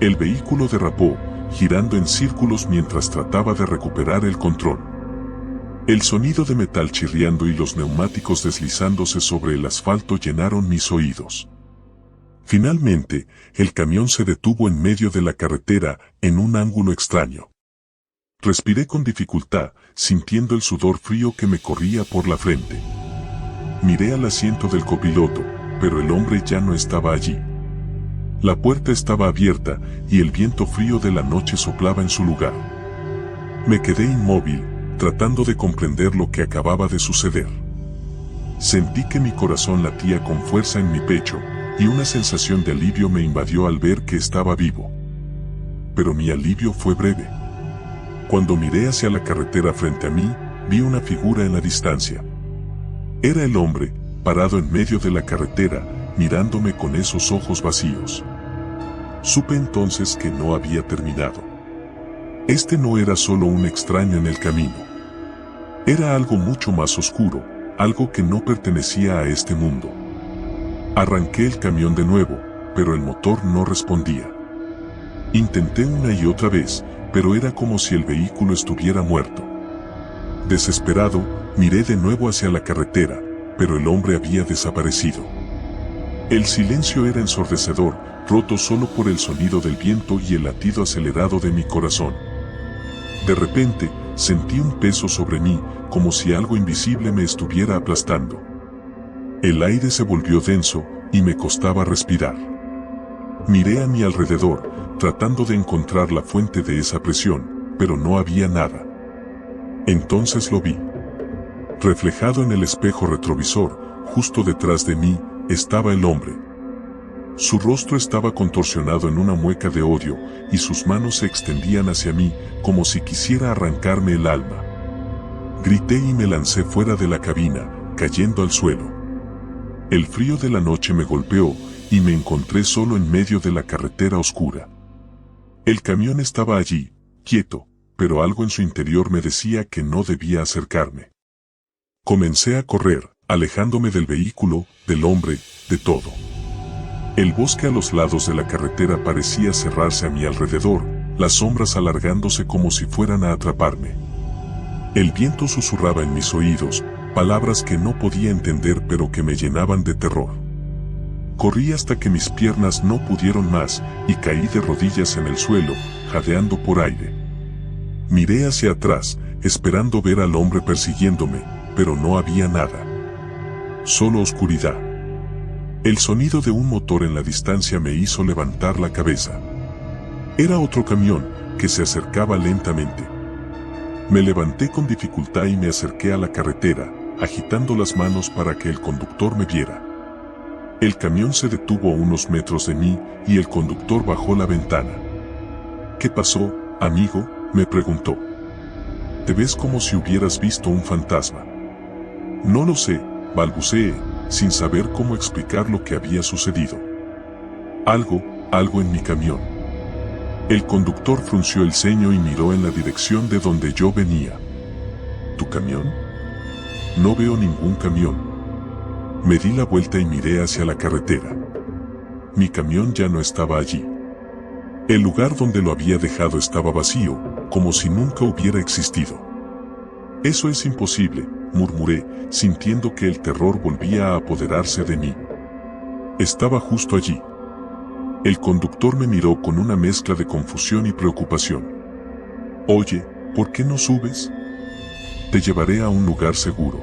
El vehículo derrapó, girando en círculos mientras trataba de recuperar el control. El sonido de metal chirriando y los neumáticos deslizándose sobre el asfalto llenaron mis oídos. Finalmente, el camión se detuvo en medio de la carretera, en un ángulo extraño. Respiré con dificultad, sintiendo el sudor frío que me corría por la frente. Miré al asiento del copiloto, pero el hombre ya no estaba allí. La puerta estaba abierta, y el viento frío de la noche soplaba en su lugar. Me quedé inmóvil, tratando de comprender lo que acababa de suceder. Sentí que mi corazón latía con fuerza en mi pecho, y una sensación de alivio me invadió al ver que estaba vivo. Pero mi alivio fue breve. Cuando miré hacia la carretera frente a mí, vi una figura en la distancia. Era el hombre, parado en medio de la carretera, mirándome con esos ojos vacíos. Supe entonces que no había terminado. Este no era solo un extraño en el camino. Era algo mucho más oscuro, algo que no pertenecía a este mundo. Arranqué el camión de nuevo, pero el motor no respondía. Intenté una y otra vez, pero era como si el vehículo estuviera muerto. Desesperado, miré de nuevo hacia la carretera, pero el hombre había desaparecido. El silencio era ensordecedor, roto solo por el sonido del viento y el latido acelerado de mi corazón. De repente, sentí un peso sobre mí, como si algo invisible me estuviera aplastando. El aire se volvió denso, y me costaba respirar. Miré a mi alrededor, tratando de encontrar la fuente de esa presión, pero no había nada. Entonces lo vi. Reflejado en el espejo retrovisor, justo detrás de mí, estaba el hombre. Su rostro estaba contorsionado en una mueca de odio, y sus manos se extendían hacia mí, como si quisiera arrancarme el alma. Grité y me lancé fuera de la cabina, cayendo al suelo. El frío de la noche me golpeó, y me encontré solo en medio de la carretera oscura. El camión estaba allí, quieto, pero algo en su interior me decía que no debía acercarme. Comencé a correr, alejándome del vehículo, del hombre, de todo. El bosque a los lados de la carretera parecía cerrarse a mi alrededor, las sombras alargándose como si fueran a atraparme. El viento susurraba en mis oídos, palabras que no podía entender pero que me llenaban de terror. Corrí hasta que mis piernas no pudieron más y caí de rodillas en el suelo, jadeando por aire. Miré hacia atrás, esperando ver al hombre persiguiéndome, pero no había nada. Solo oscuridad. El sonido de un motor en la distancia me hizo levantar la cabeza. Era otro camión, que se acercaba lentamente. Me levanté con dificultad y me acerqué a la carretera, agitando las manos para que el conductor me viera. El camión se detuvo a unos metros de mí y el conductor bajó la ventana. ¿Qué pasó, amigo?, me preguntó. ¿Te ves como si hubieras visto un fantasma? No lo sé, balbuceé, sin saber cómo explicar lo que había sucedido. Algo en mi camión. El conductor frunció el ceño y miró en la dirección de donde yo venía. ¿Tu camión? No veo ningún camión. Me di la vuelta y miré hacia la carretera. Mi camión ya no estaba allí. El lugar donde lo había dejado estaba vacío, como si nunca hubiera existido. Eso es imposible, murmuré, sintiendo que el terror volvía a apoderarse de mí. Estaba justo allí. El conductor me miró con una mezcla de confusión y preocupación. Oye, ¿por qué no subes? Te llevaré a un lugar seguro.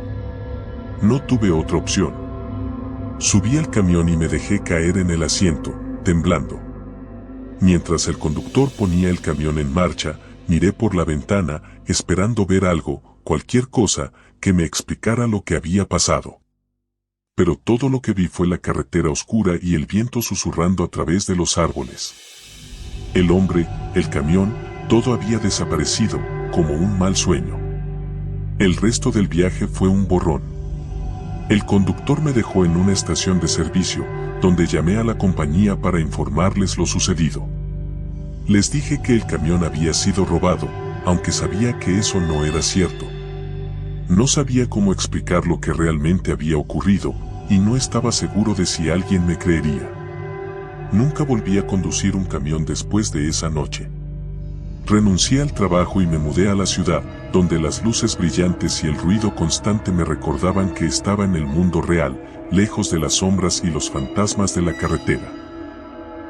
No tuve otra opción. Subí al camión y me dejé caer en el asiento, temblando. Mientras el conductor ponía el camión en marcha, miré por la ventana, esperando ver algo, cualquier cosa, que me explicara lo que había pasado. Pero todo lo que vi fue la carretera oscura y el viento susurrando a través de los árboles. El hombre, el camión, todo había desaparecido, como un mal sueño. El resto del viaje fue un borrón. El conductor me dejó en una estación de servicio, donde llamé a la compañía para informarles lo sucedido. Les dije que el camión había sido robado, aunque sabía que eso no era cierto. No sabía cómo explicar lo que realmente había ocurrido, y no estaba seguro de si alguien me creería. Nunca volví a conducir un camión después de esa noche. Renuncié al trabajo y me mudé a la ciudad, donde las luces brillantes y el ruido constante me recordaban que estaba en el mundo real, lejos de las sombras y los fantasmas de la carretera.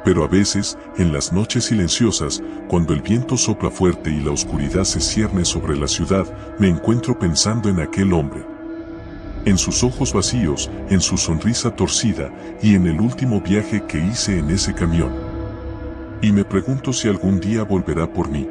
Pero a veces, en las noches silenciosas, cuando el viento sopla fuerte y la oscuridad se cierne sobre la ciudad, me encuentro pensando en aquel hombre. En sus ojos vacíos, en su sonrisa torcida y en el último viaje que hice en ese camión. Y me pregunto si algún día volverá por mí.